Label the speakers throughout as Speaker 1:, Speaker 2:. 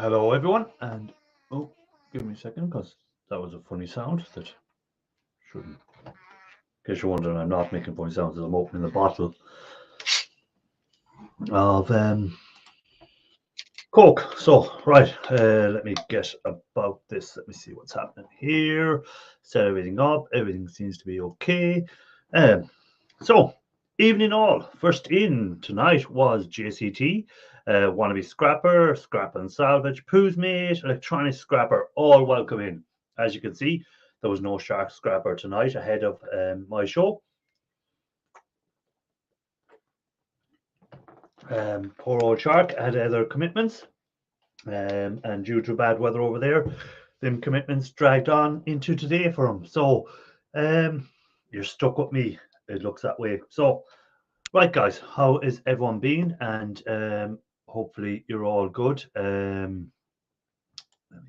Speaker 1: Hello, everyone, and oh, give me a second because that was a funny sound that shouldn't. In case you're wondering, I'm not making funny sounds as I'm opening the bottle of Coke. So, right, let me get about this. Let me see what's happening here. Set everything up. Everything seems to be okay. Um, so, evening all. First in tonight was JCT, Wannabe Scrapper, Scrap and Salvage, Pooh's Mate, Electronic Scrapper, all welcome in. As you can see, there was no Shark Scrapper tonight ahead of my show. Poor old Shark had other commitments, and due to bad weather over there, them commitments dragged on into today for him. So, you're stuck with me. It looks that way. So, right, guys, how is everyone been? And hopefully you're all good. Let me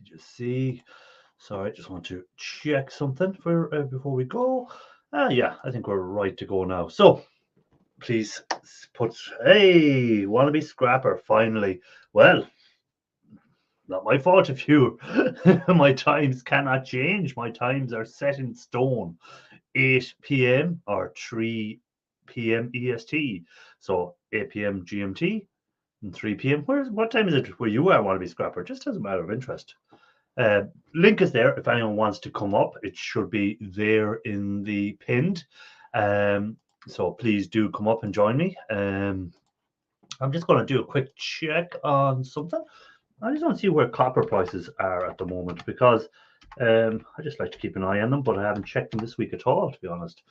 Speaker 1: just see. Sorry, I just want to check something for before we go. Yeah, I think we're right to go now. So please put, hey, Wannabe Scrapper, finally. Well, not my fault if you, my times cannot change. My times are set in stone. 8 p.m. or 3 p.m. EST. So 8 p.m. GMT and 3 p.m. What time is it where you are, Wannabe Scrapper? Just as a matter of interest. Link is there if anyone wants to come up. It should be there in the pinned. So please do come up and join me. I'm just going to do a quick check on something. I just want to see where copper prices are at the moment because I just like to keep an eye on them, but I haven't checked them this week at all, to be honest.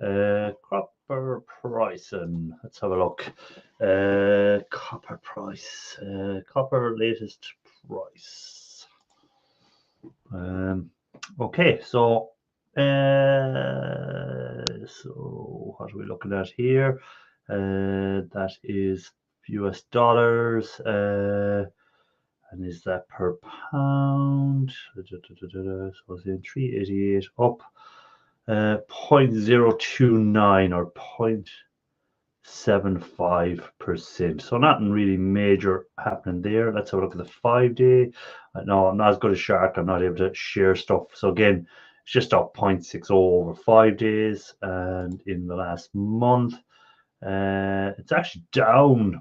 Speaker 1: Copper price, and let's have a look. Copper price, copper latest price. Okay, so what are we looking at here? That is US dollars. And is that per pound? So it's in 388 up 0.029 or 0.75%. So nothing really major happening there. Let's have a look at the 5-day. No, I'm not as good as Shark. I'm not able to share stuff. So again, it's just up 0.60 over 5 days. And in the last month, it's actually down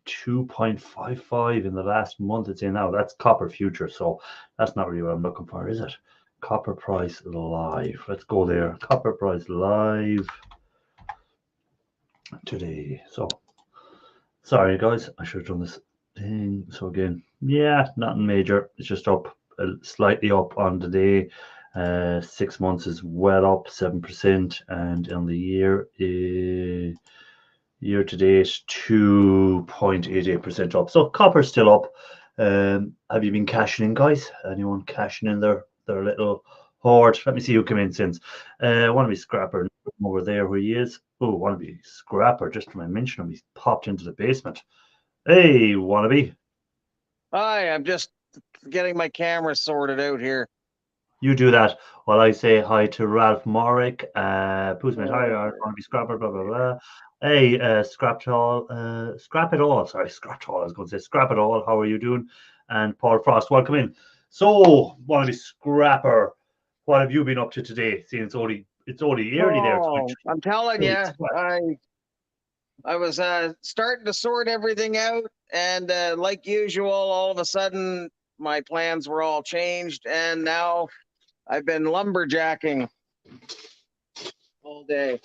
Speaker 1: 2.55 in the last month it's in now. That's copper future, so that's not really what I'm looking for, is it? Copper price live. Let's go there. Copper price live today. So sorry guys, I should have done this thing. So again, yeah, nothing major. It's just up slightly up on the day. 6 months is well up 7%, and on the year year to date 2.88% up. So copper's still up. Have you been cashing in, guys? Anyone cashing in their little hoard? Let me see who came in since. Wannabe Scrapper over there where he is. Oh, Wannabe Scrapper, just when I mentioned him, he's popped into the basement. Hey, Wannabe.
Speaker 2: Hi, I'm just getting my camera sorted out here.
Speaker 1: You do that while I say hi to Ralph Morrick. Pooh's Mate, hi, Wannabe Scrapper, blah, blah, blah. Hey, Scrap it all. Sorry, Scrap all. I was going to say Scrap it all. How are you doing? And Paul Frost, welcome in. So, Wannabe Scrapper, what have you been up to today? Seeing it's only early there.
Speaker 2: Oh, I'm telling you, I was starting to sort everything out, and like usual, all of a sudden my plans were all changed, and now I've been lumberjacking all day.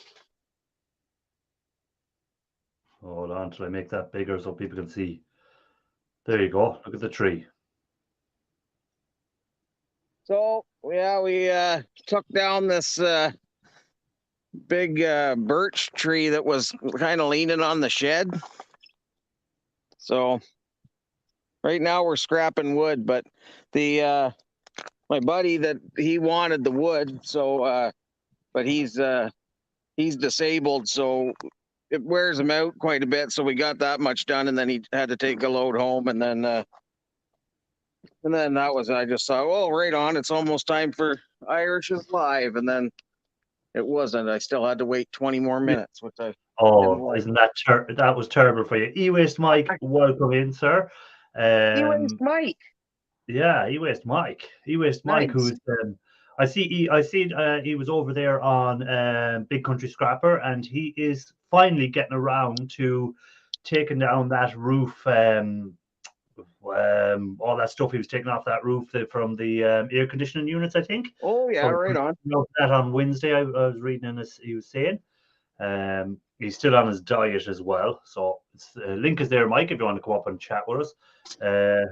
Speaker 1: Hold on till I make that bigger so people can see. There you go. Look at the tree.
Speaker 2: So yeah, we took down this big birch tree that was kind of leaning on the shed. So right now we're scrapping wood, but the my buddy that he wanted the wood, so but he's disabled, so it wears him out quite a bit. So we got that much done, and then he had to take a load home, and then that was, I just thought, well, right on, it's almost time for Irish is live, and then it wasn't. I still had to wait 20 more minutes, which I
Speaker 1: Oh, isn't that that was terrible for you? E-Waste Mike, welcome in, sir.
Speaker 2: He was Mike.
Speaker 1: Yeah, E-Waste Mike. E-Waste Mike,
Speaker 2: Nice.
Speaker 1: who's I see he was over there on Big Country Scrapper, and he is finally getting around to taking down that roof, all that stuff he was taking off that roof from the air conditioning units, I think.
Speaker 2: Oh yeah,
Speaker 1: So,
Speaker 2: right on.
Speaker 1: that on Wednesday, I was reading in he was saying. He's still on his diet as well. So link is there, Mike, if you want to come up and chat with us.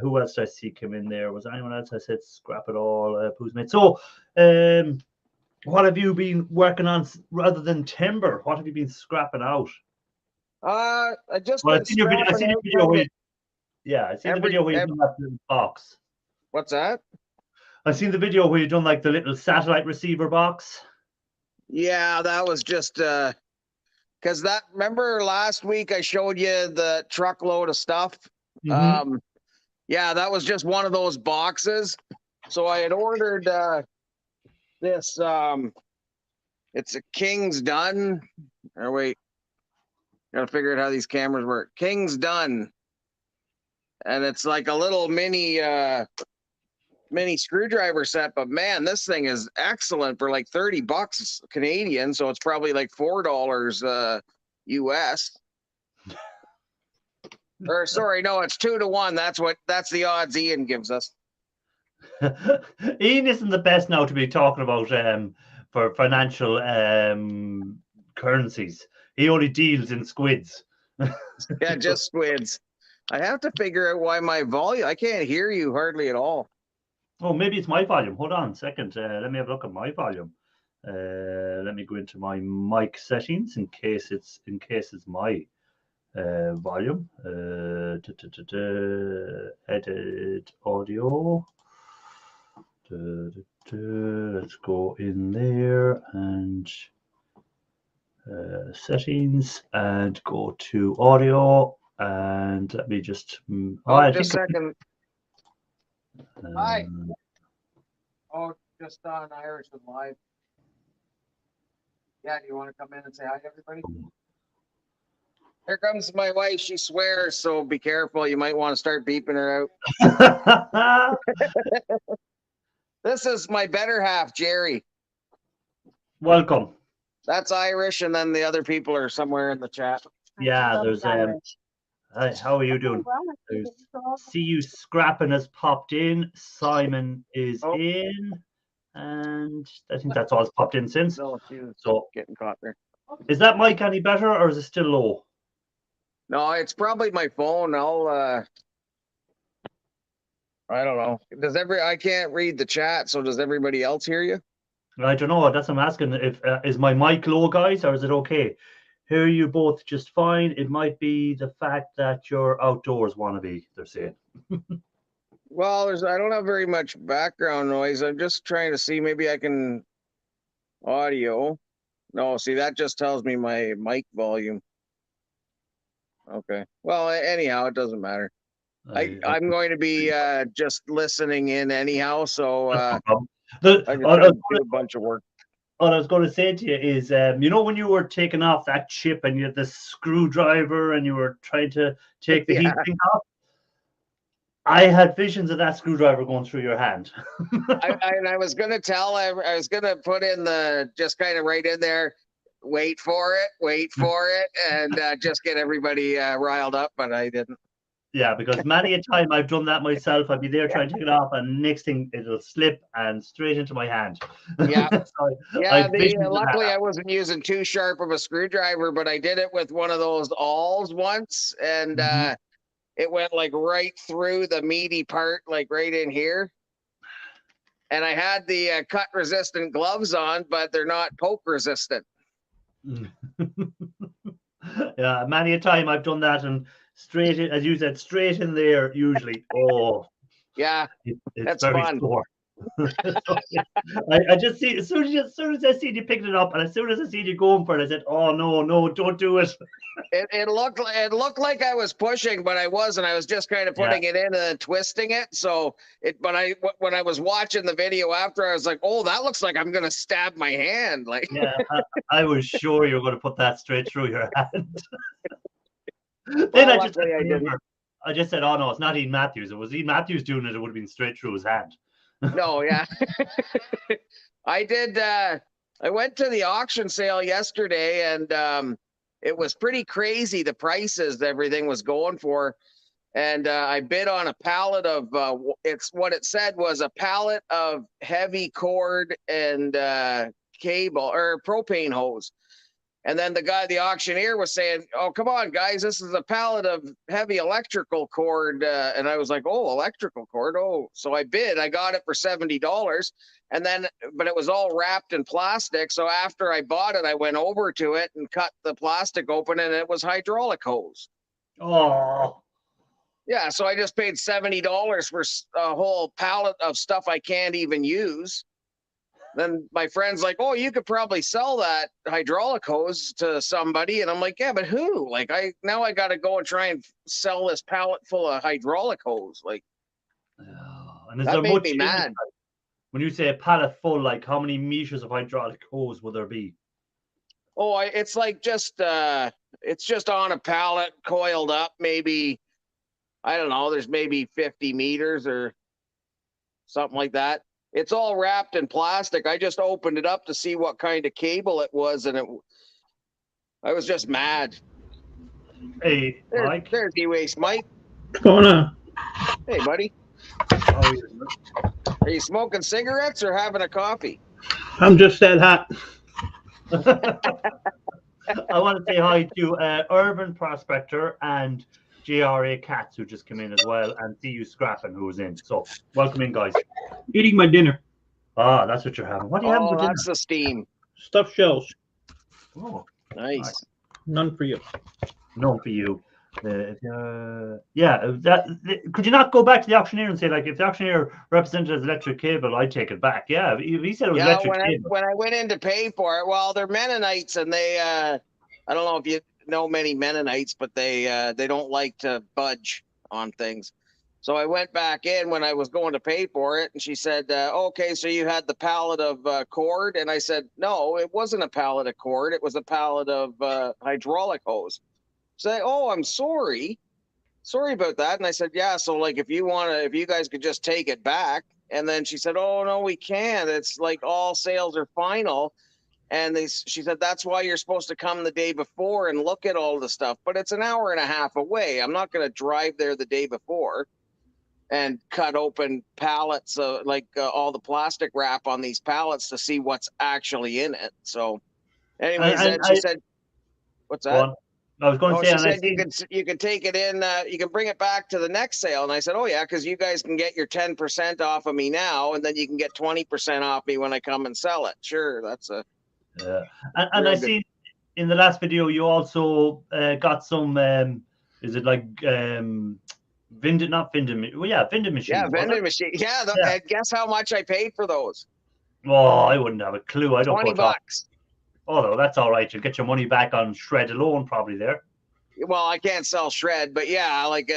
Speaker 1: Who else did I see come in there? Was anyone else? I said scrap it all. Mate. So what have you been working on rather than timber? What have you been scrapping out?
Speaker 2: I just
Speaker 1: Well,
Speaker 2: been scrapping
Speaker 1: I seen your
Speaker 2: out
Speaker 1: video
Speaker 2: from
Speaker 1: where
Speaker 2: the-
Speaker 1: yeah, I seen the video where you done that little box.
Speaker 2: What's that?
Speaker 1: I seen the video where you done like the little satellite receiver box.
Speaker 2: Yeah, that was just because that, remember last week I showed you the truckload of stuff.
Speaker 1: Mhm.
Speaker 2: Yeah, that was just one of those boxes. So I had ordered this. It's a King's Done. Or wait, gotta figure out how these cameras work. King's Done, and it's like a little mini screwdriver set. But man, this thing is excellent for like $30 Canadian. So it's probably like $4 US. Or sorry, no, it's 2-1. That's the odds Ian gives us.
Speaker 1: Ian isn't the best now to be talking about for financial currencies. He only deals in squids.
Speaker 2: Yeah, just squids. I have to figure out why my volume. I can't hear you hardly at all.
Speaker 1: Oh, maybe it's my volume. Hold on a second. Let me have a look at my volume. Let me go into my mic settings in case it's my volume. Edit audio. Let's go in there and settings and go to audio, and let me just
Speaker 2: Just a second. Hi. Oh, just on Irish with Live. Yeah, do you want to come in and say hi to everybody? Here comes my wife. She swears, so be careful. You might want to start beeping her out. This is my better half, Jerry.
Speaker 1: Welcome.
Speaker 2: That's Irish, and then the other people are somewhere in the chat.
Speaker 1: Yeah, there's hi, how are you doing? See you scrapping has popped in. Simon is in, and I think that's all it's popped in since.
Speaker 2: No, she was
Speaker 1: So
Speaker 2: getting caught there.
Speaker 1: Is that mic any better, or is it still low?
Speaker 2: No, it's probably my phone. I don't know. I can't read the chat, so does everybody else hear you?
Speaker 1: I don't know. That's what I'm asking. If is my mic low, guys, or is it okay? Hear you both just fine. It might be the fact that you're outdoors wannabe, they're saying.
Speaker 2: Well, I don't have very much background noise. I'm just trying to see, maybe I can audio. No, see, that just tells me my mic volume. Okay. Well, anyhow, it doesn't matter. I'm going to be just listening in anyhow, so I just do a bunch of work.
Speaker 1: What I was going to say to you is, you know, when you were taking off that chip and you had the screwdriver and you were trying to take the heat sink off, I had visions of that screwdriver going through your hand.
Speaker 2: I was going to tell, I was going to put in just kind of right in there, wait for it, and just get everybody riled up, but I didn't.
Speaker 1: Yeah, because many a time I've done that myself. I'd be there trying to take it off, and next thing it'll slip and straight into my hand.
Speaker 2: Yeah. Luckily I wasn't using too sharp of a screwdriver, but I did it with one of those awls once, and it went like right through the meaty part, like right in here. And I had the cut resistant gloves on, but they're not poke resistant.
Speaker 1: Yeah, many a time I've done that, and straight in, as you said, straight in there usually. Oh,
Speaker 2: yeah,
Speaker 1: it's very fun. Sore. I just see as soon as I see you picking it up, and as soon as I see you going for it, I said, "Oh no, don't do it."
Speaker 2: It looked like I was pushing, but I wasn't. I was just kind of putting it in and twisting it. So when I was watching the video after, I was like, "Oh, that looks like I'm gonna stab my hand." Like,
Speaker 1: yeah, I was sure you were going to put that straight through your hand. Then I I just said, oh no, it's not Ian Matthews. If it was Ian Matthews doing it, it would have been straight through his hand.
Speaker 2: No, yeah. I did. I went to the auction sale yesterday, and it was pretty crazy. The prices everything was going for, and I bid on a pallet of. It's what it said was a pallet of heavy cord and cable or propane hose. And then the auctioneer was saying, "Oh, come on, guys, this is a pallet of heavy electrical cord." And I was like, "Oh, electrical cord. Oh." So I bid. I got it for $70. And then, but it was all wrapped in plastic. So after I bought it, I went over to it and cut the plastic open, and it was hydraulic hose.
Speaker 1: Oh.
Speaker 2: Yeah. So I just paid $70 for a whole pallet of stuff I can't even use. Then my friend's like, "Oh, you could probably sell that hydraulic hose to somebody." And I'm like, "Yeah, but who? Like, I got to go and try and sell this pallet full of hydraulic hose." Like,
Speaker 1: and is
Speaker 2: that
Speaker 1: there
Speaker 2: made
Speaker 1: much
Speaker 2: me mad.
Speaker 1: When you say a pallet full, like how many meters of hydraulic hose will there be?
Speaker 2: Oh, it's like it's just on a pallet coiled up. Maybe, I don't know. There's maybe 50 meters or something like that. It's all wrapped in plastic. I just opened it up to see what kind of cable it was, and I was just mad.
Speaker 1: Hey, Mike.
Speaker 2: There's E-Waste Mike.
Speaker 3: What's going on?
Speaker 2: Hey, buddy.
Speaker 1: How are you?
Speaker 2: Are you smoking cigarettes or having a coffee?
Speaker 3: I'm just that hot.
Speaker 1: I want to say hi to Urban Prospector and JRA Cats, who just came in as well, and CU Scrappin, who was in. So, welcome in, guys.
Speaker 3: Eating my dinner.
Speaker 1: Ah, that's what you're having. What are you having for dinner?
Speaker 2: That's the steam.
Speaker 3: Stuffed shells.
Speaker 1: Oh,
Speaker 2: Nice.
Speaker 3: None for you.
Speaker 1: none for you. Could you not go back to the auctioneer and say, like, if the auctioneer represented as electric cable, I'd take it back. Yeah, he said it was electric cable.
Speaker 2: When I went in to pay for it, well, they're Mennonites, and they I don't know if you know many Mennonites, but they don't like to budge on things. So I went back in when I was going to pay for it, and she said, "Okay, so you had the pallet of cord?" And I said, "No, it wasn't a pallet of cord. It was a pallet of hydraulic hose." Say, "Oh, I'm sorry about that." And I said, "Yeah, so like if you guys could just take it back." And then she said, "Oh no, we can't. It's like all sales are final." And she said, "That's why you're supposed to come the day before and look at all the stuff. But it's an hour and a half away. I'm not going to drive there the day before and cut open pallets, all the plastic wrap on these pallets to see what's actually in it." So anyways, she said, "What's that?"
Speaker 1: I was going to say,
Speaker 2: she said you can take it in, you can bring it back to the next sale. And I said, "Oh yeah, because you guys can get your 10% off of me now, and then you can get 20% off me when I come and sell it." Sure, that's a
Speaker 1: and I see in the last video you also got some. Is it like vending machines?
Speaker 2: Yeah, vending machine. Yeah, guess how much I paid for those?
Speaker 1: Oh, I wouldn't have a clue. I don't.
Speaker 2: $20.
Speaker 1: Although that's all right. You'll get your money back on shred alone, probably there.
Speaker 2: Well, I can't sell shred, but yeah, like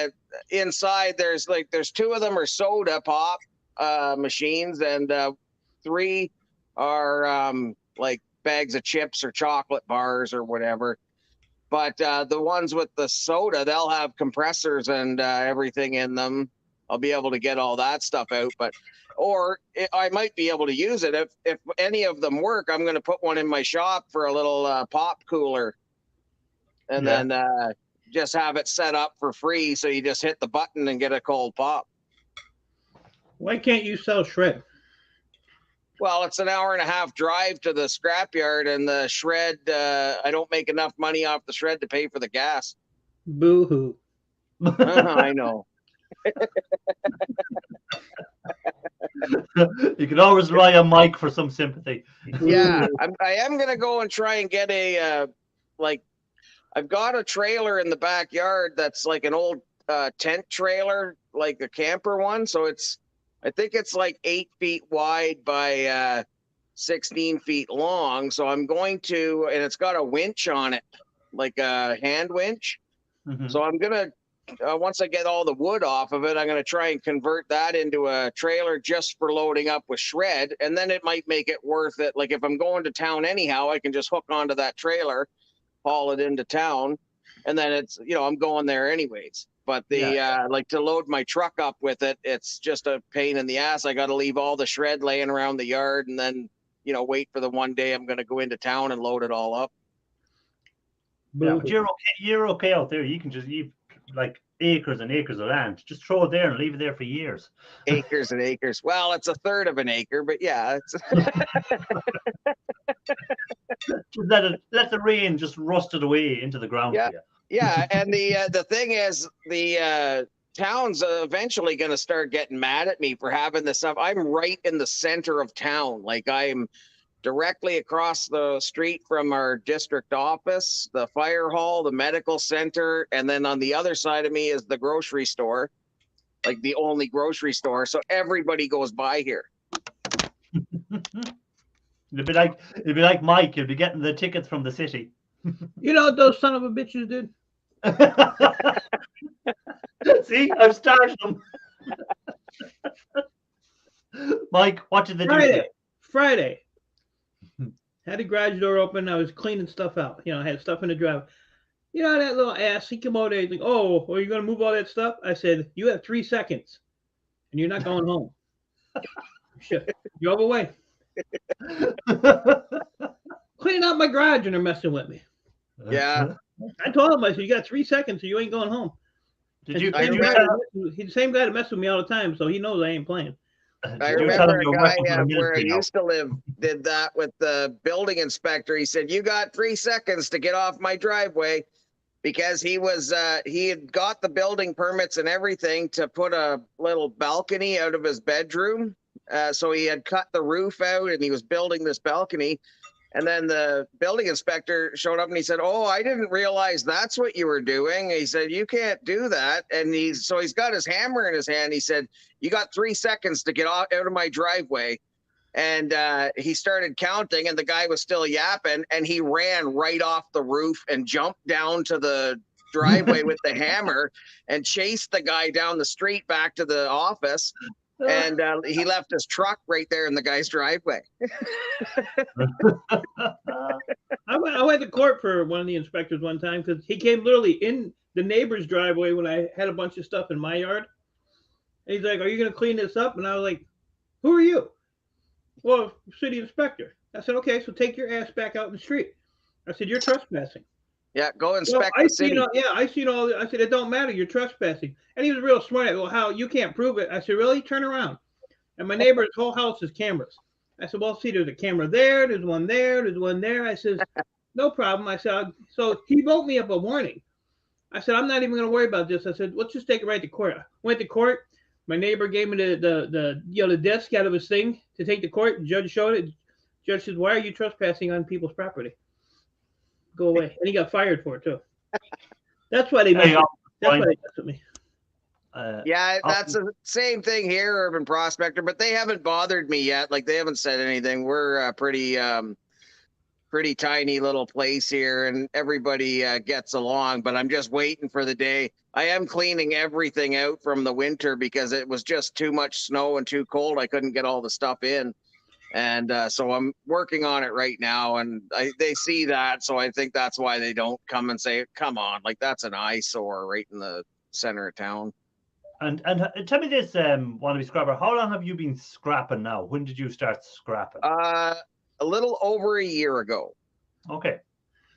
Speaker 2: inside there's two of them are soda pop machines, and 3 are like bags of chips or chocolate bars or whatever. But the ones with the soda, they'll have compressors and everything in them. I'll be able to get all that stuff out, or I might be able to use it. If any of them work, I'm going to put one in my shop for a little pop cooler, and then just have it set up for free. So you just hit the button and get a cold pop.
Speaker 3: Why can't you sell shred?
Speaker 2: Well, it's an hour and a half drive to the scrapyard, and the shred, I don't make enough money off the shred to pay for the gas.
Speaker 3: Boo-hoo.
Speaker 2: I know.
Speaker 1: You can always rely on Mike for some sympathy.
Speaker 2: Yeah, I am going to go and try and get I've got a trailer in the backyard that's like an old tent trailer, like a camper one. So I think it's like 8 feet wide by 16 feet long. So I'm going to, and it's got a winch on it, like a hand winch.
Speaker 1: Mm-hmm.
Speaker 2: So I'm going to, once I get all the wood off of it, I'm going to try and convert that into a trailer just for loading up with shred. And then it might make it worth it. Like if I'm going to town anyhow, I can just hook onto that trailer, haul it into town, and then it's, I'm going there anyways. But like to load my truck up with it, it's just a pain in the ass. I got to leave all the shred laying around the yard, and then wait for the one day I'm going to go into town and load it all up.
Speaker 1: Yeah,
Speaker 3: Boo.
Speaker 1: but you're okay out there. You can just leave like acres and acres of land. Just throw it there and leave it there for years.
Speaker 2: Acres and acres. Well, it's a third of an acre, but yeah, it's
Speaker 1: Just let the rain just rust it away into the ground
Speaker 2: Yeah.
Speaker 1: for you.
Speaker 2: yeah. And the thing is, the town's eventually going to start getting mad at me for having this stuff. I'm right in the center of town. Like, I'm directly across the street from our district office, the fire hall, the medical center, and then on the other side of me is the grocery store, like the only grocery store. So everybody goes by here.
Speaker 1: It'd be like Mike. He'll be getting the tickets from the city.
Speaker 3: You know what those son of a bitches did?
Speaker 1: See, I've started them. Mike, what did they do? to you?
Speaker 3: Friday. Had the garage door open. I was cleaning stuff out. I had stuff in the driveway. That little ass, he came over there. He's like, oh, are you going to move all that stuff? I said, you have 3 seconds, and you're not going home. Shit. Drove away. Cleaning out my garage, and they're messing with me.
Speaker 2: Yeah.
Speaker 3: I told him, I said, you got 3 seconds, or you ain't going home.
Speaker 1: Did you?
Speaker 3: He's the same guy that messes with me all the time, so he knows I ain't playing.
Speaker 2: I
Speaker 1: Did you tell
Speaker 2: remember
Speaker 1: him
Speaker 2: a
Speaker 1: you're
Speaker 2: guy
Speaker 1: working for the
Speaker 2: where I
Speaker 1: military now?
Speaker 2: used to live did that with the building inspector. He said, you got 3 seconds to get off my driveway, because he had got the building permits and everything to put a little balcony out of his bedroom. So he had cut the roof out and he was building this balcony. And then the building inspector showed up and he said, oh, I didn't realize that's what you were doing. He said, you can't do that. And he's got his hammer in his hand. He said, you got 3 seconds to get out of my driveway. And he started counting, and the guy was still yapping, and he ran right off the roof and jumped down to the driveway with the hammer and chased the guy down the street back to the office. And he left his truck right there in the guy's driveway.
Speaker 3: I went to court for one of the inspectors one time because he came literally in the neighbor's driveway when I had a bunch of stuff in my yard. And he's like, are you going to clean this up? And I was like, who are you? Well, city inspector. I said, okay, so take your ass back out in the street. I said, you're trespassing.
Speaker 2: Yeah, go inspect
Speaker 3: I
Speaker 2: the city.
Speaker 3: I seen all. I said, it don't matter. You're trespassing. And he was real smart. Well, how? You can't prove it. I said, really? Turn around. And my neighbor's whole house is cameras. I said, well, see, there's a camera there. There's one there. There's one there. I said, no problem. I said, so he wrote me up a warning. I said, I'm not even going to worry about this. I said, let's just take it right to court. I went to court. My neighbor gave me the disc out of his thing to take to court. The judge showed it. The judge said, why are you trespassing on people's property? Go away. And he got fired for it too. That's why they mess with me.
Speaker 2: Yeah, that's the same thing here, Urban Prospector, but they haven't bothered me yet. Like, they haven't said anything. We're pretty tiny little place here, and everybody gets along, but I'm just waiting for the day. I am cleaning everything out from the winter because it was just too much snow and too cold. I couldn't get all the stuff in. And so I'm working on it right now, and they see that, so I think that's why they don't come and say, come on, like, that's an eyesore right in the center of town.
Speaker 1: And tell me this, Wannabe Scrapper, how long have you been scrapping now? When did you start scrapping?
Speaker 2: A little over a year ago.
Speaker 1: Okay.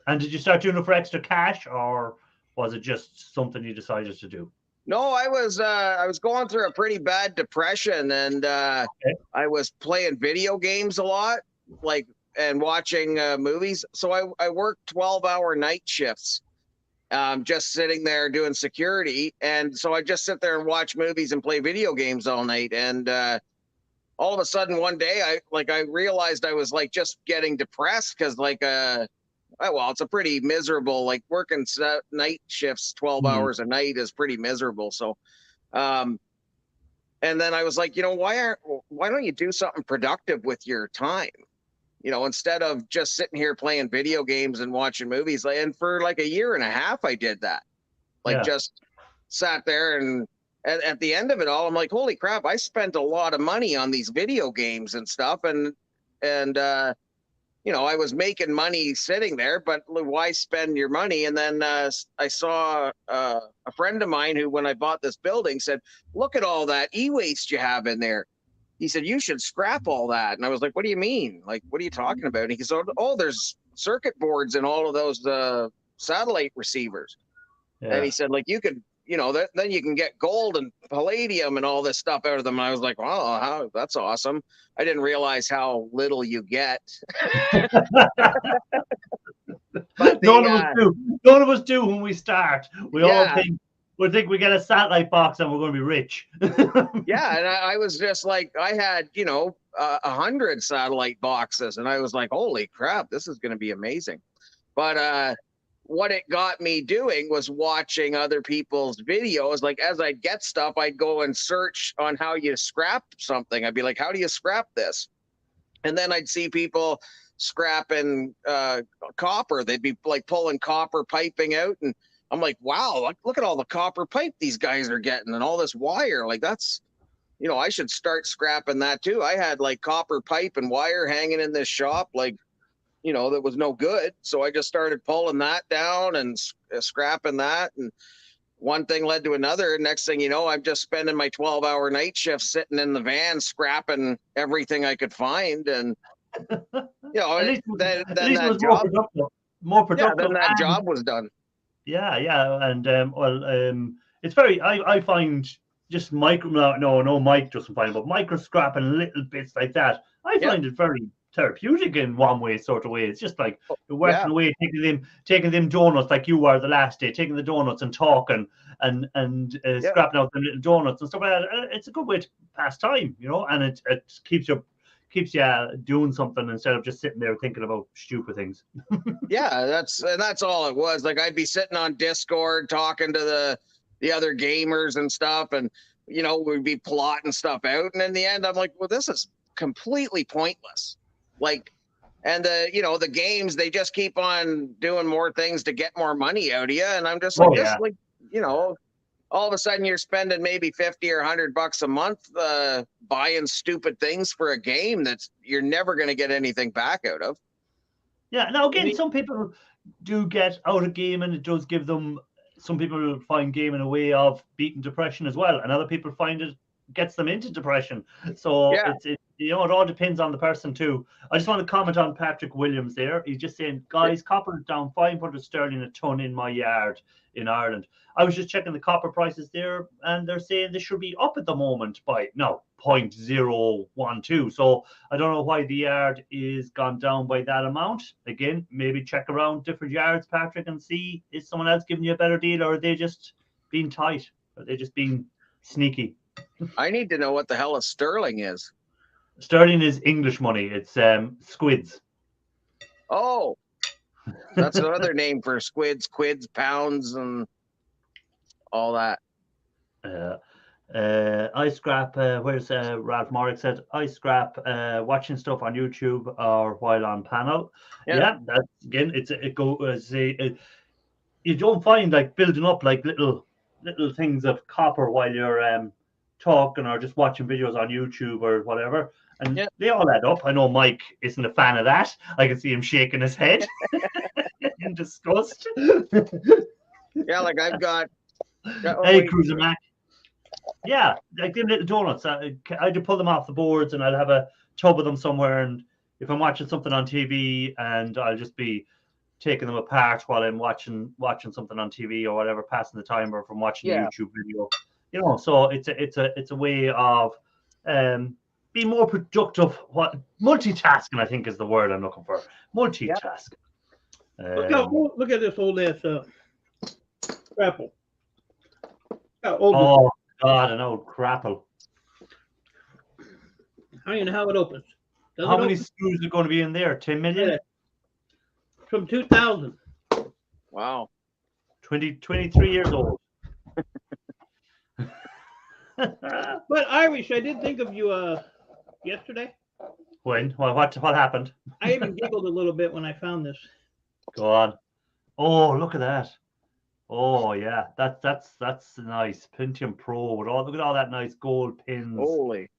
Speaker 1: And did you start doing it for extra cash, or was it just something you decided to do?
Speaker 2: No, I was going through a pretty bad depression, and I was playing video games a lot, like, and watching movies. So I worked 12-hour night shifts, just sitting there doing security. And so I just sit there and watch movies and play video games all night. And all of a sudden one day I realized I was like just getting depressed because it's a pretty miserable, like, working night shifts, 12 hours a night is pretty miserable. So, and then I was like, why don't you do something productive with your time? Instead of just sitting here playing video games and watching movies. And for like a year and a half, I did that. Just sat there, and at the end of it all, I'm like, holy crap, I spent a lot of money on these video games and stuff. And I was making money sitting there, but why spend your money? And then I saw a friend of mine who, when I bought this building, said, "Look at all that e-waste you have in there." He said, "You should scrap all that." And I was like, "What do you mean? Like, what are you talking about?" And he said, "Oh, there's circuit boards in all of those satellite receivers."
Speaker 1: Yeah.
Speaker 2: And he said, like, you could, then you can get gold and palladium and all this stuff out of them. And I was like, wow, that's awesome. I didn't realize how little you get. But
Speaker 1: None of us do. None of us do when we start. We all think we get a satellite box and we're going to be rich.
Speaker 2: Yeah, and I was just like, I had 100 satellite boxes, and I was like, holy crap, this is going to be amazing. But what it got me doing was watching other people's videos. Like, as I'd get stuff, I'd go and search on how you scrap something. I'd be like, how do you scrap this? And then I'd see people scrapping copper. They'd be like pulling copper piping out, and I'm like, wow, look at all the copper pipe these guys are getting and all this wire. Like, that's, I should start scrapping that too. I had like copper pipe and wire hanging in this shop, like, that was no good. So I just started pulling that down and scrapping that. And one thing led to another. Next thing you know, I'm just spending my 12-hour night shift sitting in the van, scrapping everything I could find. And, then that job,
Speaker 1: more productive.
Speaker 2: Yeah, then that job was done.
Speaker 1: Yeah. And, it's very, I find just no, Mike doesn't find it, but micro scrapping little bits like that, I find it very therapeutic in one way, sort of way. It's just like you're working away, taking them donuts like you were the last day, taking the donuts and talking and scrapping out them little donuts and stuff like that. It's a good way to pass time, and it keeps you doing something instead of just sitting there thinking about stupid things.
Speaker 2: Yeah, that's all it was. Like, I'd be sitting on Discord talking to the other gamers and stuff, and we'd be plotting stuff out, and in the end I'm like, well, this is completely pointless. Like, and the games, they just keep on doing more things to get more money out of you, and I'm just like, all of a sudden you're spending maybe 50 or 100 bucks a month buying stupid things for a game that's you're never going to get anything back out of.
Speaker 1: Yeah. Now again, some people do get out of gaming. It does give them. Some people find gaming a way of beating depression as well, and other people find it gets them into depression. So it all depends on the person too. I just want to comment on Patrick Williams there. He's just saying, guys, copper is down 500 sterling a ton in my yard in Ireland. I was just checking the copper prices there, and they're saying they should be up at the moment by 0.012. So I don't know why the yard is gone down by that amount. Again, maybe check around different yards, Patrick, and see, is someone else giving you a better deal, or are they just being tight? Are they just being sneaky?
Speaker 2: I need to know what the hell a sterling is.
Speaker 1: Sterling is English money. It's squids.
Speaker 2: Oh, that's another name for squids, quids, pounds, and all that.
Speaker 1: I scrap. Where's Ralph Morrick said? I scrap watching stuff on YouTube or while on panel. Yeah, that's again. You don't find like building up like little things of copper while you're talking or just watching videos on YouTube or whatever, and they all add up. I know Mike isn't a fan of that. I can see him shaking his head in disgust.
Speaker 2: Yeah, like I've got.
Speaker 1: Hey, Cruiser Mac. Yeah, like them little donuts. I do pull them off the boards, and I'll have a tub of them somewhere. And if I'm watching something on TV, and I'll just be taking them apart while I'm watching something on TV or whatever, passing the time, or from watching a YouTube video. So it's a way of being more productive. Multitasking, I think, is the word I'm looking for. Multitasking.
Speaker 3: Look at this old ass grapple.
Speaker 1: Oh God, an old grapple.
Speaker 3: I don't even know how it opens.
Speaker 1: How many screws are going to be in there? 10 million?
Speaker 3: Yeah. From 2000.
Speaker 2: Wow.
Speaker 1: 23 years old.
Speaker 3: But Irish, I did think of you yesterday.
Speaker 1: When? Well, what happened?
Speaker 3: I even giggled a little bit when I found this.
Speaker 1: Go on. Oh, look at that. Oh yeah, that's nice. Pentium Pro with look at all that nice gold pins.
Speaker 2: Holy.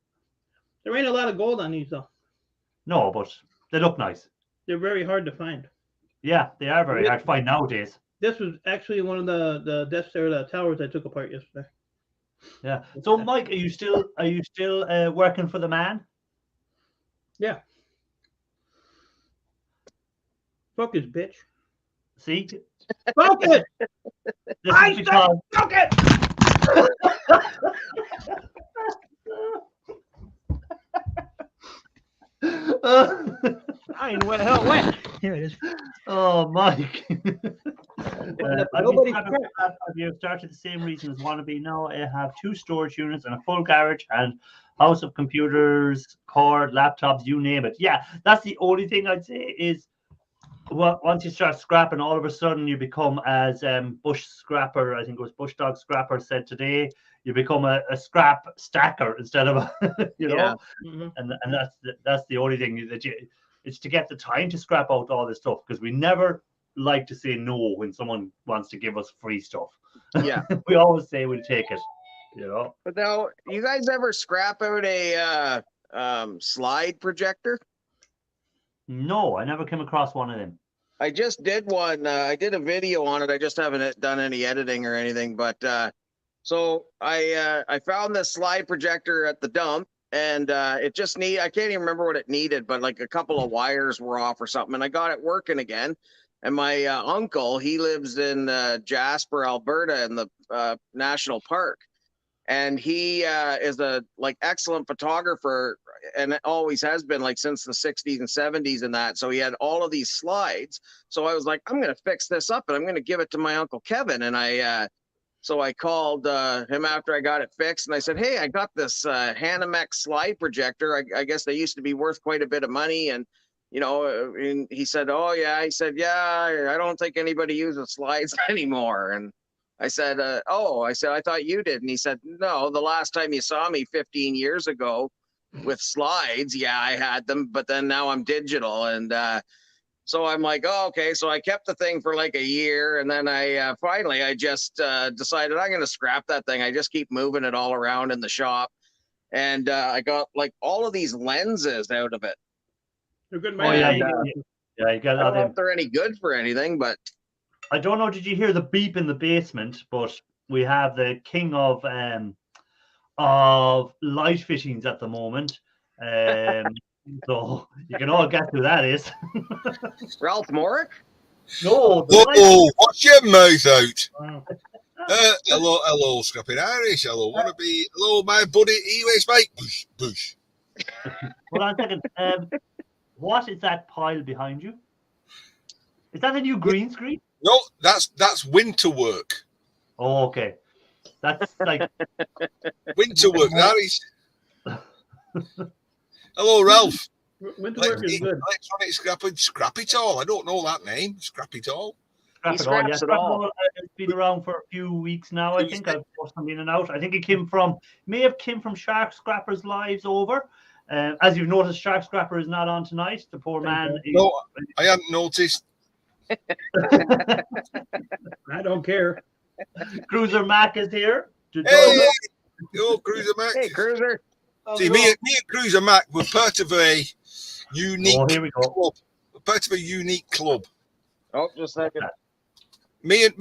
Speaker 3: There ain't a lot of gold on these though.
Speaker 1: No, but they look nice.
Speaker 3: They're very hard to find.
Speaker 1: Yeah, they are very hard to find nowadays.
Speaker 3: This was actually one of the desks or the towers I took apart yesterday.
Speaker 1: Yeah. So, Mike, are you still working for the man?
Speaker 3: Yeah. Focus, bitch.
Speaker 1: See,
Speaker 3: Focus.
Speaker 1: this
Speaker 3: I
Speaker 1: is
Speaker 3: said
Speaker 1: because
Speaker 3: focus. Fine, what the hell went? Here it is.
Speaker 1: Oh, Mike.
Speaker 3: Nobody
Speaker 1: I've started the same reason as Wannabe now. I have 2 storage units and a full garage and house of computers, cord, laptops, you name it. Yeah, that's the only thing I'd say is once you start scrapping, all of a sudden you become, as Bush Scrapper, I think it was Bush Dog Scrapper said today, you become a scrap stacker instead of a, you know,
Speaker 2: Yeah.
Speaker 3: Mm-hmm.
Speaker 1: and that's the only thing that it's to get the time to scrap out all this stuff, because we never like to say no when someone wants to give us free stuff.
Speaker 2: Yeah.
Speaker 1: We always say we'll take it, you know.
Speaker 2: But now, you guys ever scrap out a slide projector?
Speaker 1: No, I never came across one of them.
Speaker 2: I just did one. I did a video on it. I just haven't done any editing or anything. But so I found this slide projector at the dump, and it just I can't even remember what it needed, but like a couple of wires were off or something, and I got it working again. And my uncle, he lives in Jasper, Alberta, in the national park, and he is a excellent photographer, and always has been, like, since the 60s and 70s and that. So he had all of these slides. So I was like, I'm going to fix this up and I'm going to give it to my Uncle Kevin. And so I called him after I got it fixed, and I said, hey, I got this Hanamex slide projector. I guess they used to be worth quite a bit of money. And, you know, and he said, oh yeah. He said, yeah, I don't think anybody uses slides anymore. And I said, I thought you did. And he said, no, the last time you saw me 15 years ago with slides, yeah, I had them, but then now I'm digital. And so I'm like, oh, okay. So I kept the thing for like a year, and then I finally just decided I'm going to scrap that thing. I just keep moving it all around in the shop, and I got like all of these lenses out of it.
Speaker 3: They're good,
Speaker 1: Oh
Speaker 3: man.
Speaker 1: yeah, you got
Speaker 2: I don't know
Speaker 1: them.
Speaker 2: if they're any good for anything, but
Speaker 1: I don't know. Did you hear the beep in the basement? But we have the king of light fittings at the moment. So you can all guess who that is.
Speaker 2: Ralph Morrick?
Speaker 1: No.
Speaker 4: Whoa, watch your mouth out.
Speaker 3: Wow.
Speaker 4: Hello, Scrapping Irish. Hello, Wannabe. Hello, my buddy, Eways, mate. Bush, bush.
Speaker 1: Hold on a second. What is that pile behind you? Is that a new green screen?
Speaker 4: No, that's winter work.
Speaker 1: Oh, okay. That's like
Speaker 4: Winter work, that is. Hello, Ralph.
Speaker 3: Winter work is good.
Speaker 4: Electronic Scrapping, Scrap It All. I don't know that name. Scrap It All.
Speaker 1: Scrap
Speaker 2: He
Speaker 1: It All. Yeah,
Speaker 2: scraps it
Speaker 1: Scrap It
Speaker 2: all.
Speaker 1: All has been around for a few weeks now. I think I've watched them in and out. I think it may have come from Shark Scrapper's Lives Over. As you've noticed, Shark Scrapper is not on tonight. The poor man.
Speaker 4: No, I hadn't noticed.
Speaker 3: I don't care.
Speaker 1: Cruiser Mac is here.
Speaker 4: Hey, yo, Cruiser Mac.
Speaker 2: Hey, Cruiser.
Speaker 4: See, me and Cruiser Mac were part of a unique
Speaker 1: Oh, here we go.
Speaker 4: club. We're part of a unique club.
Speaker 2: Oh, just a second.
Speaker 4: Me and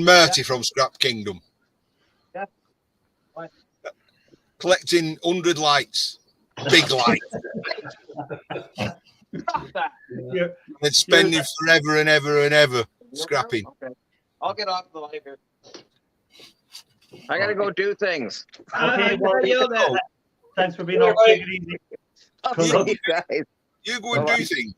Speaker 4: Marty from Scrap Kingdom.
Speaker 2: Yeah. What?
Speaker 4: Collecting 100 lights, big lights,
Speaker 3: Yeah.
Speaker 4: and spending forever and ever and ever scrapping.
Speaker 2: Okay. I'll get off the light here. I gotta go do things.
Speaker 1: Okay, well,
Speaker 3: I yelled at.
Speaker 1: thanks for being on. Take it easy.
Speaker 2: I'll
Speaker 1: Good
Speaker 2: see
Speaker 1: luck.
Speaker 2: you guys.
Speaker 4: You go and do things.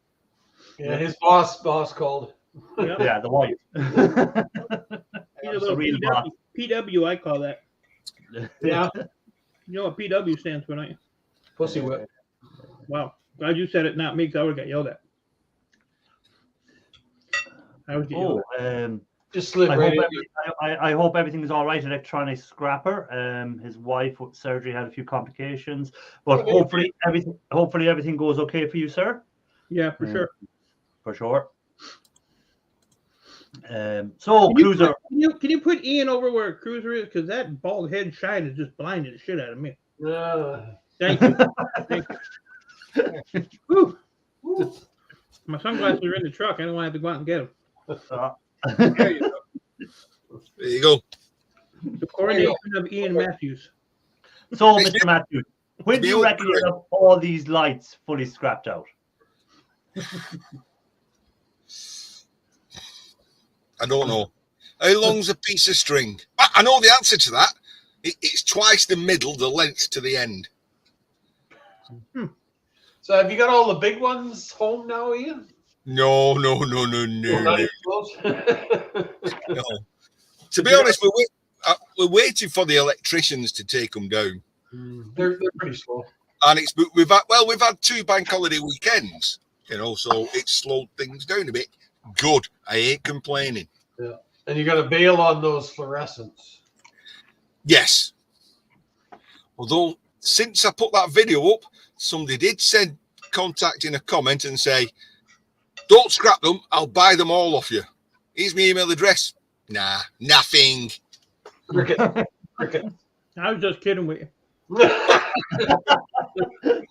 Speaker 5: Yeah, his boss called.
Speaker 3: Yep.
Speaker 1: Yeah, the wife.
Speaker 3: He's a
Speaker 1: That's
Speaker 3: little
Speaker 1: the real boss.
Speaker 3: PW, I call that.
Speaker 5: Yeah,
Speaker 3: You know what PW stands for, don't you?
Speaker 5: pussy whip.
Speaker 3: Wow. Glad you said it, not me, because I would have got yelled at. I was
Speaker 1: Oh,
Speaker 5: Just slid
Speaker 1: I
Speaker 5: right
Speaker 1: hope,
Speaker 5: in.
Speaker 1: I hope everything is all right. Electronic Scrapper. His wife with surgery had a few complications, but hopefully everything goes okay for you, sir.
Speaker 3: Yeah, for sure.
Speaker 1: For sure. So Cruiser.
Speaker 3: Can you put Ian over where Cruiser is? Because that bald head shine is just blinding the shit out of me. Thank you. Thank you. Whew.
Speaker 5: Woo.
Speaker 3: My sunglasses are in the truck. I don't want to have to go out and get them.
Speaker 1: Uh,
Speaker 3: There you go.
Speaker 4: There you go.
Speaker 3: The coronation of Ian Matthews.
Speaker 1: So, Mr. Matthews, when do you reckon you have all these lights fully scrapped out?
Speaker 4: I don't know. How long's a piece of string? I know the answer to that. It's twice the middle, the length to the end.
Speaker 5: So have you got all the big ones home now, Ian?
Speaker 4: No.
Speaker 5: Not even close?
Speaker 4: No. To be honest, we're waiting for the electricians to take them down,
Speaker 5: They're pretty slow.
Speaker 4: and we've had 2 bank holiday weekends, so it's slowed things down a bit. Good, I ain't complaining.
Speaker 5: Yeah. And you got to bail on those fluorescents.
Speaker 4: Yes, although since I put that video up, somebody did send contact in a comment and say, "Don't scrap them, I'll buy them all off you. Here's my email address." Nah, nothing.
Speaker 5: Cricket.
Speaker 3: I was just kidding with you.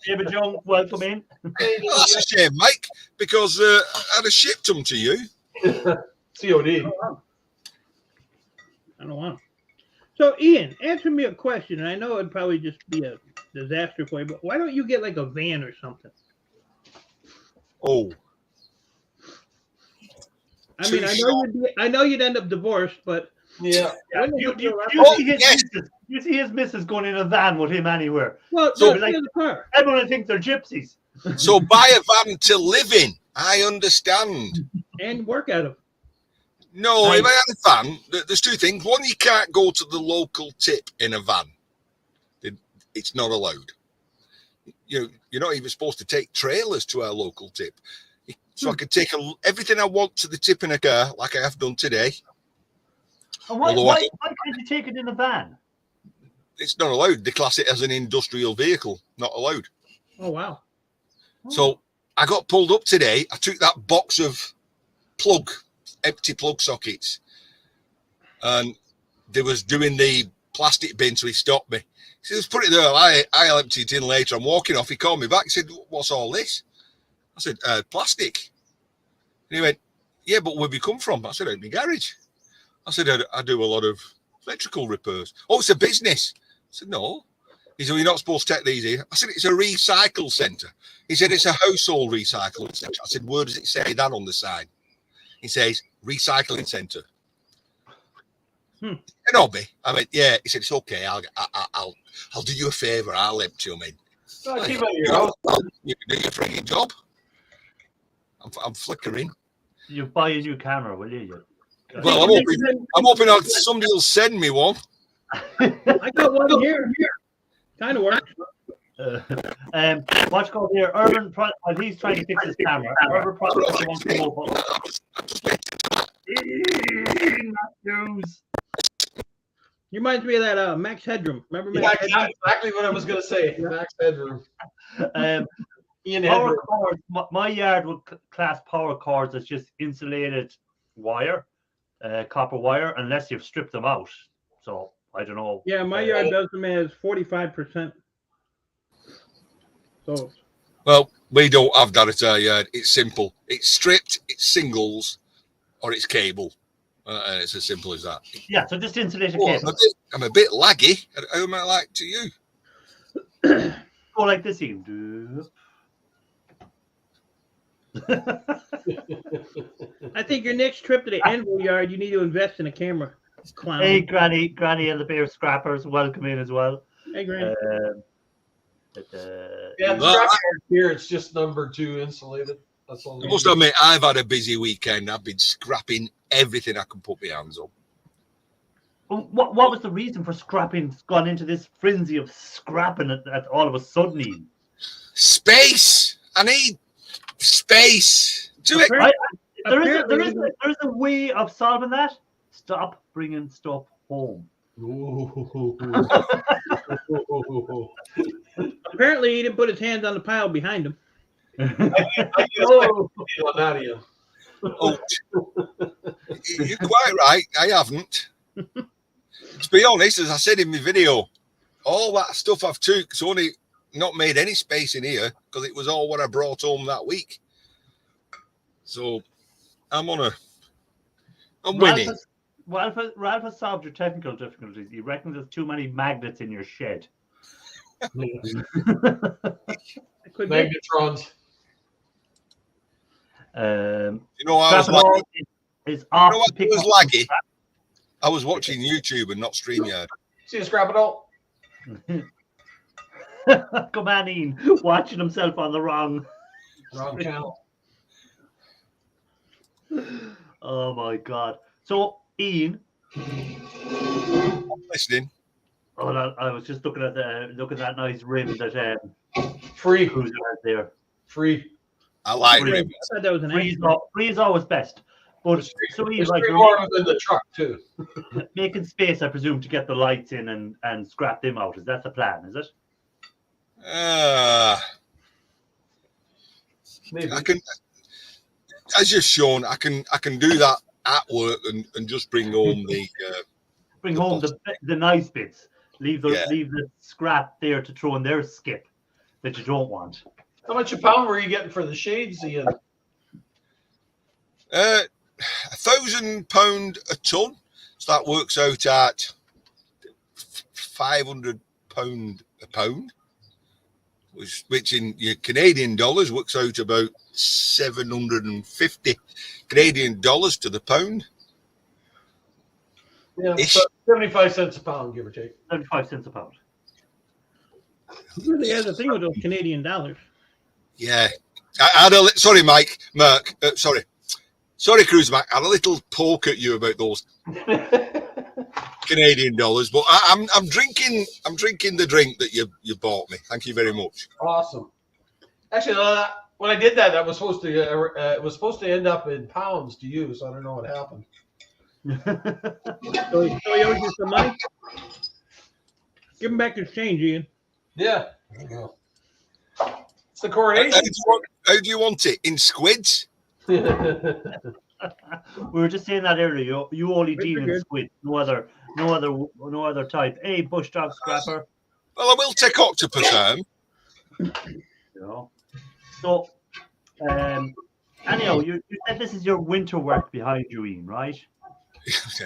Speaker 1: David Young, welcome in.
Speaker 4: That's a shame, Mike, because I'd have shipped them to you.
Speaker 5: COD.
Speaker 3: I don't want them. So, Ian, answer me a question. And I know it'd probably just be a disaster for you, but why don't you get like a van or something?
Speaker 4: Oh,
Speaker 3: I mean, I know you'd end up divorced, but
Speaker 5: Yeah.
Speaker 3: wouldn't
Speaker 1: You,
Speaker 3: it
Speaker 1: you,
Speaker 3: be
Speaker 1: you,
Speaker 3: a lot-
Speaker 1: see his
Speaker 4: yes.
Speaker 1: missus, you see his missus going in a van with him anywhere.
Speaker 3: well,
Speaker 1: So,
Speaker 3: just
Speaker 1: like-
Speaker 3: in the car.
Speaker 1: Everyone thinks they're gypsies.
Speaker 4: so buy a van to live in. I understand.
Speaker 3: And work out of.
Speaker 4: No,
Speaker 1: Nice.
Speaker 4: if I had a van, there's 2 things. One, you can't go to the local tip in a van. It's not allowed. You're not even supposed to take trailers to our local tip. So I could take everything I want to the tip in a car, like I have done today.
Speaker 1: And why
Speaker 4: Although I-
Speaker 1: can't you take it in a van?
Speaker 4: It's not allowed. They class it as an industrial vehicle. Not allowed.
Speaker 3: Oh, wow.
Speaker 4: So I got pulled up today. I took that box of empty plug sockets, and they was doing the plastic bin, so he stopped me. He said, "Just put it there. I'll empty it in later." I'm walking off. He called me back. He said, "What's all this?" I said, "Plastic." And he went, "Yeah, but where have you come from?" I said, "Out my garage." I said, I do a lot of electrical repairs." "Oh, it's a business." I said, "No." He said, "You're not supposed to take these here." I said, "It's a recycle centre." He said, "It's a household recycling centre." I said, "Where does it say that on the side?" He says, "Recycling centre." And Obby, I went, "Yeah." He said, "It's okay. I'll do you a favour. I'll empty them in."
Speaker 5: Oh, keep it at your house.
Speaker 4: You can do your frigging job. I'm flickering.
Speaker 1: You buy a new camera, will you?
Speaker 4: Well, I'm hoping somebody will send me one.
Speaker 3: I got one here. Kind of works.
Speaker 1: Watch called here. Urban, while he's trying to fix his camera, Urban Prospector wants to move Matthews.
Speaker 3: He reminds me of that Max Headroom. Remember
Speaker 5: Yeah,
Speaker 3: Max Headroom?
Speaker 5: exactly what I was going to say. Max Headroom. Ian
Speaker 1: Power
Speaker 5: Headroom.
Speaker 1: cords. My yard would class power cords as just insulated wire, copper wire, unless you've stripped them out. So I don't know.
Speaker 3: Yeah, my yard does them as 45%. So
Speaker 4: Well, we don't have that at our yard. It's simple. It's stripped, it's singles, or it's cable. And it's as simple as that.
Speaker 1: Yeah, so just insulated
Speaker 4: Oh,
Speaker 1: cable.
Speaker 4: I'm a bit laggy. How am I like to you?
Speaker 1: Go like this, Ian.
Speaker 3: I think your next trip to the Anvil yard, you need to invest in a camera. Clown.
Speaker 1: Hey, Granny and the Bear Scrappers, welcome in as well.
Speaker 3: Hey, Grant.
Speaker 5: Yeah, the
Speaker 4: Well,
Speaker 5: scrap yard here, it's just number 2 insulated. That's all.
Speaker 4: I must admit, I've had a busy weekend. I've been scrapping everything I can put my hands on.
Speaker 1: What was the reason for scrapping? Gone into this frenzy of scrapping at all of a sudden, Ian?
Speaker 4: Space! I need space. Do it.
Speaker 1: There's a way of solving that. Stop bringing stuff home.
Speaker 5: Ooh.
Speaker 3: Apparently, he didn't put his hands on the pile behind him.
Speaker 5: I get on that, Ian.
Speaker 4: Oh, you're quite right. I haven't. To be honest, as I said in my video, all that stuff I've took, it's only not made any space in here because it was all what I brought home that week. So I'm winning.
Speaker 1: Ralph has solved your technical difficulties. He reckons there's too many magnets in your shed.
Speaker 3: It could be.
Speaker 5: Magnetrons.
Speaker 4: You know, I was
Speaker 1: Scrap it all
Speaker 4: laggy.
Speaker 1: is off
Speaker 4: You know what
Speaker 1: to pick
Speaker 4: was
Speaker 1: up
Speaker 4: laggy? I was watching YouTube and not StreamYard.
Speaker 5: See you scrap it all.
Speaker 1: Come on, Ian, watching himself on the wrong.
Speaker 5: Wrong channel.
Speaker 1: Oh my God! So, Ian,
Speaker 4: Listening.
Speaker 1: oh, I was just looking at that nice rim that
Speaker 5: Free.
Speaker 1: Cruiser has there.
Speaker 5: Free.
Speaker 4: I like
Speaker 1: Free.
Speaker 4: ribbons.
Speaker 3: I thought that was an
Speaker 1: Free
Speaker 3: accident.
Speaker 1: is always best. But so Ian,
Speaker 5: There's
Speaker 1: like,
Speaker 5: 3
Speaker 1: you're
Speaker 5: more in the truck too.
Speaker 1: making space, I presume, to get the lights in and scrap them out. Is that the plan? Is it?
Speaker 5: Maybe.
Speaker 4: I can, as you've shown, I can do that at work and just bring home the.
Speaker 1: Bring home the nice bits. Leave the
Speaker 4: Yeah.
Speaker 1: leave the scrap there to throw in their skip that you don't want.
Speaker 5: How much a pound were you getting for the shades, Ian?
Speaker 4: £1,000 a ton. So that works out at £500 a pound, which in your Canadian dollars works out about 750 Canadian dollars to the pound.
Speaker 5: Yeah,
Speaker 4: Ish.
Speaker 5: so 75 cents a pound, give or take.
Speaker 1: 75 cents a pound.
Speaker 3: Really has a thing with those Canadian dollars.
Speaker 4: Yeah. I had sorry, Mark. Sorry, Cruise Mac. I had a little poke at you about those Canadian dollars, but I'm drinking the drink that you bought me. Thank you very much.
Speaker 5: Awesome. Actually, when I did that, that was supposed to it was supposed to end up in pounds to you, so I don't know what happened.
Speaker 3: So he owes you some money. Give him back his change, Ian.
Speaker 5: Yeah. There you go. It's the
Speaker 4: How
Speaker 5: coronation.
Speaker 4: do you want it? In squids?
Speaker 1: We were just saying that earlier. You only deal in
Speaker 3: Good.
Speaker 1: squid, no other type. Hey, bush dog scrapper.
Speaker 4: Well, I will take octopus home.
Speaker 1: You know. So, anyhow, you said this is your winter work behind you, Ian, right?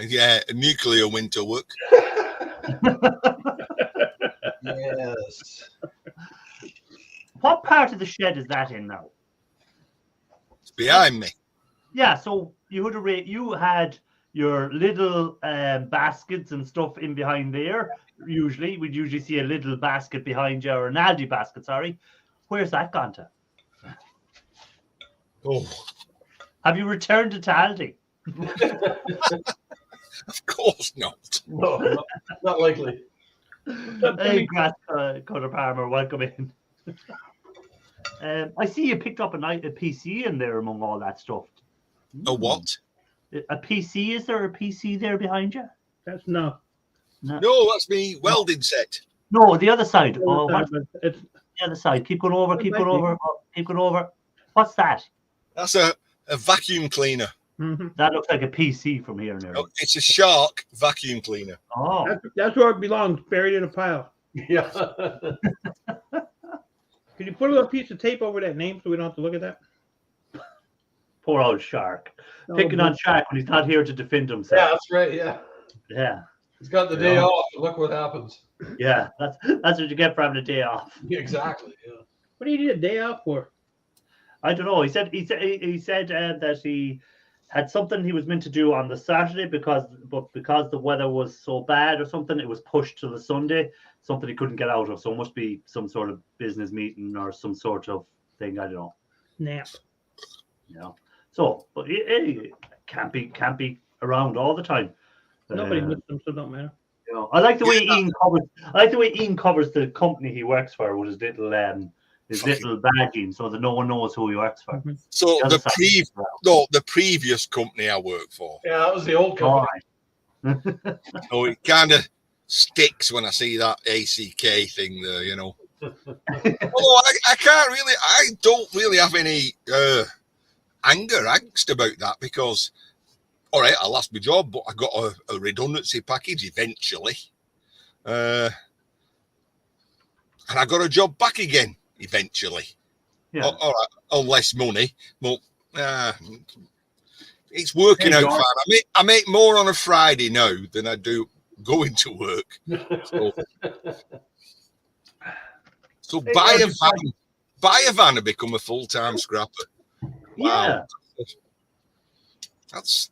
Speaker 4: Yeah, nuclear winter work.
Speaker 5: Yes.
Speaker 1: What part of the shed is that in now?
Speaker 4: It's behind me.
Speaker 1: Yeah, so you had your little baskets and stuff in behind there. We'd usually see a little basket behind you, or an Aldi basket, sorry. Where's that gone to?
Speaker 4: Oh,
Speaker 1: Have you returned it to Aldi?
Speaker 4: of course not.
Speaker 5: No, not likely.
Speaker 1: Hey, grass cutter farmer, welcome in. I see you picked up a PC in there among all that stuff.
Speaker 4: A what?
Speaker 1: A PC? Is there a PC there behind you?
Speaker 3: That's no.
Speaker 4: No, that's me welding set.
Speaker 1: No, the other side. Oh, what's
Speaker 3: It's
Speaker 1: the other side? Keep going over. Keep going over. Keep going over. What's that?
Speaker 4: That's a vacuum cleaner.
Speaker 3: mhm.
Speaker 1: That looks like a PC from here now.
Speaker 4: No, it's a Shark vacuum cleaner.
Speaker 1: Oh,
Speaker 3: That's where it belongs, buried in a pile.
Speaker 5: Yeah.
Speaker 3: Can you put a little piece of tape over that name so we don't have to look at that?
Speaker 1: poor old Shark.
Speaker 3: No,
Speaker 1: Picking on Shark when he's not here to defend
Speaker 5: Yeah,
Speaker 1: himself.
Speaker 5: that's right. Yeah.
Speaker 1: Yeah,
Speaker 5: He's got the day
Speaker 1: Yeah.
Speaker 5: off. Look what happens.
Speaker 1: yeah. That's what you get for having a day off.
Speaker 5: Yeah, exactly. Yeah.
Speaker 3: What do you need a day off for?
Speaker 1: I don't know. He said that he had something he was meant to do on the Saturday because the weather was so bad or something, it was pushed to the Sunday. Something he couldn't get out of. So it must be some sort of business meeting or some sort of thing. I don't know.
Speaker 3: Nap.
Speaker 1: You know. So, but it can't be around all the time.
Speaker 3: Nobody
Speaker 1: Uh,
Speaker 3: missed them, so it don't matter.
Speaker 1: You know, I like the way Ian covers the company he works for with his little badging, so that no one knows who he works for.
Speaker 4: So
Speaker 1: other
Speaker 4: the
Speaker 1: side.
Speaker 4: the previous company I worked for.
Speaker 5: Yeah, that was the old
Speaker 1: All
Speaker 5: company.
Speaker 1: right.
Speaker 4: So it kind of sticks when I see that ACK thing there, you know. Although I don't really have any angst about that because, all right, I lost my job, but I got a redundancy package eventually. and I got a job back again eventually.
Speaker 1: Yeah.
Speaker 4: All right, on less money, but it's working
Speaker 1: Hey,
Speaker 4: out
Speaker 1: George.
Speaker 4: fine. I make more on a Friday now than I do going to work. So
Speaker 1: Hey,
Speaker 4: buy
Speaker 1: George,
Speaker 4: a van and become a full-time scrapper. Wow.
Speaker 1: Yeah.
Speaker 4: That's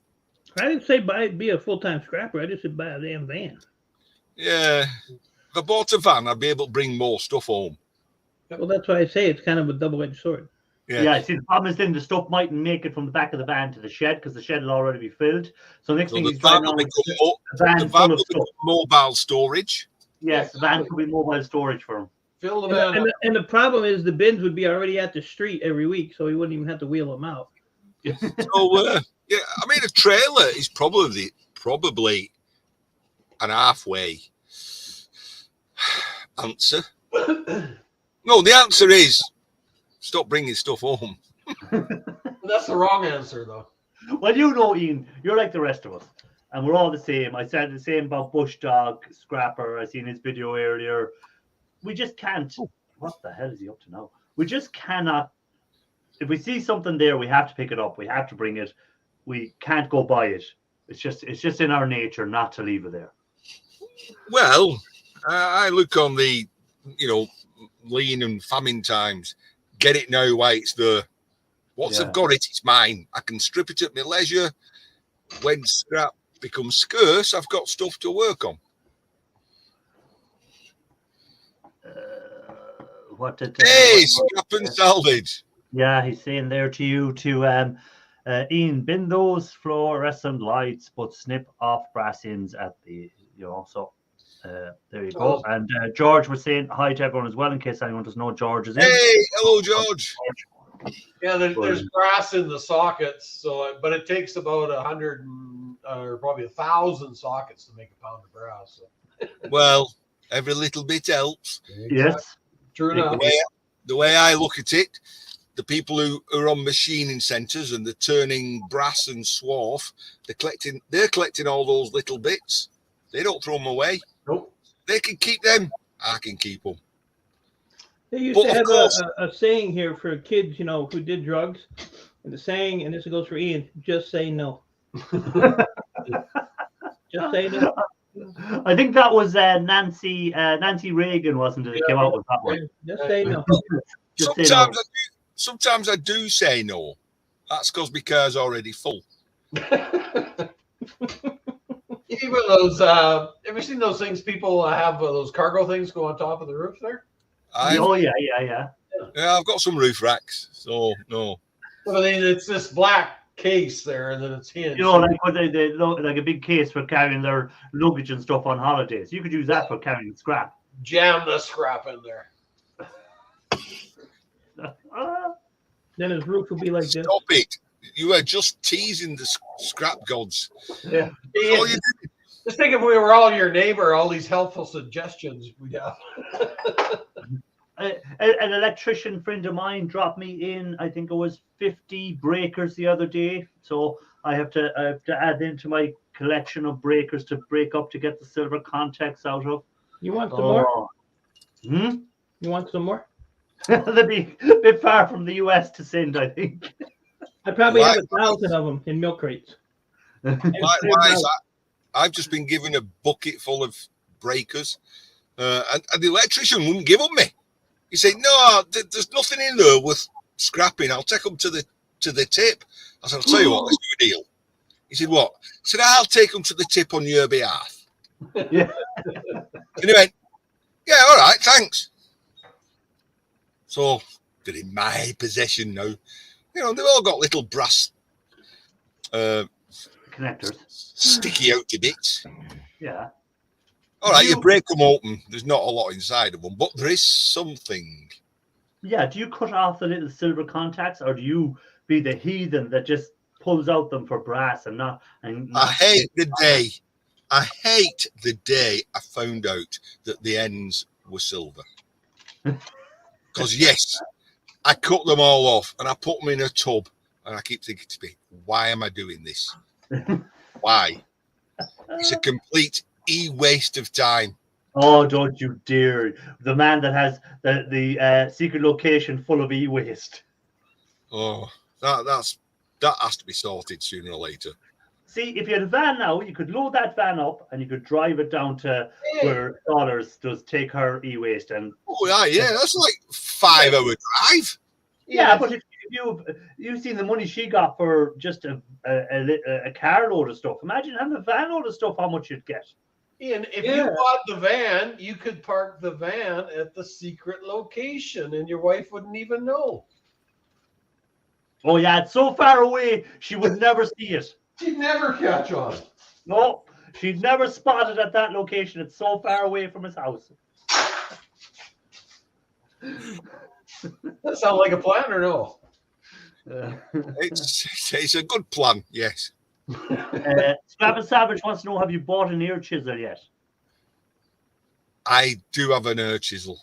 Speaker 3: I didn't say be a full-time scrapper. I just said buy a damn van.
Speaker 4: yeah. If I bought a van, I'd be able to bring more stuff home.
Speaker 3: Well, that's why I say it's kind of a double-edged sword.
Speaker 1: Yeah. See, the problem is then the stuff mightn't make it from the back of the van to the shed because the shed will already be filled. So next
Speaker 4: So
Speaker 1: thing
Speaker 4: the
Speaker 1: he's
Speaker 4: van
Speaker 1: driving
Speaker 4: will
Speaker 1: on with
Speaker 4: become
Speaker 1: a van
Speaker 4: the van
Speaker 1: full
Speaker 4: will
Speaker 1: of stuff.
Speaker 4: become mobile storage.
Speaker 1: Yes, the van could be mobile storage for him.
Speaker 5: Fill the van up.
Speaker 3: And the problem is the bins would be already at the street every week, so he wouldn't even have to wheel them out.
Speaker 4: So yeah, I mean a trailer is probably an halfway answer. No, the answer is stop bringing stuff home.
Speaker 5: That's the wrong answer, though.
Speaker 1: Well, you know, Ian, you're like the rest of us, and we're all the same. I said the same about Bush Dog, Scrapper. I seen his video earlier. We just can't. What the hell is he up to now? We just cannot. If we see something there, we have to pick it up. We have to bring it. We can't go buy it. It's just in our nature not to leave it there.
Speaker 4: Well, I look on the, lean and famine times. Get it now while it's there. Once I've got it, it's mine. I can strip it at my leisure. When scrap becomes scarce, I've got stuff to work on.
Speaker 1: What did?
Speaker 4: Hey, scrap and salvage.
Speaker 1: Yeah, he's saying there to you to Ian, bin those fluorescent lights, but snip off brass ends at the so. There you go. And George was saying hi to everyone as well, in case anyone doesn't know George is in.
Speaker 4: Hey, hello, George.
Speaker 5: Yeah, there's brass in the sockets, but it takes about 100 or probably 1,000 sockets to make a pound of brass. So.
Speaker 4: Well, every little bit helps.
Speaker 1: Yes.
Speaker 5: True enough.
Speaker 4: The way I look at it, the people who are on machining centres and they're turning brass and swarf, they're collecting all those little bits. They don't throw them away.
Speaker 5: Nope.
Speaker 4: They can keep them. I can keep them.
Speaker 3: They used to have a saying here for kids, who did drugs. And the saying, and this goes for Ian, just say no. Just say no.
Speaker 1: I think that was Nancy Reagan, wasn't it? That came out with that one.
Speaker 3: Just say no.
Speaker 4: Sometimes I do say no. That's because my car's already full.
Speaker 5: Even those, have you seen those things people have, those cargo things go on top of the roof there?
Speaker 1: Yeah.
Speaker 4: I've got some roof racks, so no.
Speaker 5: Well, I mean, it's this black case there, and then it's hinged.
Speaker 1: Like what they look like a big case for carrying their luggage and stuff on holidays. You could use that for carrying scrap.
Speaker 5: Jam the scrap in there.
Speaker 3: Then his roof will be like this.
Speaker 4: Stop it. You are just teasing the scrap gods.
Speaker 5: Yeah.
Speaker 4: All you do.
Speaker 5: Just think if we were all your neighbor, all these helpful suggestions we'd have.
Speaker 1: An electrician friend of mine dropped me in, I think it was 50 breakers the other day. So I have to add into my collection of breakers to break up to get the silver contacts out of.
Speaker 3: You want some more?
Speaker 1: You
Speaker 3: want some more?
Speaker 1: They'd be a bit far from the US to send, I think.
Speaker 3: I probably have 1,000 of them in milk crates.
Speaker 4: Likewise, I've just been given a bucket full of breakers, and the electrician wouldn't give them me. He said, "No, there's nothing in there worth scrapping. I'll take them to the tip." I said, "I'll tell you what, let's do a deal." He said, "What?" I said, "I'll take them to the tip on your behalf."
Speaker 1: Yeah.
Speaker 4: And he went, "Yeah, all right, thanks." So they're in my possession now. They've all got little brass
Speaker 1: connectors,
Speaker 4: sticky out to bits.
Speaker 1: Yeah.
Speaker 4: All right, you break them open. There's not a lot inside of them, but there is something.
Speaker 1: Yeah. Do you cut off the little silver contacts, or do you be the heathen that just pulls out them for brass and not?
Speaker 4: I hate the day I found out that the ends were silver. Because yes, I cut them all off and I put them in a tub, and I keep thinking to me, why am I doing this? Why? It's a complete waste of time.
Speaker 1: Oh, don't you dare! The man that has the secret location full of e-waste.
Speaker 4: Oh, that has to be sorted sooner or later.
Speaker 1: See, if you had a van now, you could load that van up and you could drive it down to where Dollars does take her e-waste and.
Speaker 4: Oh yeah, that's like 5-hour drive.
Speaker 1: Yeah, but if you've seen the money she got for just a carload of stuff, imagine having a van load of stuff. How much you'd get?
Speaker 5: Ian, if you bought the van, you could park the van at the secret location, and your wife wouldn't even know.
Speaker 1: Oh yeah, it's so far away she would never see it.
Speaker 5: She'd never catch on.
Speaker 1: No, she'd never spot it at that location. It's so far away from his house.
Speaker 5: That sound like a plan or no?
Speaker 4: It's a good plan, yes.
Speaker 1: Scrap and Savage wants to know: have you bought an ear chisel yet?
Speaker 4: I do have an air chisel.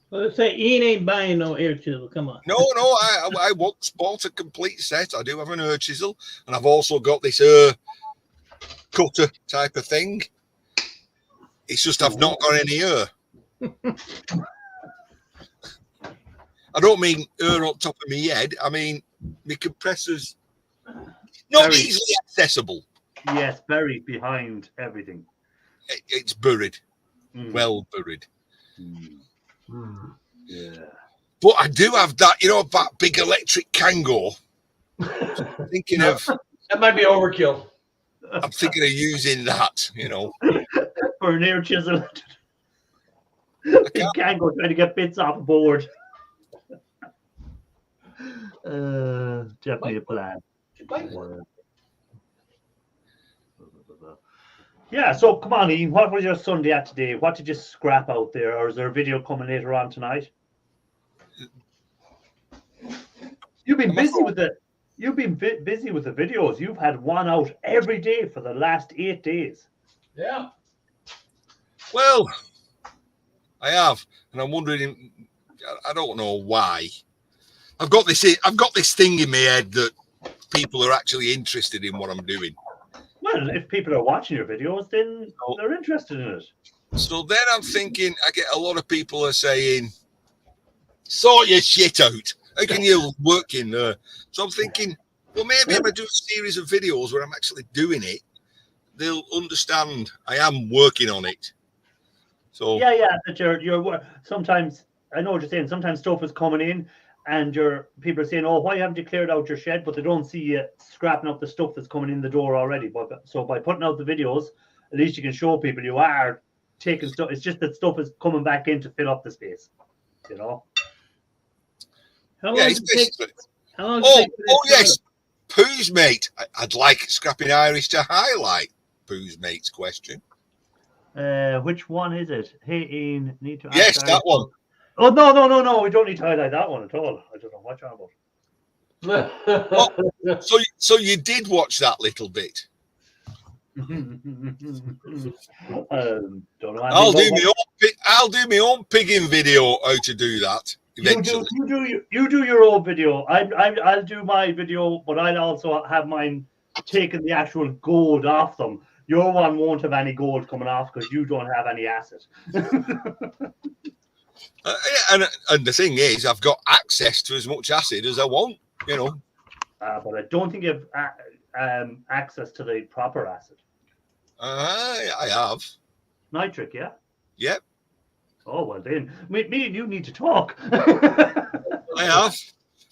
Speaker 3: Well, let's say Ian ain't buying no air chisel. Come on.
Speaker 4: No, I once bought a complete set. I do have an air chisel, and I've also got this air cutter type of thing. It's just I've not got any air. I don't mean air on top of my head. I mean my compressor's not
Speaker 1: Very
Speaker 4: easily accessible.
Speaker 1: Yes, buried behind everything.
Speaker 4: It's buried,
Speaker 1: Mm.
Speaker 4: well buried.
Speaker 1: Yeah.
Speaker 4: But I do have that, that big electric Kango. Thinking of,
Speaker 5: That might be overkill.
Speaker 4: I'm thinking of using that.
Speaker 1: For an ear chisel. You can't go trying to get bits off a board. Definitely a plan.
Speaker 5: It might work.
Speaker 1: Yeah, so come on, Ian. What was your Sunday at today? What did you scrap out there? Or is there a video coming later on tonight? You've been busy with the videos. You've had one out every day for the last 8 days.
Speaker 5: Yeah.
Speaker 4: Well, I have, and I'm wondering. I don't know why. I've got this thing in my head that people are actually interested in what I'm doing.
Speaker 1: Well, if people are watching your videos, then they're interested in it.
Speaker 4: So then I'm thinking, I get a lot of people are saying, sort your shit out. How can you work in there? So I'm thinking, well, maybe if I do a series of videos where I'm actually doing it, they'll understand I am working on it. So
Speaker 1: Yeah, that you're sometimes, I know what you're saying, sometimes stuff is coming in and people are saying, oh, why haven't you cleared out your shed? But they don't see you scrapping up the stuff that's coming in the door already. So by putting out the videos, at least you can show people you are taking stuff. It's just that stuff is coming back in to fill up the space,
Speaker 3: How long
Speaker 4: yeah,
Speaker 3: does it take? How long does
Speaker 4: oh
Speaker 3: it take for this
Speaker 4: yes, Pooh's mate. I'd like Scrapping Irish to highlight Pooh's mate's question.
Speaker 1: which one is it? Hey, Ian, need to ask
Speaker 4: Yes, that one.
Speaker 1: Oh, no. We don't need to highlight that one at all. I don't know what you're about.
Speaker 4: So you did watch that little bit.
Speaker 1: Don't know.
Speaker 4: I'll do my own pigging video how to do that eventually.
Speaker 1: You do your own video. I'll do my video, but I'll also have mine taking the actual gold off them. Your one won't have any gold coming off because you don't have any acid.
Speaker 4: And the thing is, I've got access to as much acid as I want,
Speaker 1: But I don't think you have access to the proper acid.
Speaker 4: I have.
Speaker 1: Nitric, yeah?
Speaker 4: Yep,
Speaker 1: Oh, well then, me and you need to talk.
Speaker 4: I have.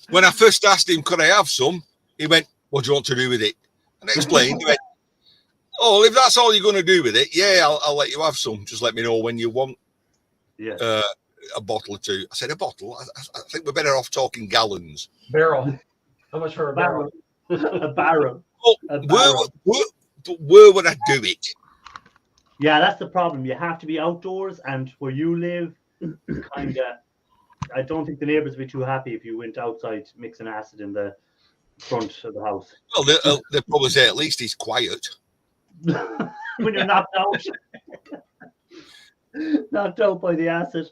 Speaker 4: When I first asked him, could I have some? He went, what do you want to do with it? And I explained, he went, oh, if that's all you're going to do with it, yeah, I'll let you have some. Just let me know when you want
Speaker 1: Yeah.
Speaker 4: a bottle or two. I said, a bottle? I think we're better off talking gallons.
Speaker 5: Barrel. How much for a barrel?
Speaker 1: A barrel.
Speaker 4: Oh,
Speaker 1: A barrel.
Speaker 4: Where would I do it?
Speaker 1: Yeah, that's the problem. You have to be outdoors, and where you live, kind of. I don't think the neighbors would be too happy if you went outside mixing acid in the front of the house.
Speaker 4: Well, they'll probably say at least he's quiet.
Speaker 1: When you're knocked out. Knocked out by the acid.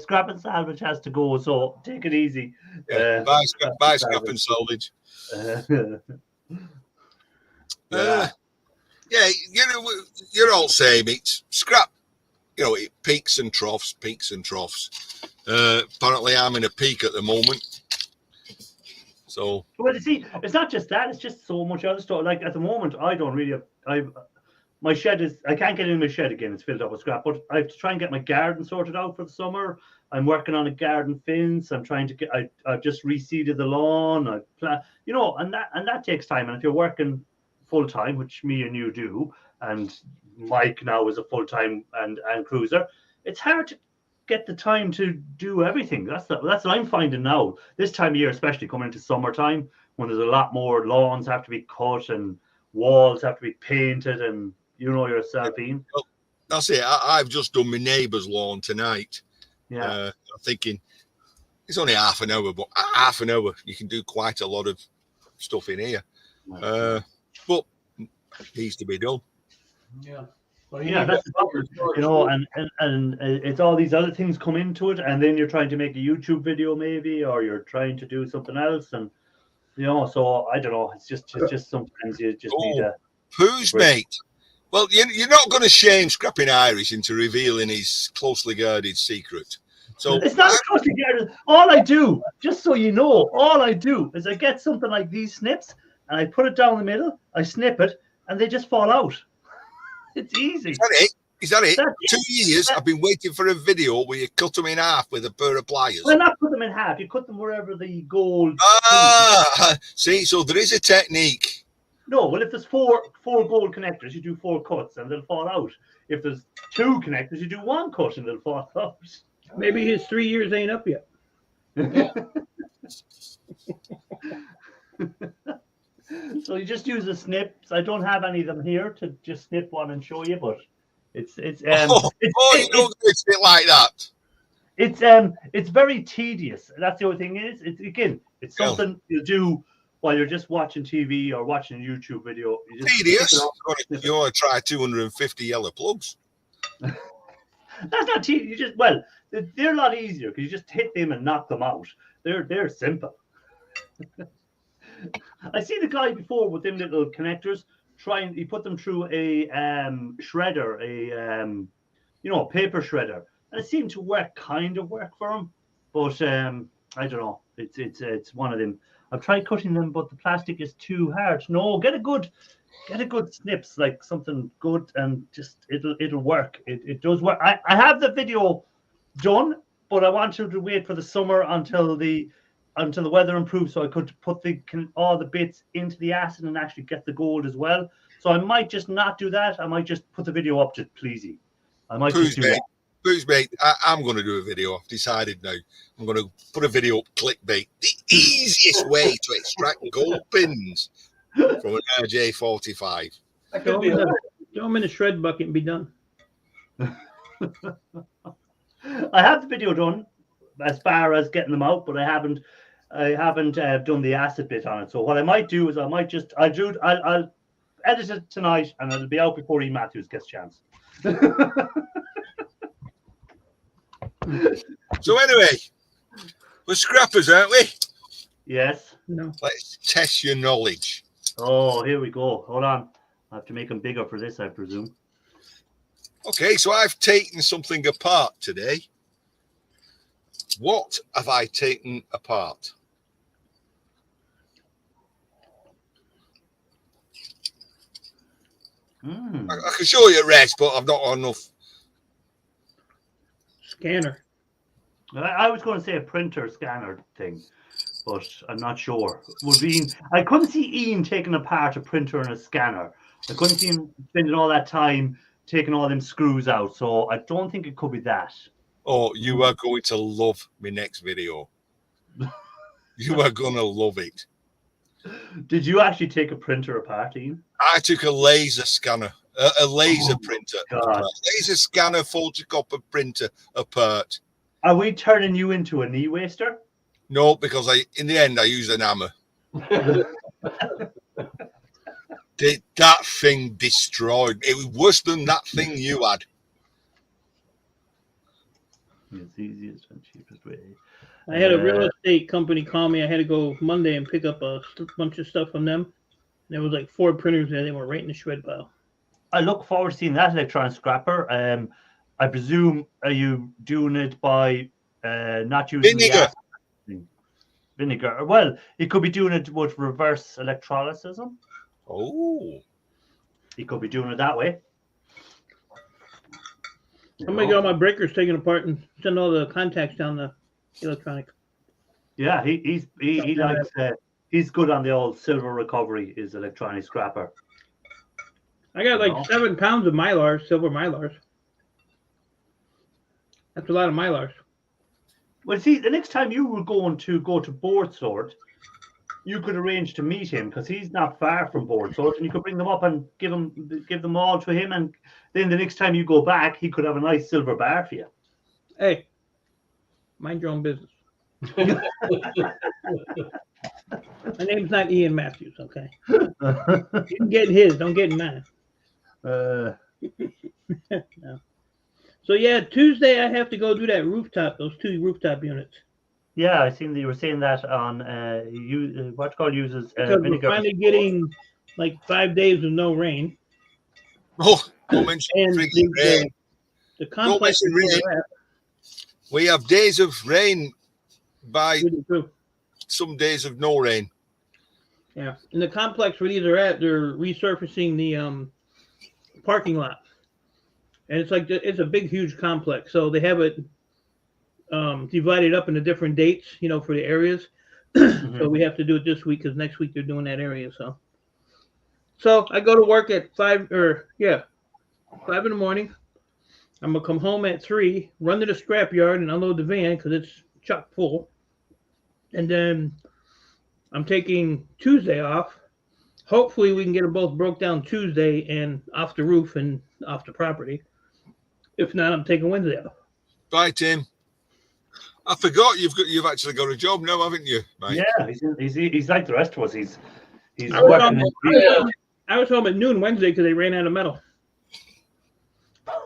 Speaker 1: Scrap and Salvage has to go, so take it easy.
Speaker 4: Yeah, buy scrap and salvage.
Speaker 1: Yeah.
Speaker 4: Yeah, you're all same. It's scrap you know, it peaks and troughs. Apparently, I'm in a peak at the moment. So,
Speaker 1: well, you see, it's not just that; it's just so much other stuff. Like at the moment, I don't really have. My shed is. I can't get in my shed again. It's filled up with scrap. But I have to try and get my garden sorted out for the summer. I'm working on a garden fence. I'm trying to get. I've just reseeded the lawn. I plant. You know, and that takes time. And if you're working full time, which me and you do, and Mike now is a full time and cruiser, it's hard to get the time to do everything. That's what I'm finding now. This time of year, especially coming into summertime, when there's a lot more lawns have to be cut and walls have to be painted, and you know yourself, Ian.
Speaker 4: well, that's it. I've just done my neighbour's lawn tonight.
Speaker 1: Yeah.
Speaker 4: I'm thinking it's only half an hour, but half an hour you can do quite a lot of stuff in here. But it needs to be done.
Speaker 5: Yeah.
Speaker 1: Yeah, that's the problem, you know, and it's all these other things come into it, and then you're trying to make a YouTube video maybe, or you're trying to do something else, and you know, so I don't know. It's just sometimes you just need a
Speaker 4: Who's mate? Well, you're not going to shame Scrapping Irish into revealing his closely guarded secret. So
Speaker 1: it's not closely guarded. All I do, just so you know, all I do is I get something like these snips, and I put it down the middle, I snip it, and they just fall out. It's easy.
Speaker 4: Is that it?
Speaker 1: That's
Speaker 4: 2 years I've been waiting for a video where you cut them in half with a pair of pliers.
Speaker 1: Well, not put them in half. You cut them wherever the gold.
Speaker 4: See, so there is a technique.
Speaker 1: No, well, if there's four gold connectors, you do 4 cuts and they'll fall out. If there's 2 connectors, you do 1 cut and they'll fall out.
Speaker 3: Maybe his 3 years ain't up yet.
Speaker 1: So you just use the snips. I don't have any of them here to just snip one and show you, but it's
Speaker 4: You don't do it like that.
Speaker 1: It's very tedious. That's the only thing is. It's something you do while you're just watching TV or watching a YouTube video. You just
Speaker 4: Tedious.
Speaker 1: snip it
Speaker 4: You want to try 250 yellow plugs.
Speaker 1: That's not tedious. You just they're a lot easier because you just hit them and knock them out. They're simple. I see the guy before with them little connectors he put them through a shredder, a paper shredder, and it seemed to work for him. But I don't know. It's one of them. I've tried cutting them, but the plastic is too hard. No, get a good snips, like something good, and just it'll work. It does work. I have the video done, but I wanted to wait for the summer until the weather improves, so I could put all the bits into the acid and actually get the gold as well. So I might just not do that. I might just put the video up to please you. I might just do that.
Speaker 4: Booze mate, I'm going to do a video. I've decided now. I'm going to put a video up, clickbait. The easiest way to extract gold pins from an RJ45.
Speaker 5: That could be
Speaker 3: Throw them in a shred bucket and be done.
Speaker 1: I have the video done as far as getting them out, but I haven't done the acid bit on it. So what I might do is I'll edit it tonight, and it'll be out before Ian Matthews gets a chance.
Speaker 4: So anyway, we're scrappers, aren't we?
Speaker 1: Yes.
Speaker 3: No.
Speaker 4: Let's test your knowledge.
Speaker 1: Oh, here we go. Hold on. I have to make them bigger for this, I presume.
Speaker 4: Okay, so I've taken something apart today. What have I taken apart? I can show you a rest, but I've not got enough.
Speaker 3: Scanner.
Speaker 1: I was going to say a printer scanner thing, but I'm not sure. I couldn't see Ian taking apart a printer and a scanner. I couldn't see him spending all that time taking all them screws out. So I don't think it could be that.
Speaker 4: Oh, you are going to love my next video. You are going to love it.
Speaker 1: Did you actually take a printer apart, Ian?
Speaker 4: I took a laser scanner, a laser printer,
Speaker 1: God.
Speaker 4: laser scanner photocopy printer apart.
Speaker 1: Are we turning you into a knee waster?
Speaker 4: No, because in the end I used an hammer. That thing destroyed. It was worse than that thing you had.
Speaker 1: It's easiest and cheapest way.
Speaker 3: I had a real estate company call me. I had to go Monday and pick up a bunch of stuff from them. There was like 4 printers there. They were right in the shred pile.
Speaker 1: I look forward to seeing that electronic scrapper. I presume, are you doing it by not using the
Speaker 4: Vinegar.
Speaker 1: acid? Vinegar? Well, it could be doing it with reverse electrolysis.
Speaker 4: Oh,
Speaker 1: He could be doing it that way.
Speaker 3: I'm gonna get all my breakers taken apart and send all the contacts down the electronic.
Speaker 1: Yeah, he likes he's good on the old silver recovery. Is electronic scrapper.
Speaker 3: I got like 7 pounds of Mylars, silver Mylars. That's a lot of Mylars.
Speaker 1: Well, see, the next time you were going to go to Board Sword, you could arrange to meet him because he's not far from Board Sword, and you could bring them up and give them all to him, and then the next time you go back, he could have a nice silver bar for you.
Speaker 3: Hey, mind your own business. My name's not Ian Matthews, okay? You can get his, don't get mine. No. So yeah, Tuesday I have to go do that rooftop, those 2 rooftop units.
Speaker 1: Yeah, I seen that you were saying that on what called uses
Speaker 3: Because
Speaker 1: vinegar.
Speaker 3: we're finally getting like 5 days of no rain.
Speaker 4: oh, don't mention
Speaker 3: And
Speaker 4: frigging rain.
Speaker 3: the complex
Speaker 4: mention
Speaker 3: is
Speaker 4: rain. We have days of rain by
Speaker 3: really true.
Speaker 4: some days of no rain.
Speaker 3: Yeah, in the complex where these are at, they're resurfacing the parking lot, and it's a big, huge complex. So they have it divided up into different dates, for the areas. So we have to do it this week because next week they're doing that area. So I go to work at 5 in the morning. I'm gonna come home at 3, run to the scrapyard and unload the van because it's chock full, and then I'm taking Tuesday off. Hopefully we can get them both broke down Tuesday and off the roof and off the property. If not, I'm taking Wednesday off.
Speaker 4: Bye, Tim. I forgot you've actually got a job now, haven't you, mate?
Speaker 1: Yeah, he's like the rest of us. He's
Speaker 3: I was,
Speaker 1: working.
Speaker 3: I was home at noon Wednesday because they ran out of metal.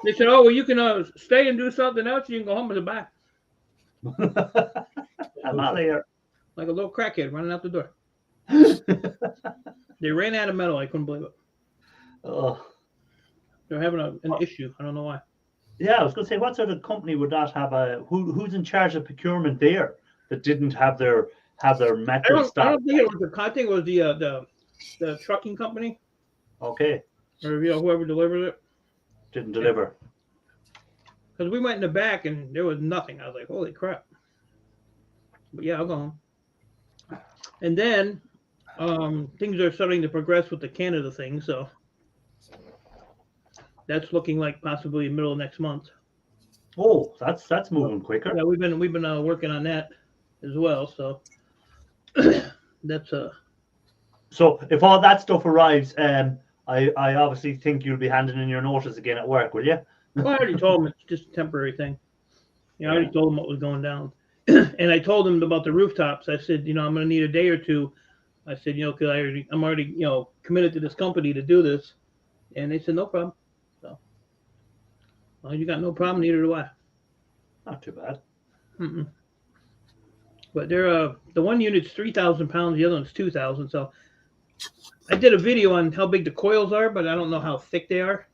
Speaker 3: They said, "Oh, well, you can stay and do something else. You can go home." I said, "Bye."
Speaker 1: I'm out of here.
Speaker 3: Like a little crackhead running out the door. They ran out of metal. I couldn't believe it.
Speaker 1: Oh.
Speaker 3: They're having an issue. I don't know why.
Speaker 1: Yeah, I was going to say, what sort of company would not have who's in charge of procurement there that didn't have their metal
Speaker 3: I
Speaker 1: stock?
Speaker 3: don't think it was I think it was the trucking company
Speaker 1: Okay,
Speaker 3: or whoever delivered it.
Speaker 1: didn't deliver.
Speaker 3: Because we went in the back and there was nothing. I was like, holy crap. But yeah, I'll go home. And then things are starting to progress with the Canada thing, so that's looking like possibly middle of next month.
Speaker 1: Oh, that's moving quicker.
Speaker 3: Yeah, we've been working on that as well. So that's
Speaker 1: So if all that stuff arrives, I obviously think you'll be handing in your notice again at work, will you?
Speaker 3: Well, I already told him it's just a temporary thing. I already told him what was going down. And I told him about the rooftops. I said, I'm going to need a day or two. I said, because I'm already, committed to this company to do this. And they said, no problem. So, well, you got no problem, neither do I.
Speaker 1: Not too bad.
Speaker 3: Mm-mm. But they're the one unit's 3,000 pounds, the other one's 2,000. So I did a video on how big the coils are, but I don't know how thick they are.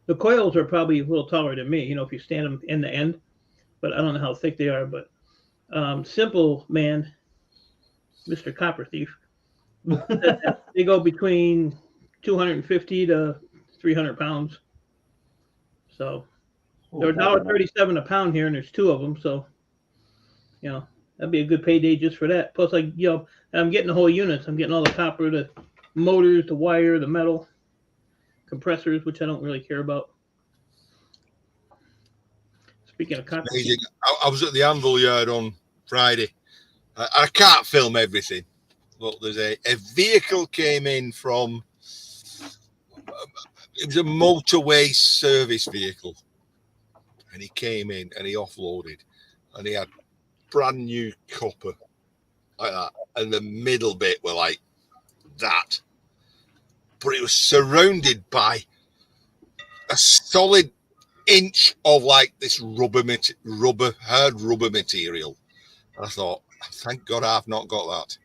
Speaker 3: The coils are probably a little taller than me, if you stand them end to end. But I don't know how thick they are. But Simple Man, Mr. Copper Thief, they go between 250 to 300 pounds. So they're $1.37 a pound here, and there's 2 of them. So, that'd be a good payday just for that. Plus, I'm getting the whole units. I'm getting all the copper, the motors, the wire, the metal, compressors, which I don't really care about. Speaking of copper,
Speaker 4: Amazing. I was at the Anvil Yard on Friday. I can't film everything, but there's a vehicle came in from. It was a motorway service vehicle, and he came in and he offloaded, and he had brand new copper like that, and the middle bit were like that, but it was surrounded by a solid inch of like this hard rubber material. I thought, thank God I've not got that.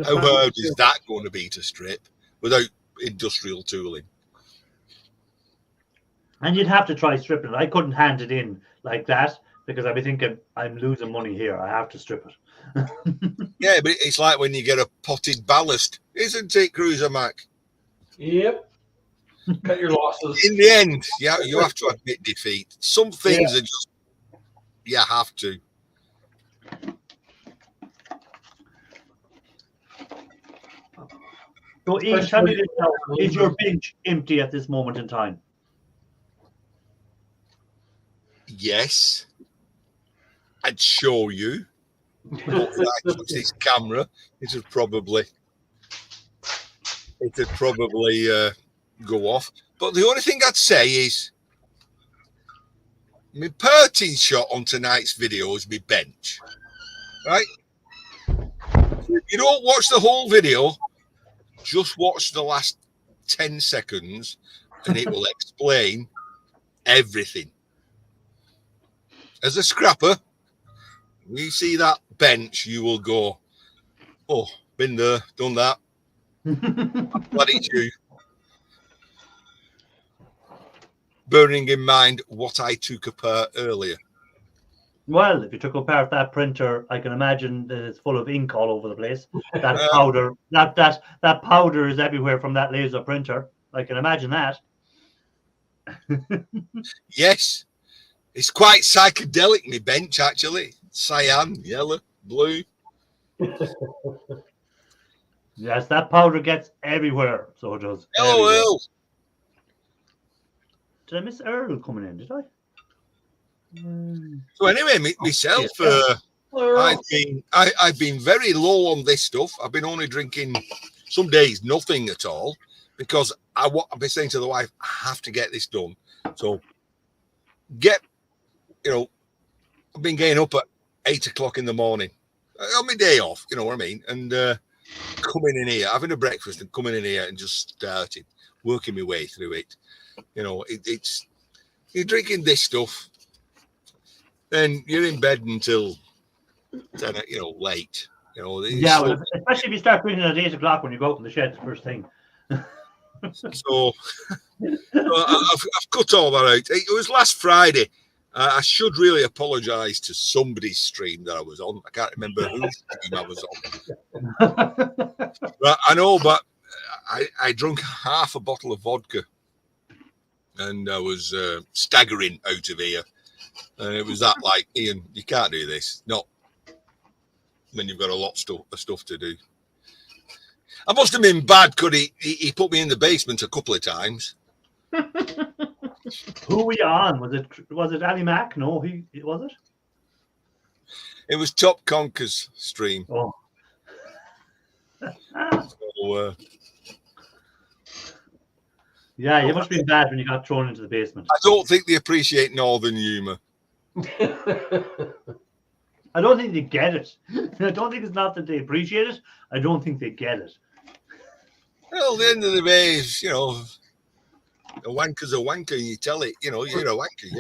Speaker 4: How hard is that going to be to strip without industrial tooling?
Speaker 1: And you'd have to try stripping it. I couldn't hand it in like that because I'd be thinking I'm losing money here. I have to strip it.
Speaker 4: Yeah, but it's like when you get a potted ballast, isn't it, Cruiser Mac?
Speaker 5: Yep. Cut your losses.
Speaker 4: In the end, yeah, you have to admit defeat. Some things are just you have to.
Speaker 1: So, Ian, tell me this now. Is your bench empty at this moment in time?
Speaker 4: Yes, I'd show you. But if I touch this camera, it'd probably go off. But the only thing I'd say is my parting shot on tonight's video is my bench. Right? If you don't watch the whole video, just watch the last 10 seconds and it will explain everything. As a scrapper, when you see that bench, you will go, oh, been there, done that. I'm glad it's you. Bearing in mind what I took apart earlier.
Speaker 1: Well, if you took apart that printer, I can imagine that it's full of ink all over the place. That powder, that powder is everywhere from that laser printer. I can imagine that.
Speaker 4: Yes, it's quite psychedelic, my bench, actually. Cyan, yellow, blue.
Speaker 1: Yes, that powder gets everywhere. So it does.
Speaker 4: Hello,
Speaker 1: Everywhere.
Speaker 4: Earl.
Speaker 1: Did I miss Earl coming in? Did I?
Speaker 4: So anyway, myself, I've been very low on this stuff. I've been only drinking some days nothing at all because I've been saying to the wife, I have to get this done. So I've been getting up at 8 o'clock in the morning on my day off, you know what I mean? And coming in here, having a breakfast and coming in here and just starting, working my way through it. You know, it's you're drinking this stuff, then you're in bed until 10, late. You know,
Speaker 1: yeah, well, especially if you start drinking at 8 o'clock when you go out in the shed the first thing.
Speaker 4: So I've cut all that out. It was last Friday. I should really apologise to somebody's stream that I was on. I can't remember whose stream I was on. But I know, but I drank half a bottle of vodka. And I was staggering out of here. And it was that like, Ian, you can't do this. Not when you've got a lot of stuff to do. I must have been bad because he put me in the basement a couple of times.
Speaker 1: Who were you on? Was it Ali Mac? No, was it?
Speaker 4: It was Top Conker's stream.
Speaker 1: Oh.
Speaker 4: So,
Speaker 1: yeah, you must have been bad when you got thrown into the basement.
Speaker 4: I don't think they appreciate Northern humour.
Speaker 1: I don't think they get it. I don't think it's not that they appreciate it. I don't think they get it.
Speaker 4: Well, at the end of the day, a wanker's a wanker, and you tell it, you're a wanker.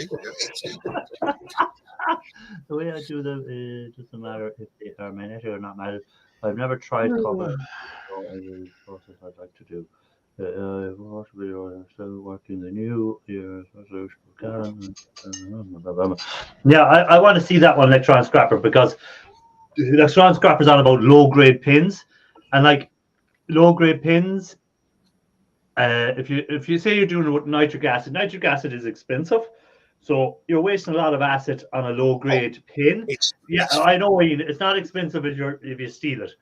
Speaker 1: The way I do them, it doesn't matter if they are magnetic or not magnetic. I've never tried cover. So it's a process I'd like to do. Still working the new year. Yeah, I want to see that one, Electron Scrapper, because Electron Scrapper's on about low grade pins, and like low grade pins. If you say you're doing it with nitric acid is expensive, so you're wasting a lot of acid on a low grade pin. I know it's not expensive if you steal it,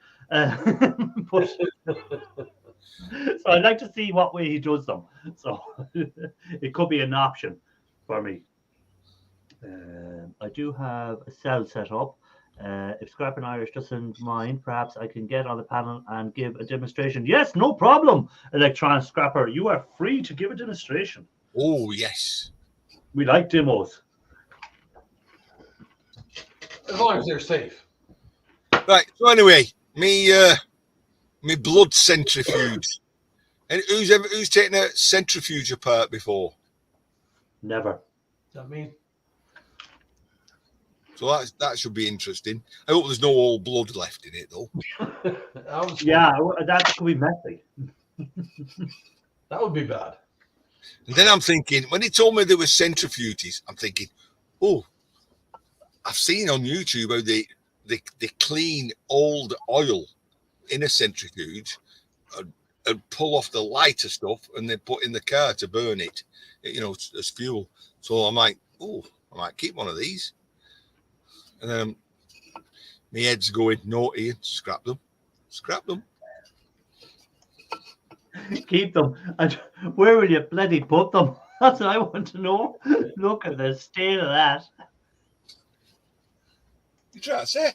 Speaker 1: but. So I'd like to see what way he does them. So it could be an option for me. I do have a cell set up. If Scrapping Irish doesn't mind, perhaps I can get on the panel and give a demonstration. Yes, no problem, Electron Scrapper. You are free to give a demonstration.
Speaker 4: Oh, yes.
Speaker 1: We like demos.
Speaker 5: As long as they're safe.
Speaker 4: Right. So anyway, me blood centrifuge. And who's taken a centrifuge apart before?
Speaker 1: Never.
Speaker 5: Does that mean?
Speaker 4: So that should be interesting. I hope there's no old blood left in it though.
Speaker 1: Yeah, that could be messy.
Speaker 5: That would be bad.
Speaker 4: And then I'm thinking, when he told me there were centrifuges, I'm thinking, oh, I've seen on YouTube how they clean old oil in a centrifuge and pull off the lighter stuff and then put in the car to burn it, as fuel. So I'm like, oh, I might keep one of these. And then my head's going, no, Ian, scrap them.
Speaker 1: Keep them. And where will you bloody put them? That's what I want to know. Look at the state of that.
Speaker 4: You try to say?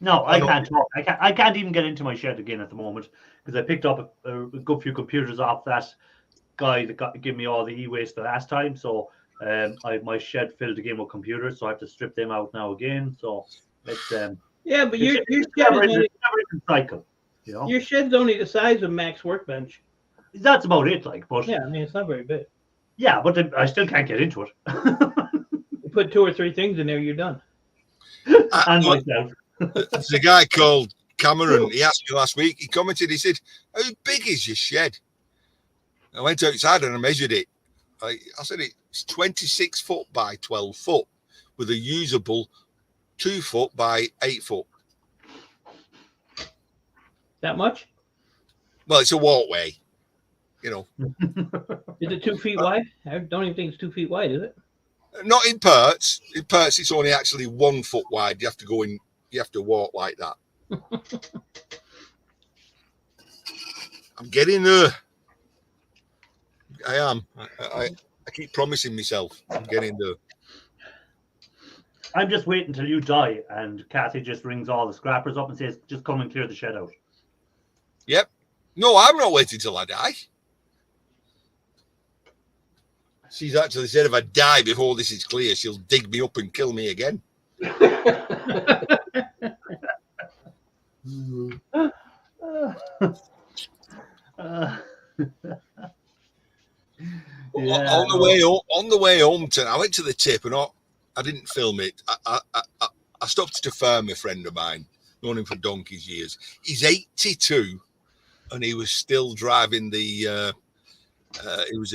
Speaker 1: No, I can't talk. I can't even get into my shed again at the moment because I picked up a good few computers off that guy that gave me all the e-waste the last time. So my shed filled again with computers, so I have to strip them out now again. So it's
Speaker 3: Yeah, but your shed is
Speaker 1: never
Speaker 3: only,
Speaker 1: cycle.
Speaker 3: your shed's only the size of Mac's workbench.
Speaker 1: That's about it. But
Speaker 3: Yeah, I mean it's not very big.
Speaker 1: yeah, but I still can't get into it.
Speaker 3: You put 2 or 3 things in there, you're done.
Speaker 1: And myself.
Speaker 4: There's a guy called Cameron. He asked me last week. He commented. He said, "How big is your shed?" I went outside and I measured it. I said it's 26 foot by 12 foot with a usable 2 foot by 8 foot.
Speaker 3: That much?
Speaker 4: Well, it's a walkway.
Speaker 3: Is it 2 feet wide? I don't even think it's 2 feet wide, is it?
Speaker 4: Not in parts. In parts, it's only actually 1 foot wide. You have to go in. You have to walk like that. I'm getting there. I am. I keep promising myself I'm getting there.
Speaker 1: I'm just waiting till you die and Kathy just rings all the scrappers up and says, just come and clear the shed out.
Speaker 4: Yep. No, I'm not waiting till I die. She's actually said if I die before this is clear, she'll dig me up and kill me again.
Speaker 1: Yeah.
Speaker 4: On the way home, I went to the tip and I didn't film it. I stopped to firm a friend of mine, known him for donkey's years. He's 82, and he was still driving the. It was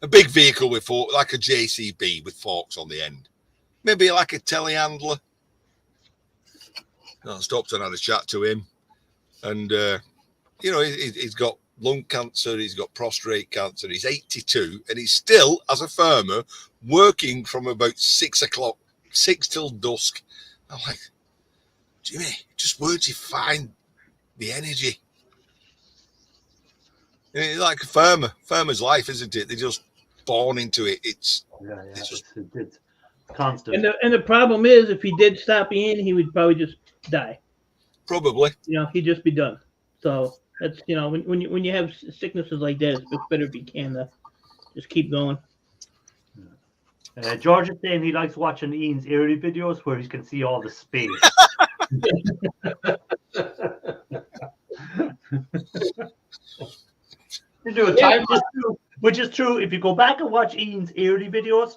Speaker 4: a big vehicle with like a JCB with forks on the end, maybe like a telehandler. I stopped and had a chat to him, and he's got lung cancer, he's got prostate cancer, he's 82, and he's still, as a farmer, working from about 6 till dusk. I'm like, Jimmy, just where'd you find the energy? It's like a farmer's life, isn't it? They're just born into it. It's
Speaker 1: constant.
Speaker 3: And the problem is, if he did stop in, he would probably just die.
Speaker 4: Probably.
Speaker 3: He'd just be done. So that's when you have sicknesses like that, it's better if you can just keep going.
Speaker 1: George is saying he likes watching Ian's Early videos where he can see all the space.
Speaker 5: You do a time.
Speaker 1: Which is true. If you go back and watch Ian's early videos,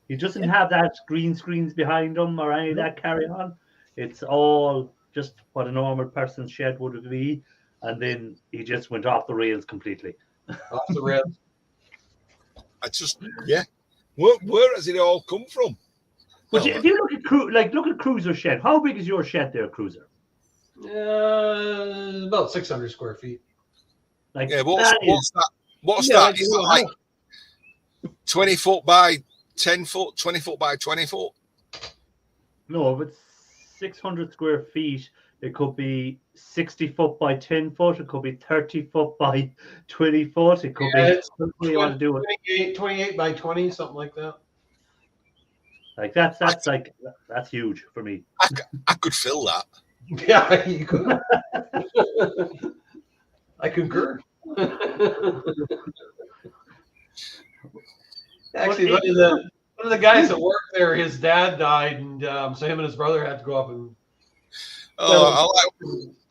Speaker 1: he doesn't have that green screens behind him or any of that carry on. It's all just what a normal person's shed would be. And then he just went off the rails completely.
Speaker 5: Off the rails.
Speaker 4: I just, yeah. Where has it all come from?
Speaker 1: But if you look at Cruiser shed, how big is your shed there, Cruiser?
Speaker 5: About 600 square feet.
Speaker 1: Like,
Speaker 4: yeah, what's that? What's that? Is that like 20 foot by 10 foot, 20 foot by 20 foot?
Speaker 1: No, if it's 600 square feet, it could be 60 foot by 10 foot. It could be 30 foot by 20 foot. It could be what you want to do it.
Speaker 5: 28 by 20, something like that.
Speaker 1: Like that's huge for me.
Speaker 4: I could fill that.
Speaker 5: Yeah, you could. I concur. Actually, one of the guys that worked there, his dad died, and so him and his brother had to go up and.
Speaker 4: I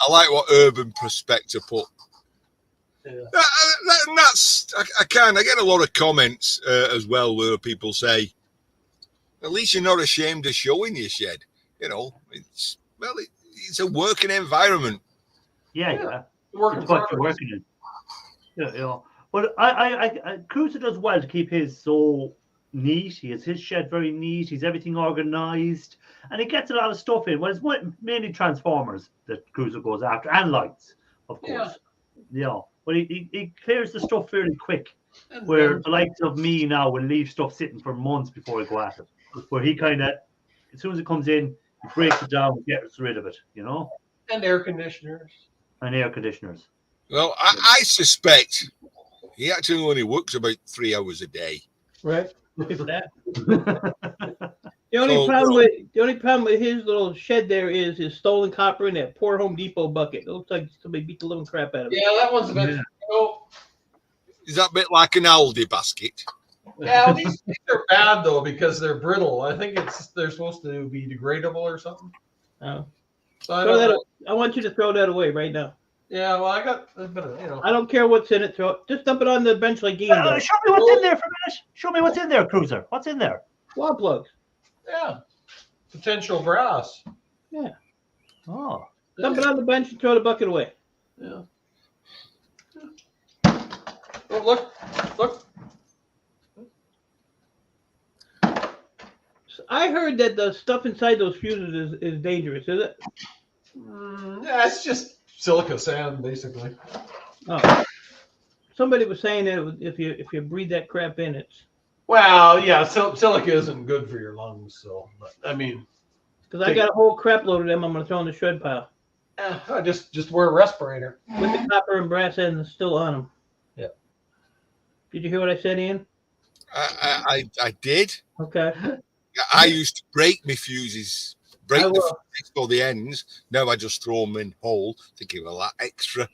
Speaker 4: like what Urban Prospector put.
Speaker 5: Yeah.
Speaker 4: That's I get a lot of comments as well where people say, at least you're not ashamed of showing your shed. It's a working environment.
Speaker 1: Yeah.
Speaker 5: Working
Speaker 1: it's what you're working in. Yeah, you know. But I Cruiser does well to keep his so neat. He has his shed very neat. He's everything organized, and he gets a lot of stuff in. Well, it's mainly Transformers that Cruiser goes after, and lights, of course. Yeah, but he clears the stuff fairly quick.
Speaker 5: And
Speaker 1: Where
Speaker 5: guns.
Speaker 1: the likes of me now will leave stuff sitting for months before I go at it. Where he kind of, as soon as it comes in, he breaks it down and gets rid of it, you know?
Speaker 5: And air conditioners.
Speaker 1: And air conditioners.
Speaker 4: Well, I suspect he actually only works about 3 hours a day.
Speaker 3: Right. If that.
Speaker 1: Yeah.
Speaker 3: The only
Speaker 4: So,
Speaker 3: problem with his little shed there is his stolen copper in that poor Home Depot bucket. It looks like somebody beat the living crap out of it.
Speaker 5: Yeah, that one's a bit. Oh,
Speaker 4: Is that a bit like an Aldi basket?
Speaker 5: yeah, these are bad though because they're brittle. I think they're supposed to be degradable or something.
Speaker 3: Oh.
Speaker 5: So I
Speaker 3: Throw
Speaker 5: don't
Speaker 3: that,
Speaker 5: know.
Speaker 3: I want you to throw that away right now.
Speaker 5: Yeah, well, I got a bit of, you know.
Speaker 3: I don't care what's in it. Throw it. Just dump it on the bench like Ian does.
Speaker 1: Show me what's in there for a minute. Show me what's in there, Cruiser. What's in there?
Speaker 3: Wall plugs.
Speaker 5: Yeah, potential brass.
Speaker 1: Oh.
Speaker 3: Dump it on the bench and throw the bucket away.
Speaker 5: Yeah. Oh, look.
Speaker 3: I heard that the stuff inside those fuses is dangerous, is it?
Speaker 5: Yeah, it's just silica sand, basically.
Speaker 3: Oh. Somebody was saying that if you breathe that crap in, it's
Speaker 5: Well, yeah, silica isn't good for your lungs. So, but I mean,
Speaker 3: because I got a whole crap load of them. I'm gonna throw in the shred pile
Speaker 5: I just wear a respirator.
Speaker 3: with the copper and brass ends still on them.
Speaker 5: Yeah.
Speaker 3: Did you hear what I said, Ian?
Speaker 4: I did.
Speaker 3: Okay.
Speaker 4: I used to break my fuses, break
Speaker 5: I
Speaker 4: the
Speaker 5: will.
Speaker 4: fuses or the ends. Now I just throw them in whole, thinking, well, that extra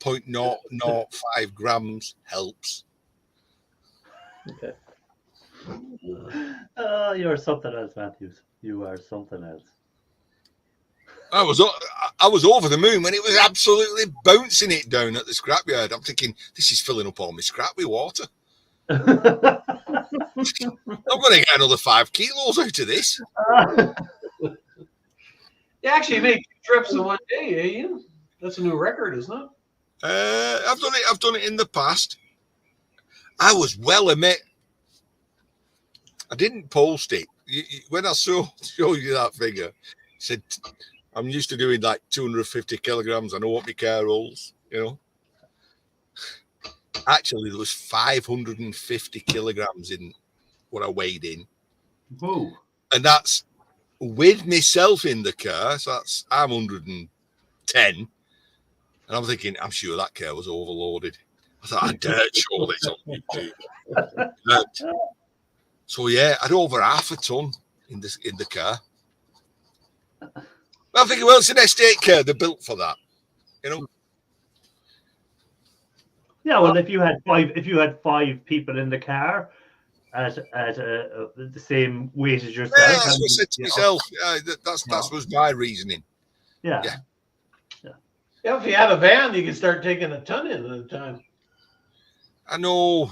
Speaker 4: 0.005 grams helps.
Speaker 3: Okay.
Speaker 1: You're something else, Matthews. You are something else.
Speaker 4: I was over the moon when it was absolutely bouncing it down at the scrapyard. I'm thinking, this is filling up all my scrap with water. I'm going to get another 5 kilos out of this.
Speaker 5: You actually make 2 trips in one day, eh, Ian? That's a new record, isn't it?
Speaker 4: I've done it in the past. I was well amazed. I didn't post it. When I show you that figure, I said, I'm used to doing like 250 kilograms. I know what my car holds, you know. Actually, there was 550 kilograms in what I weighed in.
Speaker 1: Whoa.
Speaker 4: And that's with myself in the car. So I'm 110. And I'm thinking, I'm sure that car was overloaded. I thought, I dared show this on YouTube. So yeah, I'd over half a ton in the car. I'm thinking, well, it's an estate car. They're built for that, you know.
Speaker 1: Yeah, well, if you had five people in the car at the same weight as yourself,
Speaker 4: Yeah, that's what I said to myself. That was my reasoning.
Speaker 1: Yeah.
Speaker 5: Yeah, if you had a van, you could start taking a ton in at a time.
Speaker 4: I know.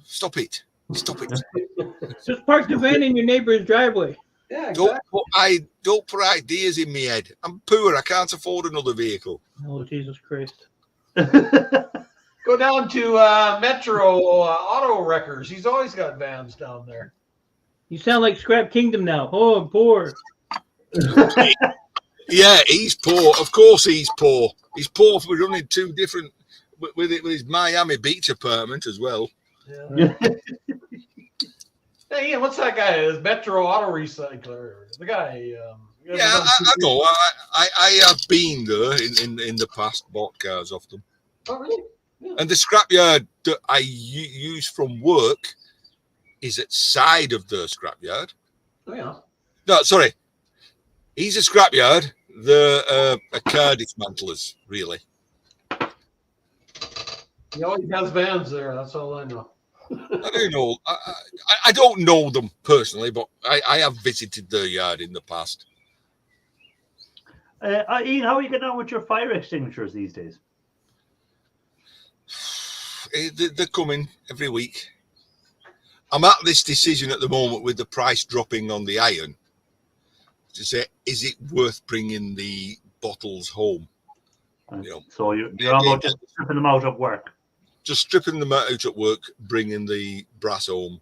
Speaker 4: Stop it.
Speaker 3: Just park the van in your neighbor's driveway.
Speaker 5: Yeah, exactly.
Speaker 4: Don't put ideas in my head. I'm poor. I can't afford another vehicle.
Speaker 3: Oh, Jesus Christ.
Speaker 5: Go down to Metro Auto Wreckers. He's always got vans down there.
Speaker 3: You sound like Scrap Kingdom now. Oh, I'm poor.
Speaker 4: Yeah, he's poor. Of course he's poor. He's poor for running 2 different with his Miami Beach apartment as well.
Speaker 5: Yeah. Hey, Ian, what's that guy? His Metro Auto Recycler. The guy.
Speaker 4: Yeah, I know. I have been there in the past, bought cars off them.
Speaker 5: Oh, really? Yeah.
Speaker 4: And the scrapyard that I use from work is at side of the scrapyard.
Speaker 5: Oh, yeah.
Speaker 4: No, sorry. He's a scrapyard. The a car dismantlers, really.
Speaker 5: He always has vans there. That's all I know.
Speaker 4: I don't know. I don't know them personally, but I have visited their yard in the past.
Speaker 1: Ian, how are you getting on with your fire extinguishers these days?
Speaker 4: They're coming every week. I'm at this decision at the moment with the price dropping on the iron to say, is it worth bringing the bottles home? You know,
Speaker 1: So you're about just stripping them out of work.
Speaker 4: just stripping them out at work, bringing the brass home,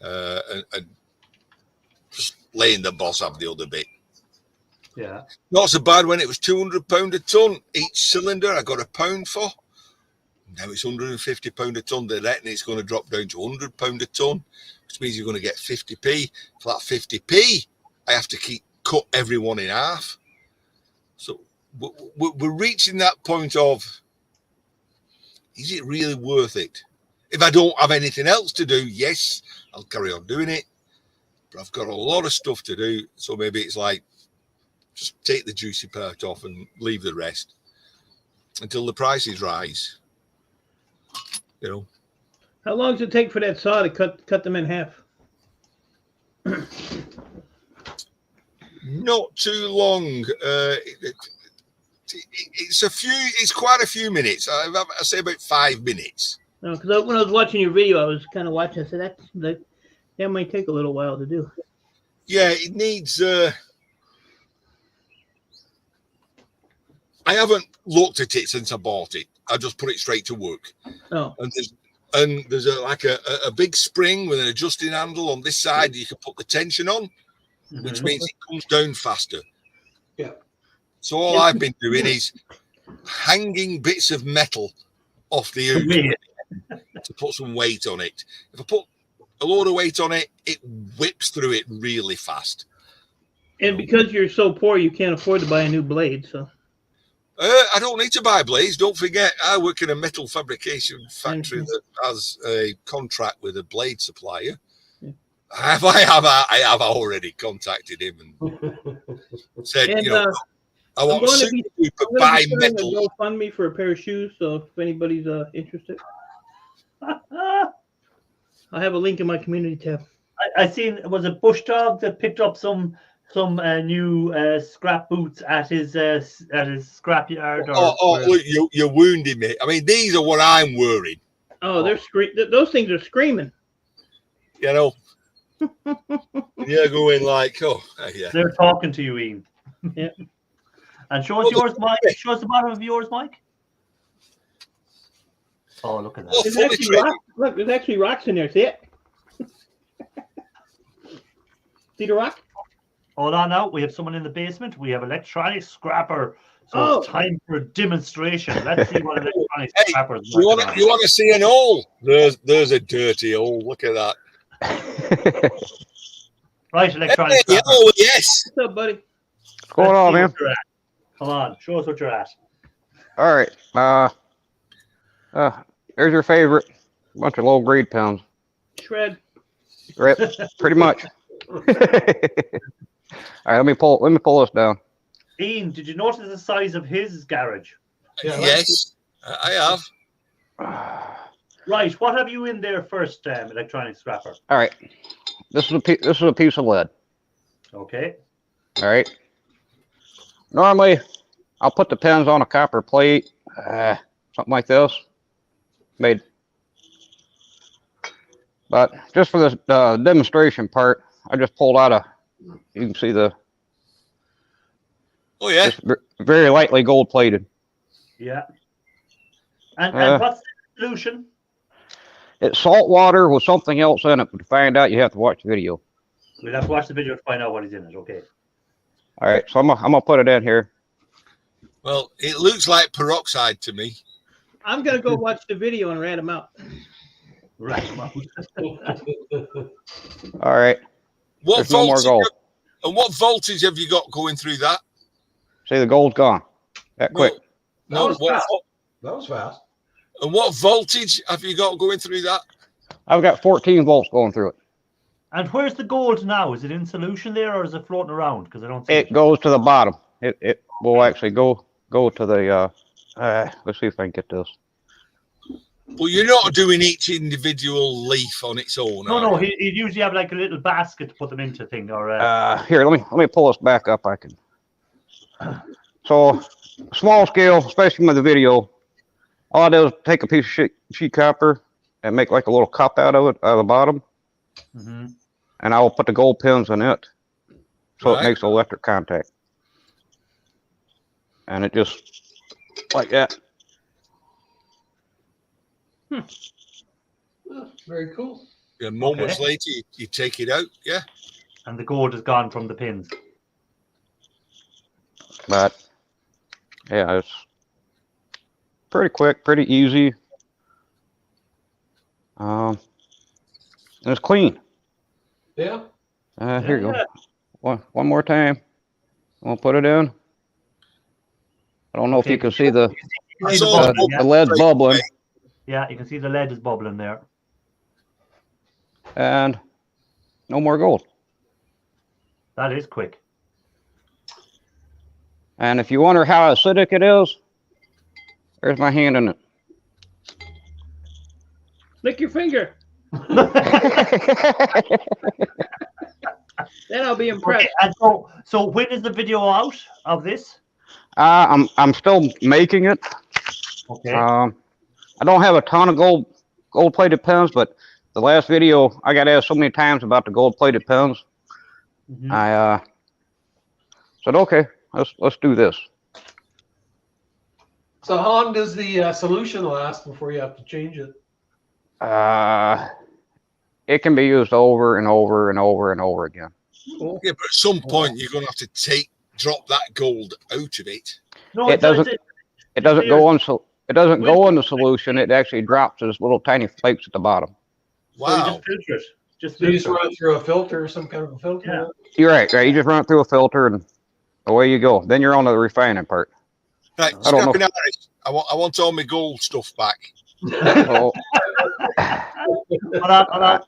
Speaker 4: and just laying the boss up the other bit.
Speaker 1: Yeah.
Speaker 4: Not so bad when it was £200 a ton each cylinder. I got £1 for. Now it's £150 a ton. They reckon it's going to drop down to £100 a ton, which means you're going to get 50p. For that 50p, I have to cut everyone in half. So we're reaching that point of, is it really worth it? If I don't have anything else to do, yes, I'll carry on doing it. But I've got a lot of stuff to do. So maybe it's like, just take the juicy part off and leave the rest until the prices rise. You know.
Speaker 3: How long does it take for that saw to cut them in half?
Speaker 4: Not too long. It's quite a few minutes. I say about 5 minutes.
Speaker 3: No, because when I was watching your video, I was kind of watching. I said that might take a little while to do.
Speaker 4: Yeah, it needs. I haven't looked at it since I bought it. I just put it straight to work.
Speaker 3: Oh.
Speaker 4: And there's a big spring with an adjusting handle on this side. You can put the tension on, which means it comes down faster.
Speaker 5: Yeah.
Speaker 4: So all I've been doing is hanging bits of metal off the hoop to put some weight on it. If I put a load of weight on it, it whips through it really fast.
Speaker 3: And because you're so poor, you can't afford to buy a new blade. So
Speaker 4: I don't need to buy blades. Don't forget, I work in a metal fabrication factory that has a contract with a blade supplier. Yeah. I have already contacted him and said, I want to buy metal.
Speaker 3: GoFundMe for a pair of shoes. So if anybody's interested, I have a link in my community tab.
Speaker 1: I seen, was it Bush Dog that picked up some new scrap boots at his scrap yard?
Speaker 4: Look, you're wounding me. I mean, these are what I'm wearing.
Speaker 3: Oh, those things are screaming.
Speaker 4: You know, you're going like, yeah.
Speaker 1: They're talking to you, Ian.
Speaker 3: Yeah.
Speaker 1: And show us yours, Mike. Show us the bottom of yours, Mike. Oh, look at that.
Speaker 3: There's actually rocks in there. See it? See the rock?
Speaker 1: Hold on now. We have someone in the basement. We have electronic scrapper. So it's time for a demonstration. Let's see what electronic scrapper is.
Speaker 4: You want to see an hole? There's a dirty hole. Look at that.
Speaker 1: Right, electronic scrapper.
Speaker 4: Oh, yes.
Speaker 3: What's up, buddy?
Speaker 6: What's going on, man?
Speaker 1: Come on, show us what you're at.
Speaker 6: All right. There's your favorite bunch of low grade pounds.
Speaker 3: Shred.
Speaker 6: Right, pretty much. All right, let me pull this down.
Speaker 1: Ian, did you notice the size of his garage?
Speaker 5: Yeah,
Speaker 4: yes, I have.
Speaker 1: Right, what have you in there first, electronic scrapper?
Speaker 6: All right, this is a piece of lead.
Speaker 1: Okay.
Speaker 6: All right. Normally, I'll put the pins on a copper plate, something like this. But just for this demonstration part, I just pulled out you can see
Speaker 4: oh yeah,
Speaker 6: very lightly gold plated.
Speaker 1: Yeah. And what's the solution?
Speaker 6: It's salt water with something else in it, but to find out, you have to watch the video.
Speaker 1: We'll have to watch the video to find out what is in it. Okay.
Speaker 6: All right, so I'm gonna put it in here.
Speaker 4: Well, it looks like peroxide to me.
Speaker 3: I'm gonna go watch the video and rat him out.
Speaker 1: Right.
Speaker 6: All right.
Speaker 4: What
Speaker 6: There's no more gold.
Speaker 4: And what voltage have you got going through that?
Speaker 6: See, the gold's gone. That quick.
Speaker 4: No,
Speaker 5: That was fast.
Speaker 4: And what voltage have you got going through that?
Speaker 6: I've got 14 volts going through it.
Speaker 1: And where's the gold now? Is it in solution there, or is it floating around? Because I don't see
Speaker 6: It goes to the bottom. It will actually go to the. Let's see if I can get this.
Speaker 4: Well, you're not doing each individual leaf on its own.
Speaker 1: No. He'd usually have like a little basket to put them into thing, or.
Speaker 6: Here, let me pull this back up. I can. So, small scale, especially with the video, all I do is take a piece of sheet copper and make like a little cup out of it, out of the bottom.
Speaker 1: Mm-hmm.
Speaker 6: And I will put the gold pins in it, so
Speaker 4: Right.
Speaker 6: it makes electric contact. And it just like that.
Speaker 5: Very cool.
Speaker 4: And moments
Speaker 1: Okay.
Speaker 4: later, you take it out. Yeah.
Speaker 1: And the gold is gone from the pins.
Speaker 6: But yeah, it's pretty quick, pretty easy. And it's clean.
Speaker 5: Yeah.
Speaker 6: Here you
Speaker 1: Yeah.
Speaker 6: go. One more time. We'll put it in. I don't know if
Speaker 1: Okay.
Speaker 6: you can see the
Speaker 1: You can
Speaker 4: I
Speaker 1: see the
Speaker 4: saw
Speaker 1: bubbling,
Speaker 6: the
Speaker 1: yeah.
Speaker 6: lead bubbling,
Speaker 1: Yeah, you can see the lead is bubbling there.
Speaker 6: and no more gold.
Speaker 1: That is quick.
Speaker 6: And if you wonder how acidic it is, there's my hand in it.
Speaker 3: Lick your finger. Then I'll be impressed.
Speaker 1: Okay, and so when is the video out of this?
Speaker 6: I'm still making it.
Speaker 1: Okay.
Speaker 6: I don't have a ton of gold plated pins, but the last video I got asked so many times about the gold plated pins.
Speaker 1: Mhm.
Speaker 6: I said, okay, let's do this.
Speaker 5: So how long does the solution last before you have to change it?
Speaker 6: It can be used over and over and over and over again.
Speaker 3: Cool.
Speaker 4: Yeah, but at some point you're going to have to drop that gold out of it.
Speaker 1: No,
Speaker 6: It doesn't. It doesn't go on. So it doesn't
Speaker 1: With-
Speaker 6: go in the solution. It actually drops as little tiny flakes at the bottom.
Speaker 1: So you
Speaker 4: Wow.
Speaker 1: just filter it. Just
Speaker 5: So you just
Speaker 1: filter it.
Speaker 5: run it through a filter, some kind of a filter?
Speaker 1: Yeah.
Speaker 6: You're right. Right. You just run it through a filter and away you go. Then you're on to the refining part.
Speaker 4: Right,
Speaker 6: I don't know.
Speaker 4: Scrappy Harris, I want all my gold stuff back,
Speaker 6: So,
Speaker 1: Hold on.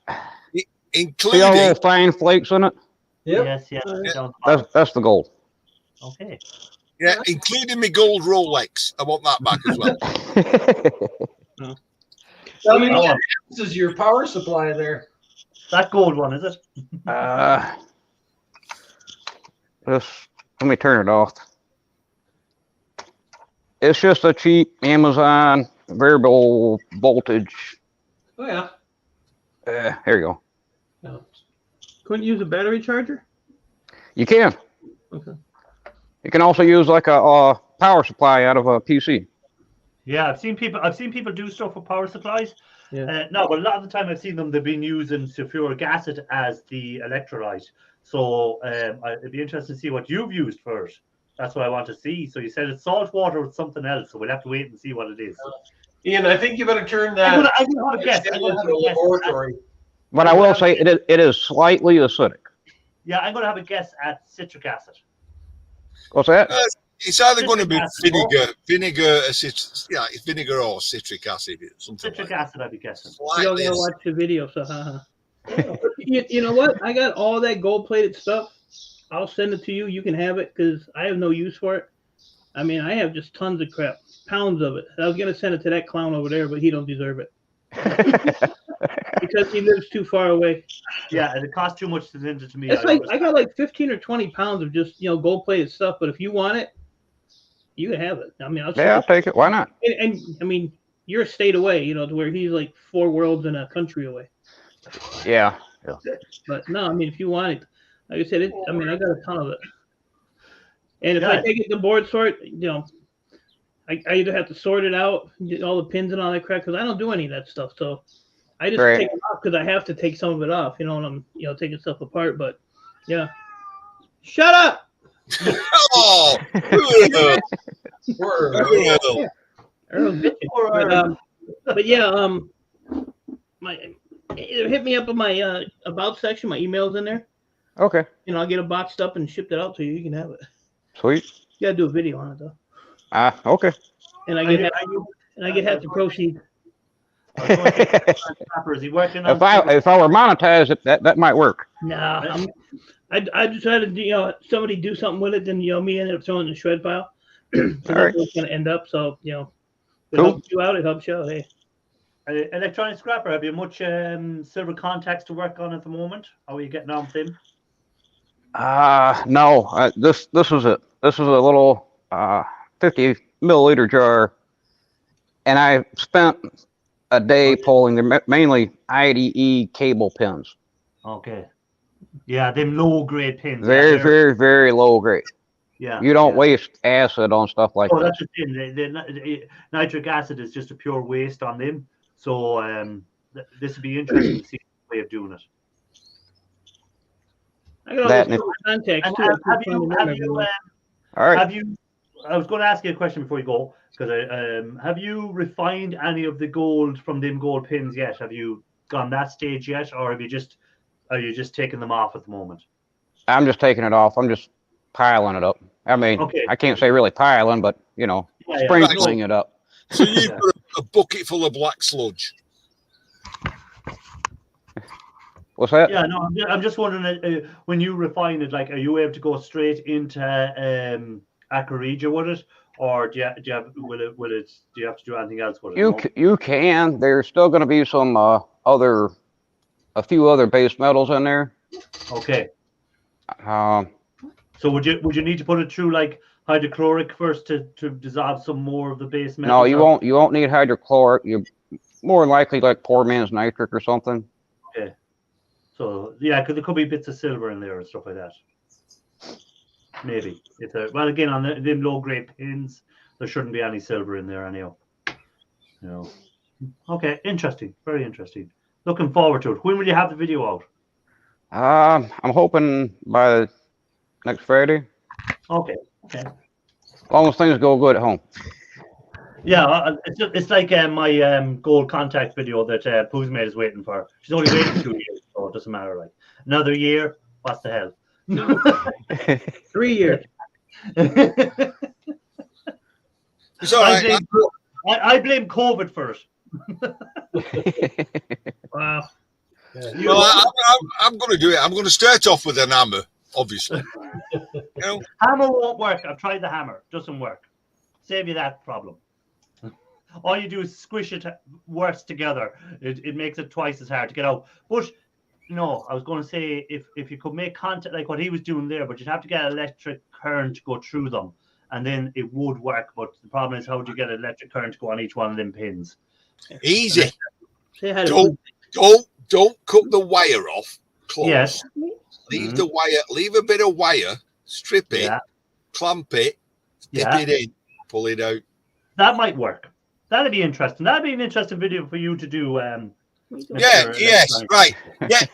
Speaker 6: see all
Speaker 4: including
Speaker 6: those fine flakes in it?
Speaker 5: Yep.
Speaker 1: Yes, yes.
Speaker 5: Yeah.
Speaker 1: Down the bottom.
Speaker 6: That's the gold.
Speaker 1: Okay.
Speaker 4: including my gold Rolex. I want that back as well.
Speaker 5: How many
Speaker 1: Oh,
Speaker 5: amps is your power supply there?
Speaker 1: that gold one, is it?
Speaker 6: Just let me turn it off. It's just a cheap Amazon variable voltage.
Speaker 5: Oh yeah.
Speaker 6: Here you go.
Speaker 5: Yeah.
Speaker 3: Couldn't use a battery charger?
Speaker 6: You can.
Speaker 3: Okay.
Speaker 6: You can also use like a power supply out of a PC.
Speaker 1: Yeah, I've seen people do stuff with power supplies.
Speaker 3: Yeah.
Speaker 1: No, but a lot of the time I've seen them. They've been using sulfuric acid as the electrolyte. So it'd be interesting to see what you've used first. That's what I want to see. So you said it's salt water with something else. So we'll have to wait and see what it is.
Speaker 5: Ian, I think you better turn
Speaker 1: I'm
Speaker 5: that
Speaker 1: gonna have a guess. I'm gonna have
Speaker 5: into
Speaker 1: a
Speaker 5: a
Speaker 1: guess.
Speaker 5: laboratory.
Speaker 6: But I will say it is slightly acidic.
Speaker 1: Yeah, I'm gonna have a guess at citric acid.
Speaker 6: What's that?
Speaker 4: It's either going to be
Speaker 1: Citric
Speaker 4: vinegar, it's vinegar or citric acid, something
Speaker 1: Citric
Speaker 4: like
Speaker 1: acid, I'd be guessing.
Speaker 3: You don't
Speaker 4: that.
Speaker 3: gotta watch the video, so haha. You know what? I got all that gold plated stuff. I'll send it to you. You can have it because I have no use for it. I mean, I have just tons of crap, pounds of it. I was gonna send it to that clown over there, but he don't deserve it because he lives too far away.
Speaker 1: Yeah, and it costs too much to send it to me.
Speaker 3: It's like I got like 15 or 20 pounds of just gold plated stuff. But if you want it, you can have it. I mean, I'll
Speaker 6: Yeah, I'll take it. Why not?
Speaker 3: and I mean, you're a state away, to where he's like 4 worlds and a country away.
Speaker 6: Yeah.
Speaker 3: But no, I mean, if you want it, like I said, I mean, I got a ton of it. And if I
Speaker 1: Yeah.
Speaker 3: take it to board sort, I either have to sort it out, get all the pins and all that crap, because I don't do any of that stuff. So I just
Speaker 6: Right.
Speaker 3: take it off because I have to take some of it off, when I'm, taking stuff apart. But yeah, shut up.
Speaker 4: Oh,
Speaker 5: Word.
Speaker 4: well,
Speaker 3: Earl's bitching. But yeah, hit me up in my about section. My email's in there.
Speaker 6: Okay.
Speaker 3: I'll get it boxed up and shipped it out to you. You can have it.
Speaker 6: Sweet.
Speaker 3: You gotta do a video on it though.
Speaker 6: Okay.
Speaker 3: And I get half the proceeds.
Speaker 1: Is he working on?
Speaker 6: If I were monetized, that might work.
Speaker 3: Nah, I just had to somebody do something with it, then me ended up throwing it in the shred file. So
Speaker 6: All
Speaker 3: that's
Speaker 6: right.
Speaker 3: where it's gonna end up. So it
Speaker 6: Cool.
Speaker 3: helps you out. It helps you out. Hey,
Speaker 1: Electronic Scrapper, have you much silver contacts to work on at the moment? How are you getting on with them?
Speaker 6: No. This is it. This is a little 50 milliliter jar, and I spent a day pulling mainly IDE cable pins.
Speaker 1: Okay. Yeah, them low grade pins.
Speaker 6: Very, very, very low grade.
Speaker 1: Yeah.
Speaker 6: You don't
Speaker 1: yeah.
Speaker 6: waste acid on stuff like
Speaker 1: Oh,
Speaker 6: that.
Speaker 1: that's the thing. The nitric acid is just a pure waste on them. So this would be interesting to see the way of doing it.
Speaker 3: I got all
Speaker 6: That
Speaker 3: this
Speaker 6: and
Speaker 3: context
Speaker 1: And
Speaker 3: too.
Speaker 6: All right.
Speaker 1: have you? I was going to ask you a question before you go, because have you refined any of the gold from them gold pins yet? Have you gone that stage yet, or are you just taking them off at the moment?
Speaker 6: I'm just taking it off. I'm just piling it up. I mean,
Speaker 1: Okay.
Speaker 6: I can't say really piling, but you know,
Speaker 1: Yeah, yeah.
Speaker 6: sprinkling it up.
Speaker 4: So you've
Speaker 1: Yeah.
Speaker 4: got a bucket full of black sludge.
Speaker 6: What's that?
Speaker 1: Yeah, no, I'm just wondering when you refine it, like, are you able to go straight into Acarija with it, or do you have do you have to do anything else with it?
Speaker 6: You can. There's still going to be some a few other base metals in there.
Speaker 1: Okay.
Speaker 6: Um,
Speaker 1: So would you need to put it through like hydrochloric first to dissolve some more of the base metals?
Speaker 6: no, you won't need hydrochloric. You more likely like poor man's nitric or something.
Speaker 1: Okay. So yeah, because there could be bits of silver in there and stuff like that. Maybe well, again, on them low grade pins, there shouldn't be any silver in there anyhow. You know. Okay, interesting. Very interesting. Looking forward to it. When will you have the video out?
Speaker 6: I'm hoping by next Friday,
Speaker 1: Okay. Okay.
Speaker 6: as long as things go good at home.
Speaker 1: Yeah, it's like my gold contact video that Pooh's mate is waiting for. She's only waiting 2 years, so it doesn't matter. Like another year, what's the hell?
Speaker 3: 3 years.
Speaker 4: It's all right.
Speaker 1: I blame COVID for it.
Speaker 3: Wow.
Speaker 5: Yeah.
Speaker 4: Well, I'm going to do it. I'm going to start off with an hammer, obviously. You know,
Speaker 1: Hammer won't work. I've tried the hammer. Doesn't work. Save you that problem. All you do is squish it worse together. It makes it twice as hard to get out. But no, I was going to say if you could make contact like what he was doing there, but you'd have to get electric current to go through them, and then it would work. But the problem is, how do you get electric current to go on each one of them pins?
Speaker 4: easy.
Speaker 3: Say hi to
Speaker 4: Don't cut the wire off close.
Speaker 1: Yes.
Speaker 4: Leave the wire. Leave a bit of wire. Strip it.
Speaker 1: Yeah.
Speaker 4: Clamp it. Dip
Speaker 1: Yeah.
Speaker 4: it in. Pull it out.
Speaker 1: That might work. That'd be interesting. That'd be an interesting video for you to do.
Speaker 4: Yeah.
Speaker 1: Mr.
Speaker 4: Yes.
Speaker 1: Electronic.
Speaker 4: Right. Get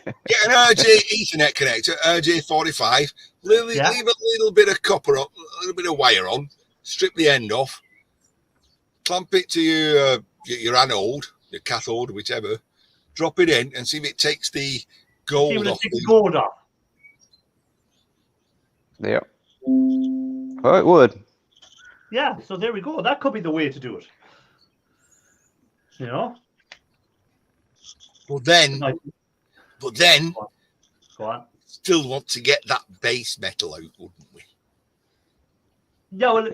Speaker 4: an RJ Ethernet connector. RJ45. Leave
Speaker 1: Yeah.
Speaker 4: a little bit of copper up. A little bit of wire on. Strip the end off. Clamp it to your anode, your cathode, whichever. Drop it in and see if it takes the
Speaker 1: See
Speaker 4: gold
Speaker 1: when it
Speaker 4: off.
Speaker 1: takes the gold off.
Speaker 6: Yeah. Well, it would.
Speaker 1: Yeah, so there we go. That could be the way to do it. You know?
Speaker 4: But then
Speaker 1: Like, go on.
Speaker 4: still want to get that base metal out, wouldn't we?
Speaker 1: Yeah, well,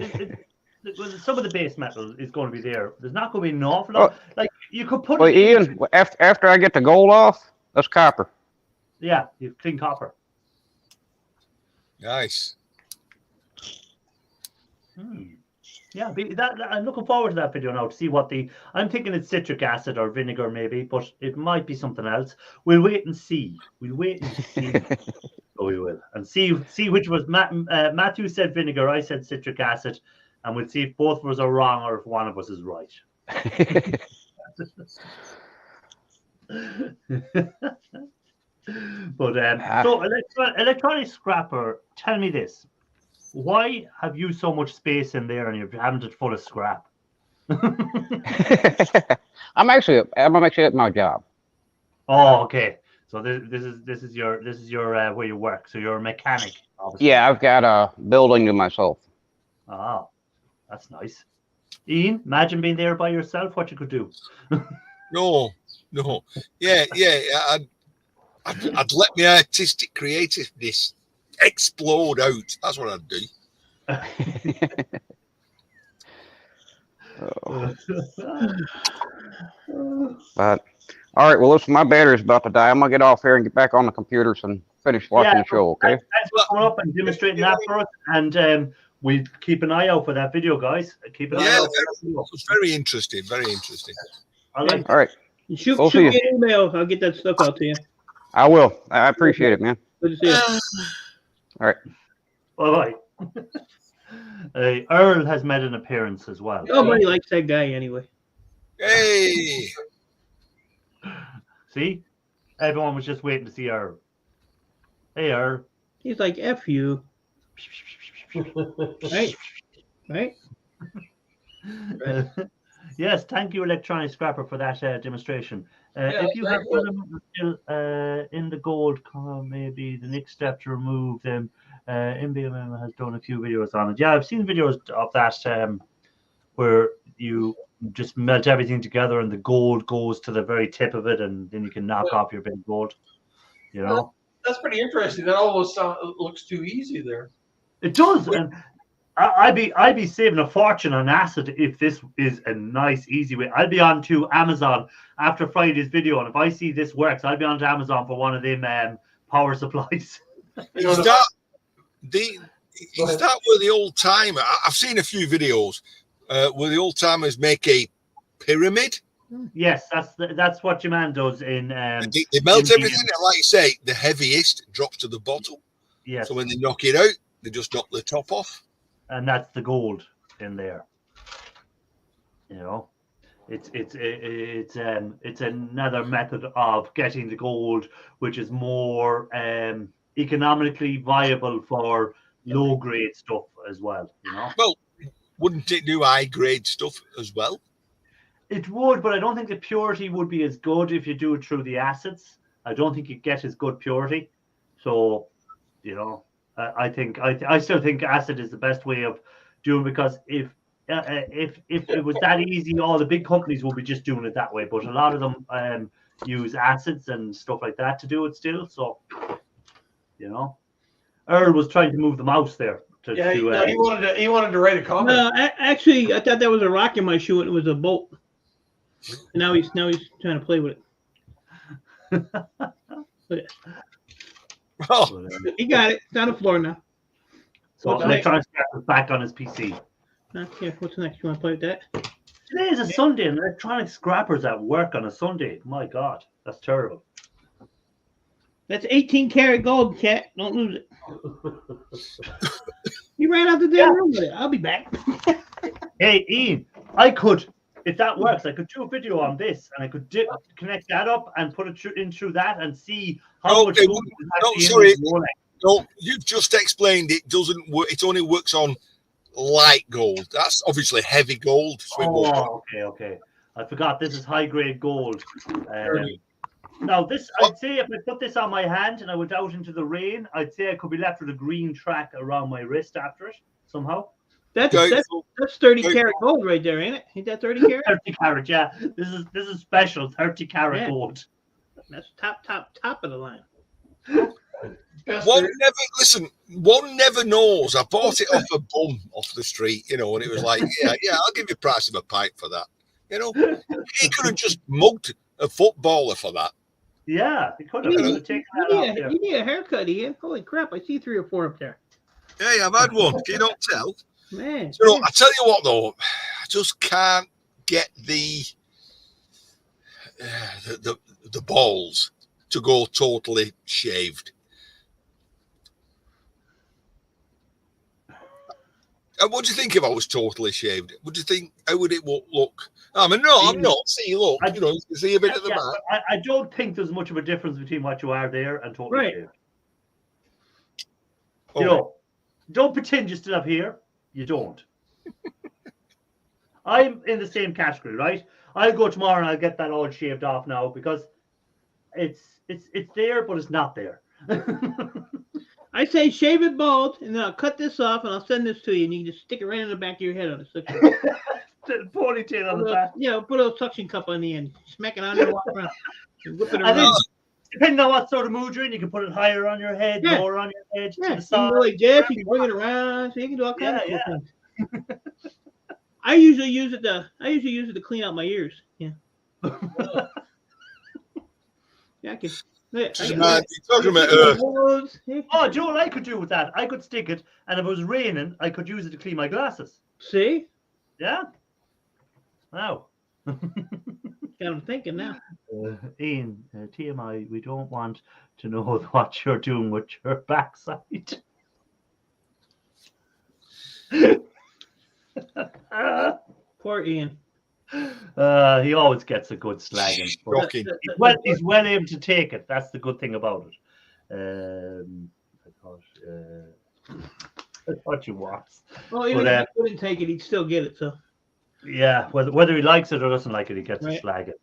Speaker 1: well, some of the base metal is going to be there. There's not going to be an awful lot. Like, you could put
Speaker 6: Well,
Speaker 1: it in.
Speaker 6: Ian, after I get the gold off, that's copper.
Speaker 1: Yeah, you have clean copper.
Speaker 4: Nice.
Speaker 1: Yeah, I'm looking forward to that video now to see what I'm thinking it's citric acid or vinegar maybe, but it might be something else. We'll wait and see. We'll wait and see. So we will. And see which was Matthew said vinegar, I said citric acid, and we'll see if both of us are wrong or if one of us is right. But so electronic scrapper, tell me this. Why have you so much space in there and you haven't it full of scrap?
Speaker 6: I'm actually at my job.
Speaker 1: Oh, okay. So this is your where you work. So you're a mechanic, obviously.
Speaker 6: Yeah, I've got a building to myself.
Speaker 1: Oh, that's nice. Ian, imagine being there by yourself. What you could do.
Speaker 4: No. Yeah. I'd let my artistic creativeness explode out. That's what I'd do.
Speaker 6: But all right, well, listen, my battery's about to die. I'm gonna get off here and get back on the computers and finish watching the show. Okay.
Speaker 1: Thanks for coming up and demonstrating that for us. And we keep an eye out for that video, guys. Keep an eye out for that video.
Speaker 4: It was very interesting. Very interesting.
Speaker 1: All right.
Speaker 6: All right,
Speaker 3: Shoot,
Speaker 6: We'll
Speaker 3: shoot
Speaker 6: see
Speaker 3: me an email. I'll get that stuff out to you.
Speaker 6: I will. I appreciate it, man.
Speaker 3: Good to see you.
Speaker 6: All right.
Speaker 1: Bye bye. Earl has made an appearance as well.
Speaker 3: Nobody likes that guy anyway.
Speaker 4: Hey.
Speaker 1: See? Everyone was just waiting to see Earl. Hey, Earl.
Speaker 3: He's like, F you. Right? Right?
Speaker 1: Yes, thank you, Electronic Scrapper, for that demonstration.
Speaker 5: Yeah,
Speaker 1: If you
Speaker 5: very
Speaker 1: have them still in the gold, maybe the next step to remove them. MBMM has done a few videos on it. Yeah, I've seen videos of that where you just melt everything together and the gold goes to the very tip of it, and then you can knock off your bit of gold. You know,
Speaker 5: That's pretty interesting. That almost looks too easy there.
Speaker 1: it does, and I'd be saving a fortune on acid if this is a nice, easy way. I'll be on to Amazon after Friday's video, and if I see this works, I'll be on to Amazon for one of them power supplies.
Speaker 5: You know,
Speaker 4: Is that where the old timer? I've seen a few videos where the old timers make a pyramid.
Speaker 1: Yes, that's what your man does in.
Speaker 4: They melt
Speaker 1: in
Speaker 4: everything, and like you say, the heaviest drops to the bottom.
Speaker 1: Yes,
Speaker 4: So when they knock it out, they just knock the top off.
Speaker 1: and that's the gold in there. You know, it's another method of getting the gold, which is more economically viable for low grade stuff as well. You know,
Speaker 4: Well, wouldn't it do high grade stuff as well?
Speaker 1: it would, but I don't think the purity would be as good if you do it through the acids. I don't think you get as good purity. So, you know, I still think acid is the best way of doing, because if it was that easy, all the big companies would be just doing it that way. But a lot of them use acids and stuff like that to do it still. So, you know, Earl was trying to move the mouse there.
Speaker 5: yeah, he wanted to write a comment.
Speaker 3: No, actually, I thought that was a rock in my shoe and it was a bolt. And now he's trying to play with it. Look at it.
Speaker 4: Oh,
Speaker 3: He got it. It's on the floor now.
Speaker 1: So
Speaker 3: What's
Speaker 1: Electronic Scrapper is back on his PC.
Speaker 3: Okay, what's next? You want to play with that?
Speaker 1: Today is a Sunday, and Electronic Scrapper's at work on a Sunday. My God, that's terrible.
Speaker 3: That's 18 karat gold, cat. Don't lose it. You ran out the damn room with it. I'll be back.
Speaker 1: Hey, Ian, I could, if that works, I could do a video on this, and I could connect that up and put it in through that and see how much gold is actually
Speaker 4: sorry.
Speaker 1: in the Rolex.
Speaker 4: no, you've just explained it doesn't work. It only works on light gold. That's obviously heavy gold.
Speaker 1: Oh, okay. I forgot this is high grade gold. Now this, I'd say if I put this on my hand and I went out into the rain, I'd say I could be left with a green track around my wrist after it somehow.
Speaker 3: That's 30 karat gold right there, ain't it? Ain't that 30 karat?
Speaker 1: 30 carat, yeah. This is special, 30 carat
Speaker 3: Yeah.
Speaker 1: gold.
Speaker 3: That's top of the line.
Speaker 4: One never knows. I bought it off a bum off the street, and it was like, yeah, I'll give you the price of a pipe for that. He could have just mugged a footballer for that.
Speaker 1: Yeah, he could have taken that off there.
Speaker 3: You need a haircut, Ian. Holy crap, I see 3 or 4 up there.
Speaker 4: Hey, I've had one. Can you not tell?
Speaker 3: Man.
Speaker 4: I tell you what, though, I just can't get the balls to go totally shaved. What do you think if I was totally shaved? Would you think, how would it look? I mean, no, I'm not. See, look, you can see a bit at the back.
Speaker 1: I don't think there's much of a difference between what you are there and totally shaved.
Speaker 4: Okay.
Speaker 1: Don't pretend you still have hair. You don't. I'm in the same category, right? I'll go tomorrow and I'll get that all shaved off now, because it's there, but it's not there.
Speaker 3: I say shave it bald, and then I'll cut this off, and I'll send this to you, and you can just stick it right in the back of your head on the suction.
Speaker 1: Ponytail on the back.
Speaker 3: Yeah, put a suction cup on the end. Smack it on there, walk around. And whip it
Speaker 1: And then,
Speaker 3: around.
Speaker 1: depending on what sort of mood you're in, you can put it higher on your head, lower on your head,
Speaker 3: Yeah,
Speaker 1: to
Speaker 3: you
Speaker 1: the
Speaker 3: can
Speaker 1: side.
Speaker 3: go like this, you can bring it around, so you can do all kinds of
Speaker 1: Yeah,
Speaker 3: cool things. I usually use it to clean out my ears. Yeah. Yeah, I can. Yeah,
Speaker 4: Man, you're talking about
Speaker 1: Oh, do you know what I could do with that? I could stick it, and if it was raining, I could use it to clean my glasses.
Speaker 3: See?
Speaker 1: Yeah. Wow.
Speaker 3: Got him thinking now.
Speaker 1: Ian, TMI, we don't want to know what you're doing with your backside.
Speaker 3: Poor Ian.
Speaker 1: He always gets a good slagging. but
Speaker 4: Shocking.
Speaker 1: he's well able to take it. That's the good thing about it. I thought you was.
Speaker 3: Well, even
Speaker 1: But,
Speaker 3: if he couldn't take it, he'd still get it. So
Speaker 1: Yeah, whether he likes it or doesn't like it, he gets
Speaker 3: Right.
Speaker 1: a slag it.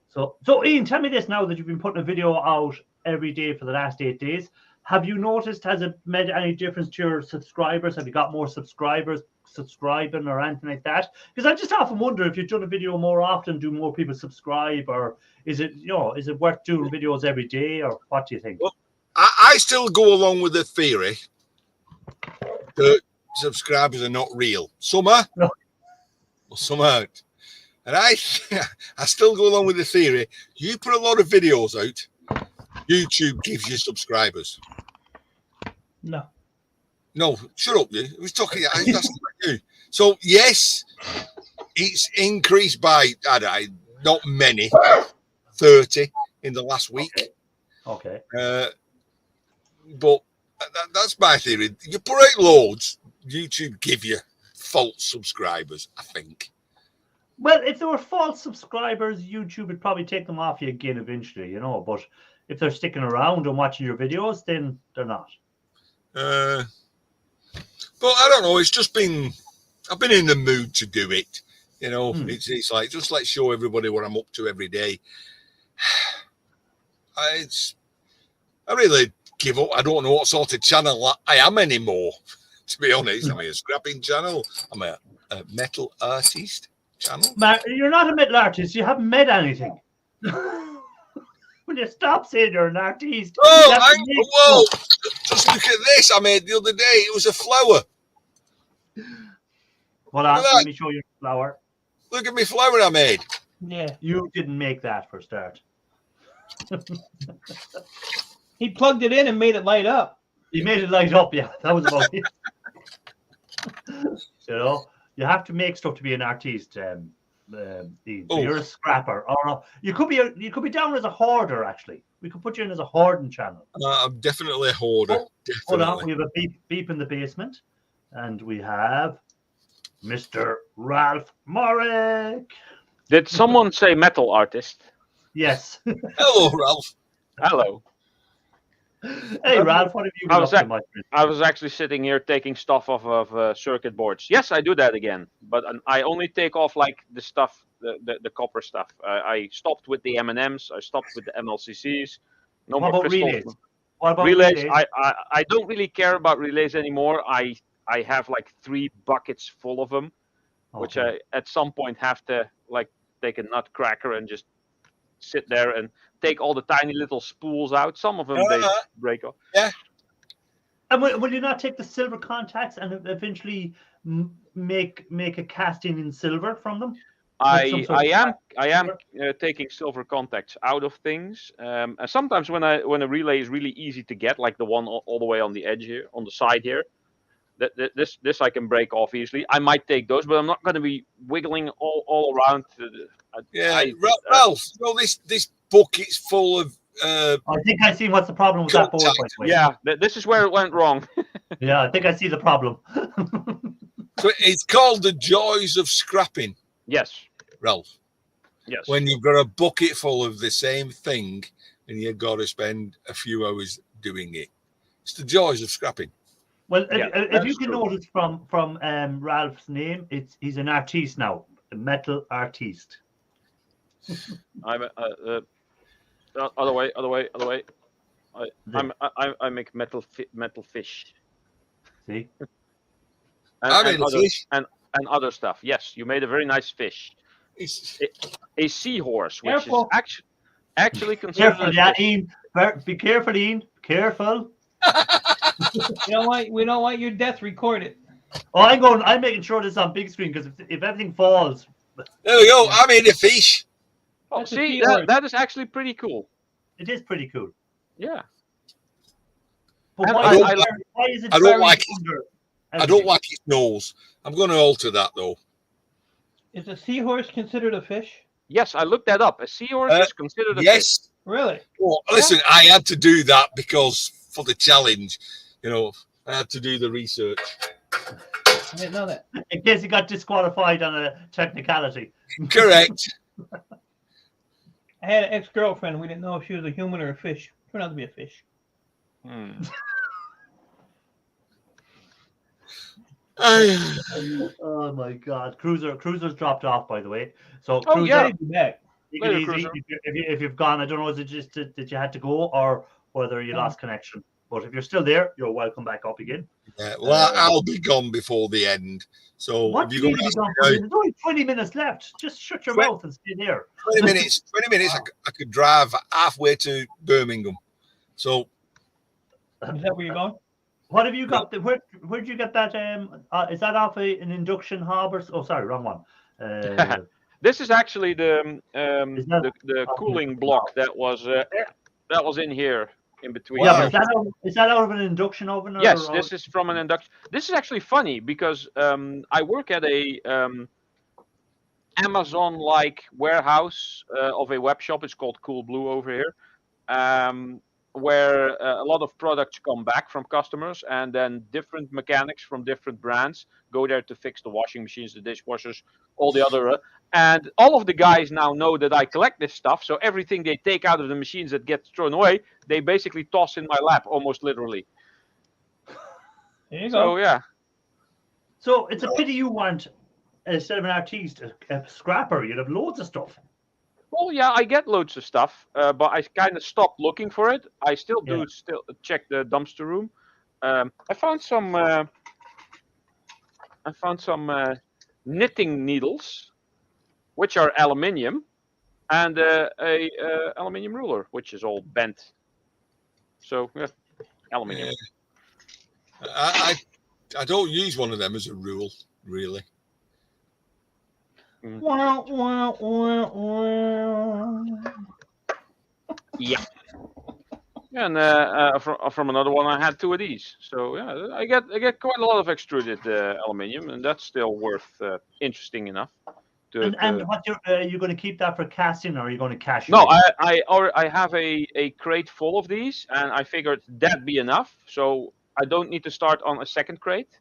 Speaker 1: So Ian, tell me this now that you've been putting a video out every day for the last 8 days. Have you noticed, has it made any difference to your subscribers? Have you got more subscribers subscribing or anything like that? Because I just often wonder if you've done a video more often, do more people subscribe, or is it worth doing videos every day, or what do you think?
Speaker 4: Well, I still go along with the theory that subscribers are not real. Some are,
Speaker 1: No.
Speaker 4: some aren't. And I still go along with the theory. You put a lot of videos out, YouTube gives you subscribers.
Speaker 3: no.
Speaker 4: No, shut up, you. Who's talking? That's not you. So yes, it's increased by I don't know, not many, 30 in the last week.
Speaker 1: Okay.
Speaker 4: But that's my theory. You put out loads, YouTube give you false subscribers, I think.
Speaker 1: Well, if there were false subscribers, YouTube would probably take them off you again eventually, you know. But if they're sticking around and watching your videos, then they're not.
Speaker 4: But I don't know. It's just been. I've been in the mood to do it. You know, it's like just let's show everybody what I'm up to every day. I really give up. I don't know what sort of channel I am anymore. To be honest, I'm a scrapping channel. I'm a metal artist channel.
Speaker 1: You're not a metal artist. You haven't made anything. Will you stop saying you're an artist?
Speaker 4: Oh, whoa! Just look at this I made the other day. It was a flower.
Speaker 1: Hold on, let me show you the flower.
Speaker 4: Look at me flower I made.
Speaker 3: Yeah.
Speaker 1: You didn't make that for a start.
Speaker 3: He plugged it in and made it light up.
Speaker 1: You made it light up, yeah. That was about it. You know, you have to make stuff to be an artist. You're a scrapper, or you could be down as a hoarder. Actually, we could put you in as a hoarding channel.
Speaker 4: I'm definitely a hoarder.
Speaker 1: Hold on, we have a beep in the basement, and we have Mr. Ralph Morrick.
Speaker 7: Did someone say metal artist?
Speaker 1: Yes.
Speaker 4: Hello, Ralph.
Speaker 7: Hello.
Speaker 1: Hey, Ralph, what have you been up to, my friend?
Speaker 7: I was actually sitting here taking stuff off of circuit boards. Yes, I do that again, but I only take off like the stuff, the copper stuff. I stopped with the M&Ms. I stopped with the MLCCs. No
Speaker 1: What
Speaker 7: more
Speaker 1: about
Speaker 7: crystals.
Speaker 1: relays? What about
Speaker 7: Relays?
Speaker 1: relays?
Speaker 7: I don't really care about relays anymore. I have like 3 buckets full of them, which I at some point have to like take a nutcracker and just sit there and take all the tiny little spools out. Some of them they break off.
Speaker 4: Yeah.
Speaker 1: And will you not take the silver contacts and eventually make a casting in silver from them?
Speaker 7: I am taking silver contacts out of things, and sometimes when a relay is really easy to get, like the one all the way on the edge here, on the side here, this I can break off easily. I might take those, but I'm not going to be wiggling all around.
Speaker 4: Ralph, you know, this bucket's full of.
Speaker 1: I think I see what's the problem with that board. By the way.
Speaker 7: Yeah, this is where it went wrong.
Speaker 1: Yeah, I think I see the problem.
Speaker 4: So it's called the joys of scrapping.
Speaker 7: Yes.
Speaker 4: Ralph.
Speaker 7: Yes.
Speaker 4: When you've got a bucket full of the same thing and you've got to spend a few hours doing it. It's the joys of scrapping.
Speaker 1: Well,
Speaker 7: Yeah,
Speaker 1: if you
Speaker 7: that's
Speaker 1: can
Speaker 7: true.
Speaker 1: notice from Ralph's name, he's an artiste now, a metal artiste.
Speaker 7: I'm other way. I make metal fish.
Speaker 1: See,
Speaker 4: I made a fish.
Speaker 7: and other stuff. Yes, you made a very nice fish.
Speaker 4: It's,
Speaker 7: A seahorse, which
Speaker 3: Careful.
Speaker 7: is actually considered.
Speaker 1: careful,
Speaker 7: a
Speaker 1: yeah,
Speaker 7: fish.
Speaker 1: Ian. Be careful, Ian. Careful.
Speaker 3: We don't want your death recorded.
Speaker 1: Oh, I'm making sure this is on big screen because if everything falls,
Speaker 4: there we go. I made a fish.
Speaker 7: Oh,
Speaker 3: That's a
Speaker 7: see,
Speaker 3: seahorse.
Speaker 7: that is actually pretty cool.
Speaker 1: it is pretty cool.
Speaker 7: Yeah.
Speaker 1: But
Speaker 7: And
Speaker 1: why,
Speaker 7: I
Speaker 1: is,
Speaker 7: like-
Speaker 1: it, why is it
Speaker 4: I don't
Speaker 1: very
Speaker 4: like it.
Speaker 1: under
Speaker 4: I don't
Speaker 1: everything?
Speaker 4: like its nose. I'm going to alter that though.
Speaker 3: Is a seahorse considered a fish?
Speaker 7: Yes, I looked that up. A seahorse is considered a fish.
Speaker 4: Yes.
Speaker 3: Really?
Speaker 4: Well, listen, I had to do that because for the challenge, you know, I had to do the research.
Speaker 3: I didn't know that.
Speaker 1: In case he got disqualified on a technicality.
Speaker 4: Correct.
Speaker 3: I had an ex-girlfriend. We didn't know if she was a human or a fish. Turned out to be a fish.
Speaker 7: Hmm.
Speaker 1: Oh my God, Cruiser's dropped off, by the way. So
Speaker 7: Oh,
Speaker 1: Cruiser,
Speaker 7: yeah.
Speaker 3: He'll be back.
Speaker 1: take
Speaker 7: Later,
Speaker 1: it easy.
Speaker 7: Cruiser.
Speaker 1: If you've gone, I don't know, is it just that you had to go or whether you lost connection? But if you're still there, you're welcome back up again.
Speaker 4: Yeah, well, I'll be gone before the end. So
Speaker 1: What
Speaker 4: if
Speaker 1: do
Speaker 4: you're
Speaker 1: you
Speaker 4: going
Speaker 1: need
Speaker 4: to
Speaker 1: to
Speaker 4: ask
Speaker 1: be
Speaker 4: me
Speaker 1: gone for? There's only 20 minutes left. Just shut your
Speaker 4: Twen-
Speaker 1: mouth and stay there.
Speaker 4: 20 minutes, 20 minutes, I could drive halfway to Birmingham. So
Speaker 3: Is that where you're going?
Speaker 1: What have you got? Where'd you get that? Is that off an induction hob or? Oh, sorry, wrong one.
Speaker 7: This is actually
Speaker 1: Is that-
Speaker 7: the cooling block that was in here in between.
Speaker 1: yeah,
Speaker 4: Wow.
Speaker 1: but is that out of an induction oven?
Speaker 7: Yes,
Speaker 1: or,
Speaker 7: this is from an induction. This is actually funny because I work at a Amazon-like warehouse of a web shop. It's called Cool Blue over here, where a lot of products come back from customers, and then different mechanics from different brands go there to fix the washing machines, the dishwashers, all the other. And all of the guys now know that I collect this stuff, so everything they take out of the machines that gets thrown away, they basically toss in my lap, almost literally.
Speaker 3: There you
Speaker 7: So
Speaker 3: go.
Speaker 7: yeah.
Speaker 1: So it's a pity you weren't instead of an artiste, a scrapper. You'd have loads of stuff.
Speaker 7: Well, yeah, I get loads of stuff, but I kind of stopped looking for it. I still do still check the dumpster room. I found some knitting needles, which are aluminium, and a aluminium ruler, which is all bent. So yeah, aluminium.
Speaker 4: I don't use one of them as a rule, really.
Speaker 3: Wah, wah, wah, wah.
Speaker 7: Yeah. And from another one, I had two of these. So yeah, I get quite a lot of extruded aluminium, and that's still worth interesting enough.
Speaker 1: And what are you going to keep that for casting, or are you going to cash?
Speaker 7: No,
Speaker 1: it in?
Speaker 7: I have a crate full of these, and I figured that'd be enough. So I don't need to start on a second crate.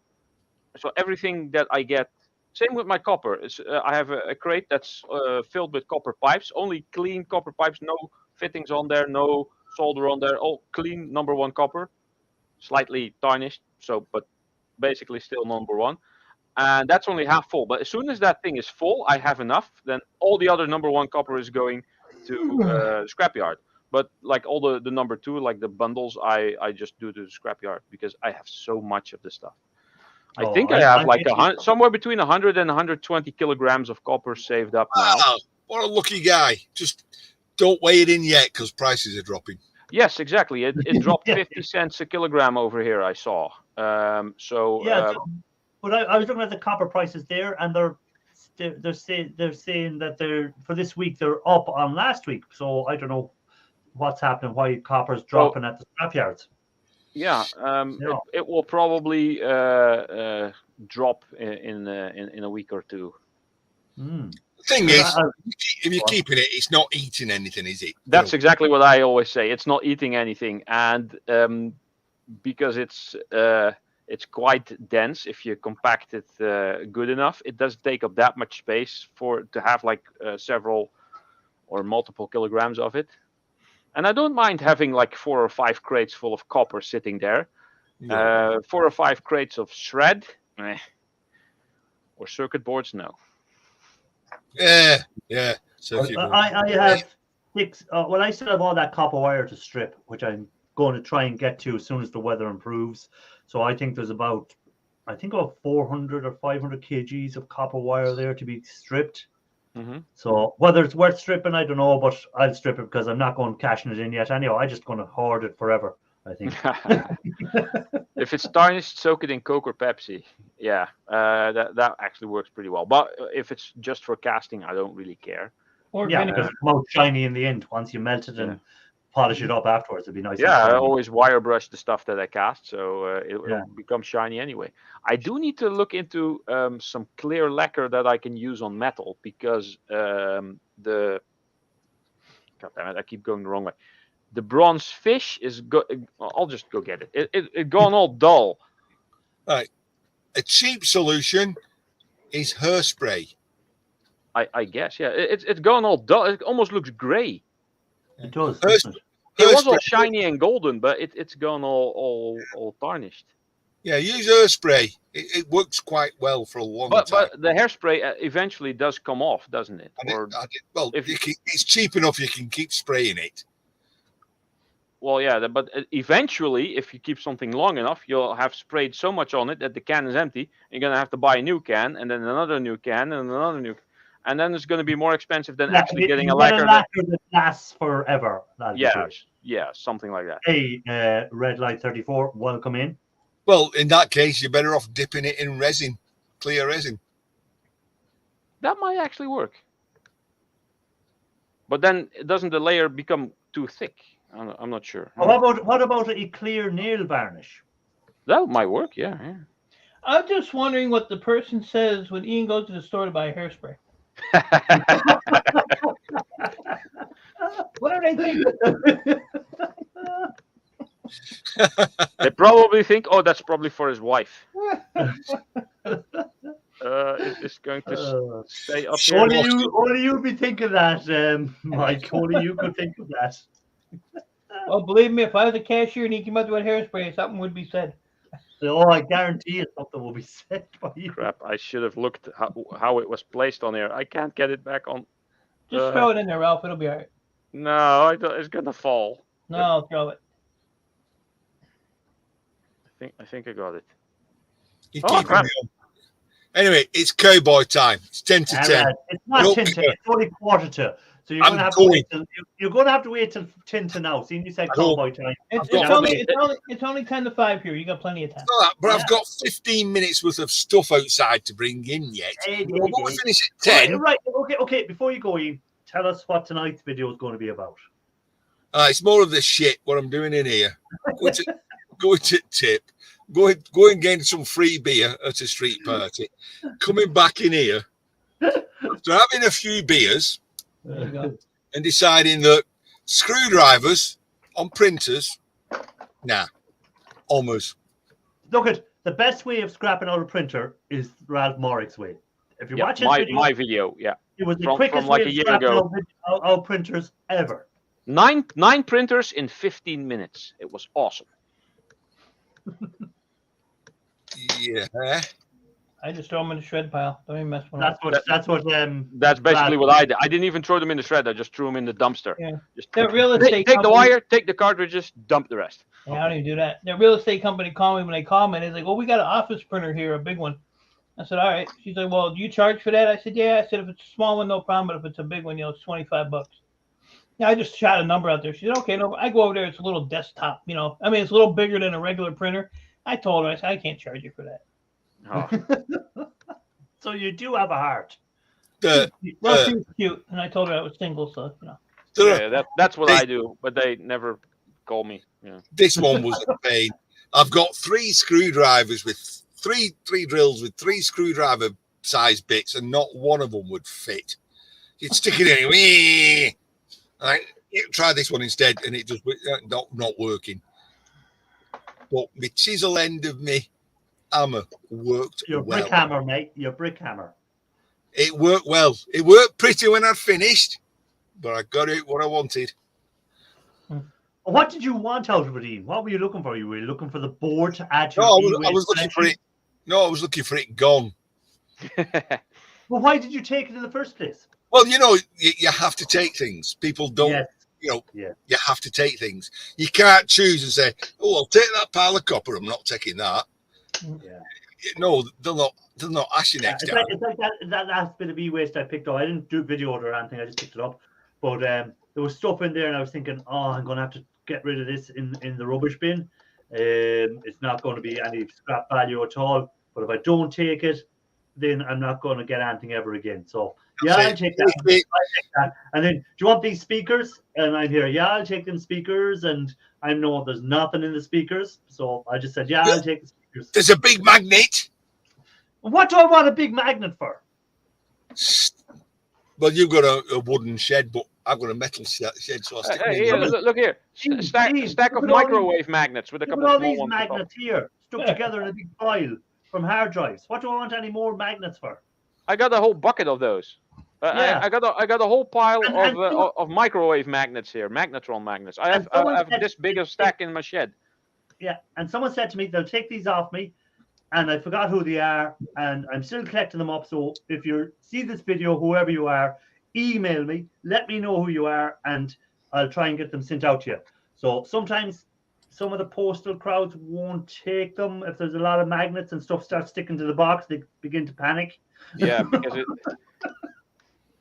Speaker 7: So everything that I get, same with my copper. I have a crate that's filled with copper pipes, only clean copper pipes, no fittings on there, no solder on there, all clean #1 copper, slightly tarnished. So, but basically still #1. And that's only half full. But as soon as that thing is full, I have enough. Then all the other #1 copper is going to scrapyard. But like all the #2, like the bundles, I just do to the scrapyard because I have so much of this stuff. I think I have like somewhere between 100 and 120 kilograms of copper saved up now.
Speaker 4: Wow, what a lucky guy. Just don't weigh it in yet because prices are dropping.
Speaker 7: Yes, exactly. It dropped 50 cents a kilogram over here, I saw.
Speaker 1: But I was looking at the copper prices there, and they're saying that for this week they're up on last week. So I don't know what's happening, why copper's dropping at the scrapyards.
Speaker 7: Yeah, it will probably drop in a week or two.
Speaker 1: Mm.
Speaker 4: The thing is, if you're keeping it, it's not eating anything, is it?
Speaker 7: That's exactly what I always say. It's not eating anything, and because it's quite dense. If you compact it good enough, it doesn't take up that much space to have like several or multiple kilograms of it. And I don't mind having like 4 or 5 crates full of copper sitting there.
Speaker 4: Yeah.
Speaker 7: 4 or 5 crates of shred, or circuit boards, no.
Speaker 4: Yeah. So
Speaker 1: I have 6. Well, I still have all that copper wire to strip, which I'm going to try and get to as soon as the weather improves. So I think there's about 400 or 500 kgs of copper wire there to be stripped.
Speaker 7: Mm-hmm.
Speaker 1: So whether it's worth stripping, I don't know, but I'll strip it because I'm not going cashing it in yet. Anyhow, I'm just going to hoard it forever, I think.
Speaker 7: If it's tarnished, soak it in Coke or Pepsi. Yeah, that actually works pretty well. But if it's just for casting, I don't really care.
Speaker 3: Or
Speaker 1: Yeah,
Speaker 3: vinegar.
Speaker 1: because it comes out shiny in the end once you melt it and polish it up afterwards. It'd be nice.
Speaker 7: Yeah,
Speaker 1: and
Speaker 7: I
Speaker 1: shiny.
Speaker 7: always wire brush the stuff that I cast, so it'll become shiny anyway. I do need to look into some clear lacquer that I can use on metal because God damn it, I keep going the wrong way. The bronze fish is I'll just go get it. It gone all dull.
Speaker 4: Right. a cheap solution is hairspray.
Speaker 7: I guess, yeah. It's gone all dull. It almost looks grey.
Speaker 1: It does.
Speaker 4: Hers-
Speaker 1: doesn't it?
Speaker 7: It was all
Speaker 4: Hairspray.
Speaker 7: shiny and golden, but it's gone all tarnished.
Speaker 4: Yeah, use hairspray. It works quite well for a long
Speaker 7: But
Speaker 4: time.
Speaker 7: the hairspray eventually does come off, doesn't it? Or
Speaker 4: Well,
Speaker 7: if-
Speaker 4: it's cheap enough you can keep spraying it.
Speaker 7: well, yeah. But eventually, if you keep something long enough, you'll have sprayed so much on it that the can is empty. You're gonna have to buy a new can, and then another new can, and another new. And then it's going to be more expensive than actually getting a
Speaker 1: You get
Speaker 7: lacquer. That,
Speaker 1: that lasts forever. That'd be great.
Speaker 7: yeah, something like that.
Speaker 1: Hey, Red Light 34, welcome in.
Speaker 4: Well, in that case, you're better off dipping it in resin, clear resin.
Speaker 7: That might actually work. But then doesn't the layer become too thick? I'm not sure.
Speaker 1: What about a clear nail varnish?
Speaker 7: That might work, yeah.
Speaker 3: I'm just wondering what the person says when Ian goes to the store to buy hairspray. What are they thinking?
Speaker 7: They probably think, oh, that's probably for his wife. Is this going to stay up here?
Speaker 1: Only you be thinking that, Mike. Only you could think of that.
Speaker 3: Well, believe me, if I was a cashier and he came out with hairspray, something would be said.
Speaker 1: Oh, I guarantee you something will be said by you.
Speaker 7: Crap, I should have looked how it was placed on here. I can't get it back on.
Speaker 3: Just throw it in there, Ralph. It'll be all right.
Speaker 7: No, it's going to fall.
Speaker 3: No, throw it.
Speaker 7: I think I got it.
Speaker 4: You
Speaker 7: Oh,
Speaker 4: keep
Speaker 7: crap.
Speaker 4: it on. Anyway, it's cowboy time. It's 10 to 10.
Speaker 1: It's not
Speaker 4: Nope.
Speaker 1: 10 to, it's only quarter to. So you're
Speaker 4: I'm
Speaker 1: gonna have to
Speaker 4: going.
Speaker 1: wait till you're gonna have to wait till 10 to now. See, you said
Speaker 4: I know.
Speaker 1: cowboy time.
Speaker 3: It's
Speaker 4: got
Speaker 3: only 10 to 5 here. You got plenty of time.
Speaker 4: All right, but
Speaker 1: Yeah.
Speaker 4: I've got 15 minutes worth of stuff outside to bring in yet.
Speaker 1: Hey,
Speaker 4: We'll
Speaker 1: hey, hey.
Speaker 4: finish at 10.
Speaker 1: Right. Okay. Before you go, Ian, tell us what tonight's video is going to be about.
Speaker 4: It's more of the shit what I'm doing in here. Going to tip, going and getting some free beer at a street party, coming back in here, after having a few beers
Speaker 3: There you go.
Speaker 4: and deciding that screwdrivers on printers, nah, almost.
Speaker 1: Look at the best way of scrapping out a printer is Ralph Morrick's way. If you
Speaker 7: Yeah,
Speaker 1: watch his video,
Speaker 7: my video, yeah.
Speaker 1: it was the
Speaker 7: from
Speaker 1: quickest
Speaker 7: like
Speaker 1: way
Speaker 7: a
Speaker 1: of
Speaker 7: year
Speaker 1: scrapping
Speaker 7: ago.
Speaker 1: out printers ever.
Speaker 7: Nine printers in 15 minutes. It was awesome.
Speaker 4: Yeah.
Speaker 3: I just throw them in the shred pile. Don't even mess with them.
Speaker 1: That's what
Speaker 7: That's basically
Speaker 1: Ralph-
Speaker 7: what I did. I didn't even throw them in the shred. I just threw them in the dumpster.
Speaker 3: Yeah.
Speaker 7: Just
Speaker 3: That real
Speaker 7: take
Speaker 3: estate
Speaker 7: the
Speaker 3: company-
Speaker 7: wire, take the cartridges, dump the rest.
Speaker 3: Yeah, I don't even do that. The real estate company called me when they called me. They're like, well, we got an office printer here, a big one. I said, all right. She's like, well, do you charge for that? I said, yeah. I said, if it's a small one, no problem. But if it's a big one, it's $25. Yeah, I just shot a number out there. She said, okay, no. I go over there. It's a little desktop, I mean, it's a little bigger than a regular printer. I told her, I said, I can't charge you for that.
Speaker 7: Oh,
Speaker 1: So you do have a heart.
Speaker 4: The,
Speaker 3: Well, she was cute, and I told her I was single, so
Speaker 7: yeah, that's what I do. But they never call me. Yeah.
Speaker 4: This one was a pain. I've got 3 screwdrivers with three drills with 3 screwdriver size bits, and not one of them would fit. You'd stick it in. Try this one instead, and it just not working. But the chisel end of me hammer worked
Speaker 1: Your
Speaker 4: well.
Speaker 1: brick hammer, mate. Your brick hammer.
Speaker 4: It worked well. It worked pretty when I finished, but I got it what I wanted.
Speaker 1: What did you want out of it, Ian? What were you looking for? You were looking for the board to add to
Speaker 4: No,
Speaker 1: your
Speaker 4: I was looking for it. No, I was looking for it gone.
Speaker 1: Well, why did you take it in the first place?
Speaker 4: Well, you have to take things. People don't.
Speaker 1: Yes.
Speaker 4: You have to take things. You can't choose and say, "Oh, I'll take that pile of copper. I'm not taking that."
Speaker 1: Yeah.
Speaker 4: No, they'll not ask you next
Speaker 1: It's
Speaker 4: time.
Speaker 1: like that last bit of e-waste I picked up. I didn't do video or anything. I just picked it up. But there was stuff in there, and I was thinking, oh, I'm going to have to get rid of this in the rubbish bin. It's not going to be any scrap value at all. But if I don't take it, then I'm not going to get anything ever again. So yeah, I'll take that. I'll take that. And then, do you want these speakers? And I'm here. Yeah, I'll take them speakers. And I know there's nothing in the speakers, so I just said, yeah, I'll take the speakers.
Speaker 4: There's a big magnet.
Speaker 1: What do I want a big magnet for?
Speaker 4: Well, you've got a wooden shed, but I've got a metal shed, so I'll stick it
Speaker 7: Hey,
Speaker 4: in.
Speaker 7: look here.
Speaker 1: Jeez,
Speaker 7: Stack
Speaker 1: jeez,
Speaker 7: of
Speaker 1: look at all
Speaker 7: microwave magnets with a
Speaker 1: Look
Speaker 7: couple
Speaker 1: at all
Speaker 7: of small
Speaker 1: these
Speaker 7: ones. on top.
Speaker 1: magnets here, stuck together in a big pile. from hard drives. What do I want any more magnets for?
Speaker 7: I got a whole bucket of those.
Speaker 1: Yeah.
Speaker 7: I got a whole pile
Speaker 1: And
Speaker 7: of microwave magnets here, magnetron magnets. I have
Speaker 1: someone
Speaker 7: I have
Speaker 1: said
Speaker 7: this big a stack in my shed.
Speaker 1: Yeah, and someone said to me they'll take these off me, and I forgot who they are, and I'm still collecting them up. So if you see this video, whoever you are, email me, let me know who you are, and I'll try and get them sent out to you. So sometimes some of the postal crowds won't take them if there's a lot of magnets and stuff starts sticking to the box. They begin to panic.
Speaker 7: Yeah,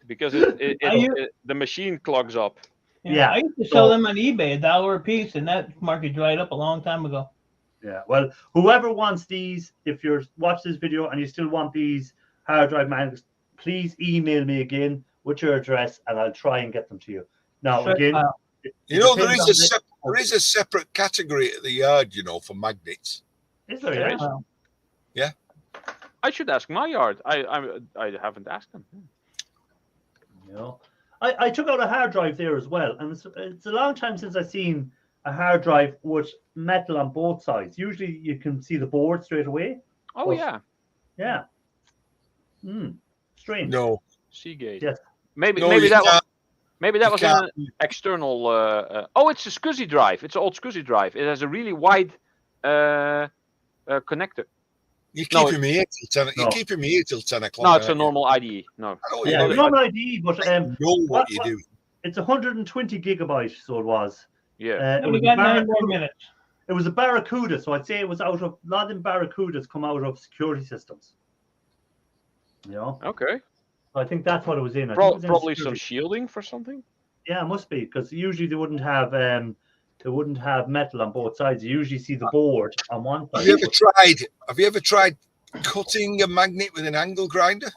Speaker 7: because the machine clogs up.
Speaker 1: Yeah,
Speaker 3: I used to sell them on eBay $1 a piece, and that market dried up a long time ago.
Speaker 1: Yeah, well, whoever wants these, if you're watching this video and you still want these hard drive magnets, please email me again with your address, and I'll try and get them to you. Now, again,
Speaker 4: You know, there is a separate category at the yard, you know, for magnets.
Speaker 1: Is there? Yeah.
Speaker 3: Wow.
Speaker 4: Yeah.
Speaker 7: I should ask my yard. I haven't asked them.
Speaker 1: You know, I took out a hard drive there as well, and it's a long time since I've seen a hard drive with metal on both sides. Usually, you can see the board straight away.
Speaker 7: Oh
Speaker 1: Well,
Speaker 7: yeah,
Speaker 1: Yeah. Strange.
Speaker 4: No.
Speaker 7: Seagate.
Speaker 1: Yes.
Speaker 7: Maybe
Speaker 4: No,
Speaker 7: maybe
Speaker 4: you
Speaker 7: that was
Speaker 4: can't.
Speaker 7: maybe that
Speaker 4: You
Speaker 7: was
Speaker 4: can't.
Speaker 7: an external. Oh, it's a SCSI drive. It's an old SCSI drive. It has a really wide connector.
Speaker 4: You're
Speaker 7: No,
Speaker 4: keeping me here till 10.
Speaker 1: No.
Speaker 4: You're keeping me here till 10 o'clock.
Speaker 7: No, it's a
Speaker 4: aren't you?
Speaker 7: normal IDE. No.
Speaker 4: I know
Speaker 1: Yeah,
Speaker 4: you
Speaker 1: it's
Speaker 4: do.
Speaker 1: not an ID, but
Speaker 4: I know what
Speaker 1: what-
Speaker 4: you do.
Speaker 1: it's 120 gigabytes, so it was.
Speaker 7: Yeah.
Speaker 1: It
Speaker 3: We
Speaker 1: was a
Speaker 3: got 9 more
Speaker 1: Barracuda.
Speaker 3: minutes.
Speaker 1: It was a Barracuda, so I'd say it was out of a lot of them Barracudas come out of security systems. You know,
Speaker 7: Okay.
Speaker 1: so I think that's what it was in. I think it was in
Speaker 7: Probably some
Speaker 1: security.
Speaker 7: shielding for something.
Speaker 1: Yeah, it must be because usually they wouldn't have metal on both sides. You usually see the board on one
Speaker 4: Have
Speaker 1: side.
Speaker 4: you ever tried cutting a magnet with an angle grinder?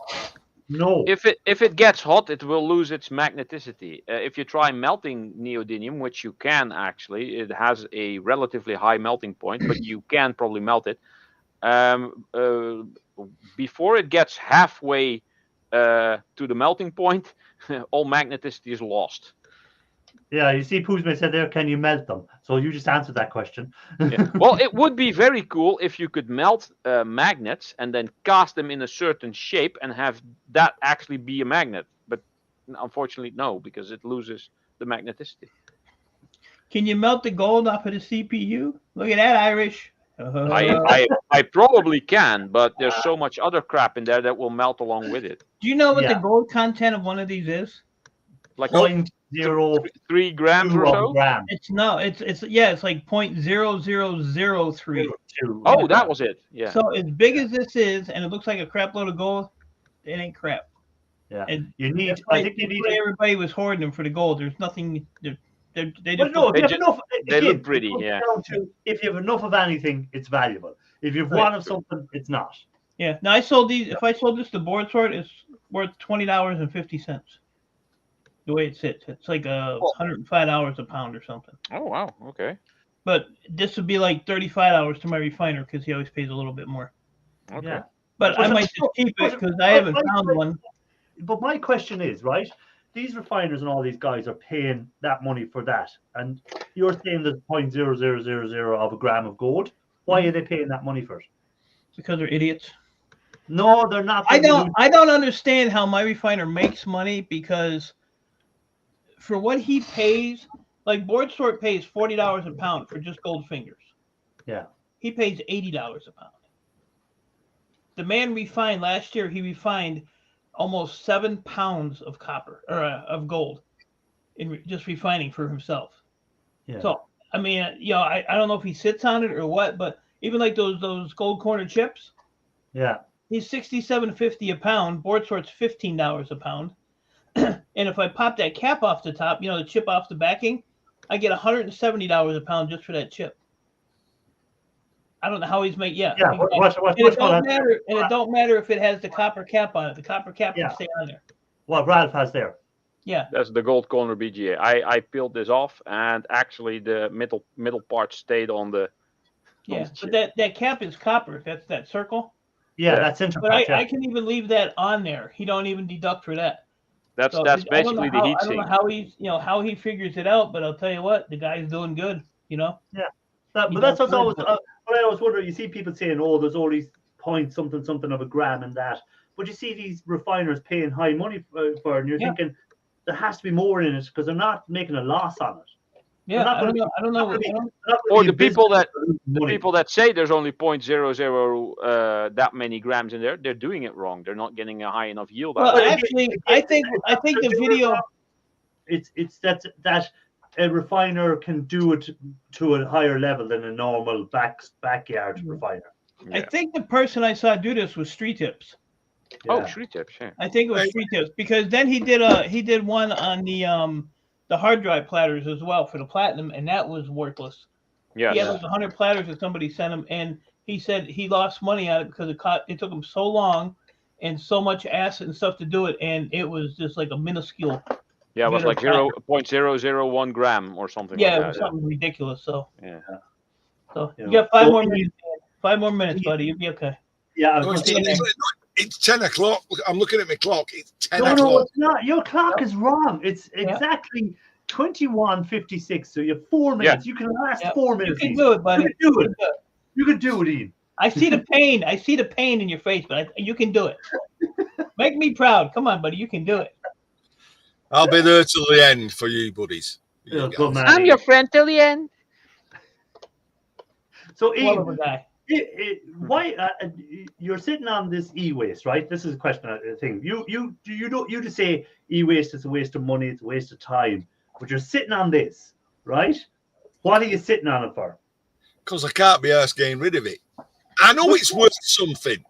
Speaker 1: No.
Speaker 7: If it gets hot, it will lose its magneticity. If you try melting neodymium, which you can actually, it has a relatively high melting point, but you can probably melt it. Before it gets halfway to the melting point, all magneticity is lost.
Speaker 1: Yeah, you see, Poozme said there, can you melt them? So you just answered that question.
Speaker 7: Yeah. Well, it would be very cool if you could melt magnets and then cast them in a certain shape and have that actually be a magnet. But unfortunately, no, because it loses the magneticity.
Speaker 3: Can you melt the gold off of the CPU? Look at that, Irish.
Speaker 7: I probably can, but there's so much other crap in there that will melt along with it.
Speaker 3: Do you know what the
Speaker 1: Yeah.
Speaker 3: gold content of one of these is?
Speaker 7: Like
Speaker 1: 0.02
Speaker 7: 3 grams or so.
Speaker 1: gram.
Speaker 3: It's like 0.0003.
Speaker 7: Oh, that was it. Yeah.
Speaker 3: So as big as this is, and it looks like a crap load of gold, it ain't crap.
Speaker 1: Yeah.
Speaker 3: And
Speaker 1: You need.
Speaker 3: that's
Speaker 1: I
Speaker 3: why-
Speaker 1: think you need.
Speaker 3: that's why everybody was hoarding them for the gold. There's nothing. They
Speaker 1: But
Speaker 3: just
Speaker 1: no, if
Speaker 7: They
Speaker 1: you have
Speaker 7: ju-
Speaker 1: enough,
Speaker 7: they
Speaker 1: again,
Speaker 7: look pretty,
Speaker 1: it comes
Speaker 7: yeah.
Speaker 1: down to if you have enough of anything, it's valuable. If you've
Speaker 3: Right.
Speaker 1: one of something, it's not.
Speaker 3: Yeah. Now I sold these. If I sold this to board sort, it's worth $20.50. The way it sits, it's like $105 a pound or something.
Speaker 7: Oh wow. Okay.
Speaker 3: But this would be like $35 to my refiner because he always pays a little bit more.
Speaker 7: Okay.
Speaker 1: Yeah.
Speaker 3: But I might just keep it because I haven't found one.
Speaker 1: But my question is, right? These refiners and all these guys are paying that money for that, and you're saying there's 0.0000 of a gram of gold. Why are they paying that money for it?
Speaker 3: Because they're idiots.
Speaker 1: No, they're not.
Speaker 3: I don't understand how my refiner makes money because for what he pays, like board sort pays $40 a pound for just gold fingers.
Speaker 1: Yeah.
Speaker 3: He pays $80 a pound. The man refined last year. He refined almost 7 pounds of copper or of gold in just refining for himself.
Speaker 1: Yeah.
Speaker 3: So I mean, I don't know if he sits on it or what, but even like those gold corner chips.
Speaker 1: Yeah.
Speaker 3: He's $67.50 a pound. Board sort's $15 a pound. And if I pop that cap off the top, the chip off the backing, I get $170 a pound just for that chip. I don't know how he's made. Yeah.
Speaker 1: Yeah.
Speaker 3: Exactly.
Speaker 1: What
Speaker 3: And it don't matter if it has the copper cap on it. The copper cap
Speaker 1: Yeah.
Speaker 3: can stay on there.
Speaker 1: what Ralph has there?
Speaker 3: Yeah.
Speaker 7: That's the gold corner BGA. I peeled this off, and actually the middle part stayed on the.
Speaker 3: Yeah.
Speaker 7: Oh,
Speaker 3: But that cap is copper. That's that circle.
Speaker 1: Yeah,
Speaker 7: Yeah.
Speaker 1: that's interesting.
Speaker 3: But I can even leave that on there. He don't even deduct for that.
Speaker 7: That's
Speaker 3: So
Speaker 7: that's
Speaker 3: I don't know
Speaker 7: basically the
Speaker 3: how-
Speaker 7: heat
Speaker 3: I don't know
Speaker 7: sink.
Speaker 3: how he's how he figures it out, but I'll tell you what, the guy's doing good.
Speaker 1: But that's what's always what I always wonder. You see people saying, "Oh, there's only point something of a gram in that. But you see these refiners paying high money for it, and you're thinking there has to be more in it because they're not making a loss on it.
Speaker 3: Yeah,
Speaker 1: not
Speaker 3: I
Speaker 1: gonna
Speaker 3: don't know. I don't know.
Speaker 1: be-
Speaker 3: I don't-
Speaker 7: Or
Speaker 1: be
Speaker 7: the
Speaker 1: a business
Speaker 7: people that
Speaker 1: that lose
Speaker 7: the
Speaker 1: money.
Speaker 7: people that say there's only 0.00 that many grams in there, they're doing it wrong. They're not getting a high enough yield.
Speaker 3: Well,
Speaker 7: out of it.
Speaker 3: actually, I think the video.
Speaker 1: It's that a refiner can do it to a higher level than a normal backyard refiner.
Speaker 3: I
Speaker 7: Yeah.
Speaker 3: think the person I saw do this was Street Tips.
Speaker 7: Oh,
Speaker 1: Yeah.
Speaker 7: Street Tips, yeah.
Speaker 3: I think it was
Speaker 4: Right.
Speaker 3: Street Tips because then he did one on the hard drive platters as well for the platinum, and that was worthless.
Speaker 7: Yes.
Speaker 3: He had like 100 platters that somebody sent him, and he said he lost money on it because it took him so long and so much acid and stuff to do it, and it was just like a minuscule.
Speaker 7: Yeah, it was like
Speaker 3: Better
Speaker 7: 0.001 gram or something
Speaker 3: Yeah,
Speaker 7: like
Speaker 3: it
Speaker 7: that.
Speaker 3: was something ridiculous. So,
Speaker 7: Yeah.
Speaker 3: so
Speaker 1: You
Speaker 3: you
Speaker 1: know,
Speaker 3: got 5
Speaker 1: so
Speaker 3: more
Speaker 1: he-
Speaker 3: minutes. 5 more minutes, buddy. You'll be okay.
Speaker 1: Yeah, I
Speaker 4: No,
Speaker 1: was
Speaker 4: it's,
Speaker 1: gonna say,
Speaker 4: it's 10 o'clock. Look, I'm looking at my clock. It's 10
Speaker 1: no,
Speaker 4: o'clock.
Speaker 1: it's not. Your clock is wrong. It's exactly 21:56. So you have 4 minutes. You can last
Speaker 3: Yeah.
Speaker 1: 4
Speaker 3: You
Speaker 1: minutes.
Speaker 3: can
Speaker 1: Ian.
Speaker 3: do it, buddy.
Speaker 1: You can do it. You can do it, Ian.
Speaker 3: I see the pain. I see the pain in your face, but you can do it. Make me proud. Come on, buddy. You can do it.
Speaker 4: I'll be there till the end for you, buddies. You
Speaker 1: Yeah,
Speaker 4: guys.
Speaker 1: good man, Ian.
Speaker 7: friend till the end.
Speaker 1: So
Speaker 3: One
Speaker 1: Ian,
Speaker 3: of a guy.
Speaker 1: why you're sitting on this e-waste, right? This is a question I think. You just say e-waste is a waste of money, it's a waste of time, but you're sitting on this, right? What are you sitting on it for?
Speaker 4: Because I can't be asked getting rid of it. I know it's worth something.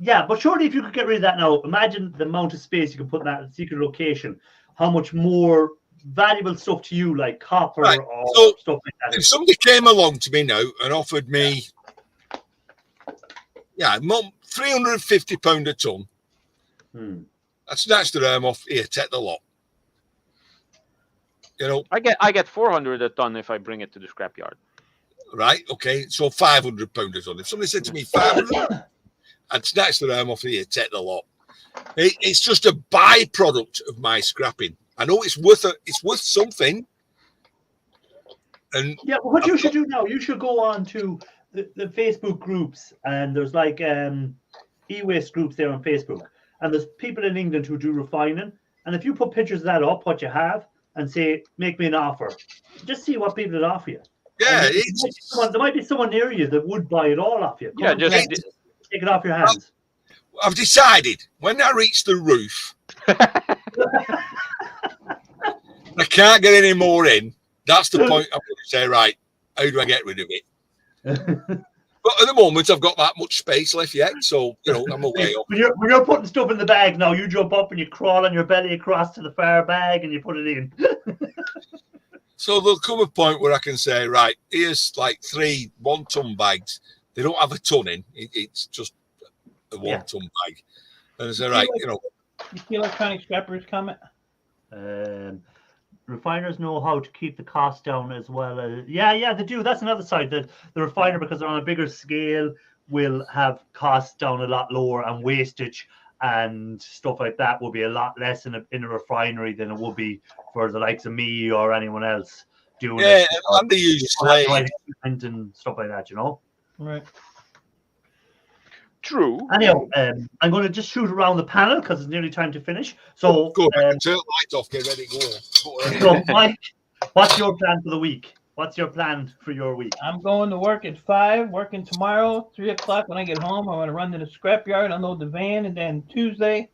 Speaker 1: Yeah, but surely if you could get rid of that now, imagine the amount of space you can put in that secret location. How much more valuable stuff to you, like copper
Speaker 4: Right,
Speaker 1: or
Speaker 4: so
Speaker 1: stuff like that.
Speaker 4: If somebody came along to me now and offered me, £350 a ton, I'd snatch the arm off. Here, take the lot. You know,
Speaker 7: I get 400 a ton if I bring it to the scrapyard.
Speaker 4: right? Okay, so £500 a ton. If somebody said to me 500, I'd snatch the arm off. Here, take the lot. It's just a byproduct of my scrapping. I know it's worth something. And
Speaker 1: Yeah, but what you should do now, you should go on to the Facebook groups, and there's like e-waste groups there on Facebook, and there's people in England who do refining, and if you put pictures of that up, what you have, and say, make me an offer, just see what people would offer you.
Speaker 4: yeah,
Speaker 1: And there might be someone near you that would buy it all off you. Come
Speaker 7: Yeah,
Speaker 1: on,
Speaker 7: just
Speaker 1: take it off your hands.
Speaker 4: I've decided when I reach the roof, I can't get any more in. That's the point. I'm going to say, right, how do I get rid of it? But at the moment, I've got that much space left yet, so you know I'm away off.
Speaker 1: When you're putting stuff in the bag now, you jump up and you crawl on your belly across to the far bag and you put it in.
Speaker 4: So there'll come a point where I can say, right, here's like 3 1-ton bags. They don't have a ton in. It's just a 1-ton bag. And I say, right, you know.
Speaker 3: You see electronic scrappers comment?
Speaker 1: Refiners know how to keep the cost down as well. Yeah, they do. That's another side. The refiner, because they're on a bigger scale, will have costs down a lot lower, and wastage and stuff like that will be a lot less in a refinery than it would be for the likes of me or anyone else doing
Speaker 4: Yeah,
Speaker 1: it.
Speaker 4: and they use slave.
Speaker 1: And stuff like that, you know.
Speaker 3: Right.
Speaker 7: True.
Speaker 1: Anyhow, I'm going to just shoot around the panel because it's nearly time to finish. So,
Speaker 4: Good. Turn the lights off. Get ready to go.
Speaker 1: so Mike, what's your plan for the week? What's your plan for your week?
Speaker 3: I'm going to work at 5, working tomorrow, 3 o'clock when I get home. I want to run to the scrapyard, unload the van, and then Tuesday,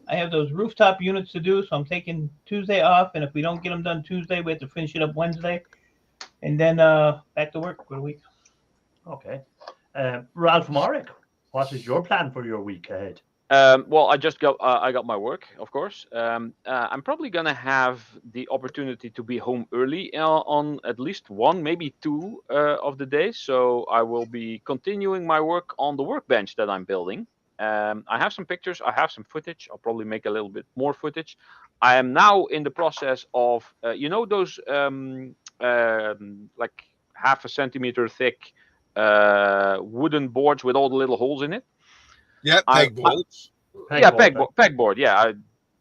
Speaker 3: I have those rooftop units to do, so I'm taking Tuesday off, and if we don't get them done Tuesday, we have to finish it up Wednesday, and then back to work for the week.
Speaker 1: Okay. Ralph Morrick, what is your plan for your week ahead?
Speaker 7: Well, I got my work, of course. I'm probably gonna have the opportunity to be home early on at least 1, maybe 2 of the days. So I will be continuing my work on the workbench that I'm building. I have some pictures. I have some footage. I'll probably make a little bit more footage. I am now in the process of, those like half a centimeter thick wooden boards with all the little holes in it.
Speaker 4: Yeah, pegboards.
Speaker 7: Pegboard. Yeah,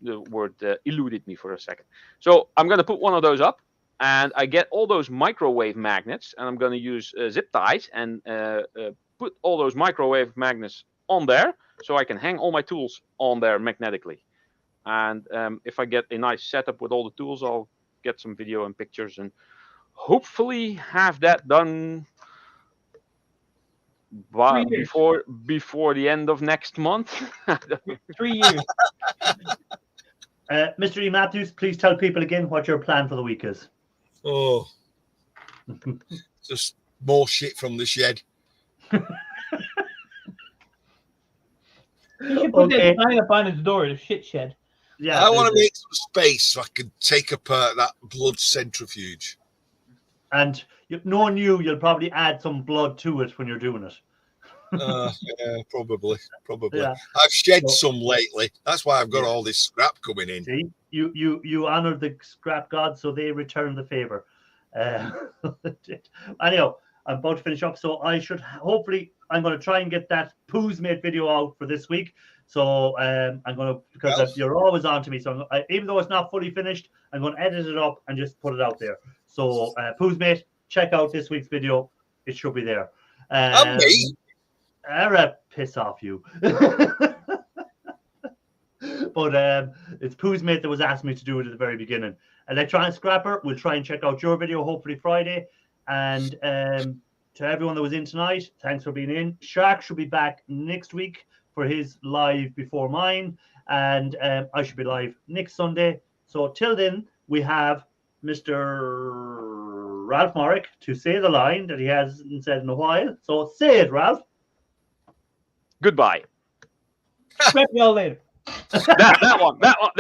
Speaker 7: the word eluded me for a second. So I'm going to put one of those up, and I get all those microwave magnets, and I'm going to use zip ties and put all those microwave magnets on there, so I can hang all my tools on there magnetically. And if I get a nice setup with all the tools, I'll get some video and pictures and hopefully have that done by,
Speaker 3: 3 years.
Speaker 7: before the end of next month.
Speaker 3: 3 years.
Speaker 1: Mr. E. Matthews, please tell people again what your plan for the week is.
Speaker 4: Oh, just more shit from the shed.
Speaker 3: You should put
Speaker 1: Okay.
Speaker 3: that sign up on his door, the shit shed.
Speaker 1: Yeah,
Speaker 4: I want to
Speaker 1: there's-
Speaker 4: make some space so I can take apart that blood centrifuge.
Speaker 1: and knowing you, you'll probably add some blood to it when you're doing it.
Speaker 4: Yeah, probably.
Speaker 1: Yeah.
Speaker 4: I've shed
Speaker 1: So-
Speaker 4: some lately. That's why I've got
Speaker 1: Yeah.
Speaker 4: all this scrap coming in.
Speaker 1: See, you honor the scrap gods, so they return the favor. Anyhow, I'm about to finish up, so I'm going to try and get that Pooh's Mate video out for this week. So I'm going to, because
Speaker 4: Well-
Speaker 1: you're always on to me, so even though it's not fully finished, I'm going to edit it up and just put it out there. So Pooh's Mate, check out this week's video. It should be there.
Speaker 4: And me.
Speaker 1: Piss off you. But it's Pooh's Mate that was asking me to do it at the very beginning. Electronic Scrapper, we'll try and check out your video hopefully Friday. And to everyone that was in tonight, thanks for being in. Shark should be back next week for his live before mine. And I should be live next Sunday. So till then, we have Mr. Ralph Morrick to say the line that he hasn't said in a while. So say it, Ralph.
Speaker 7: Goodbye.
Speaker 3: Scrap y'all later.
Speaker 7: That one.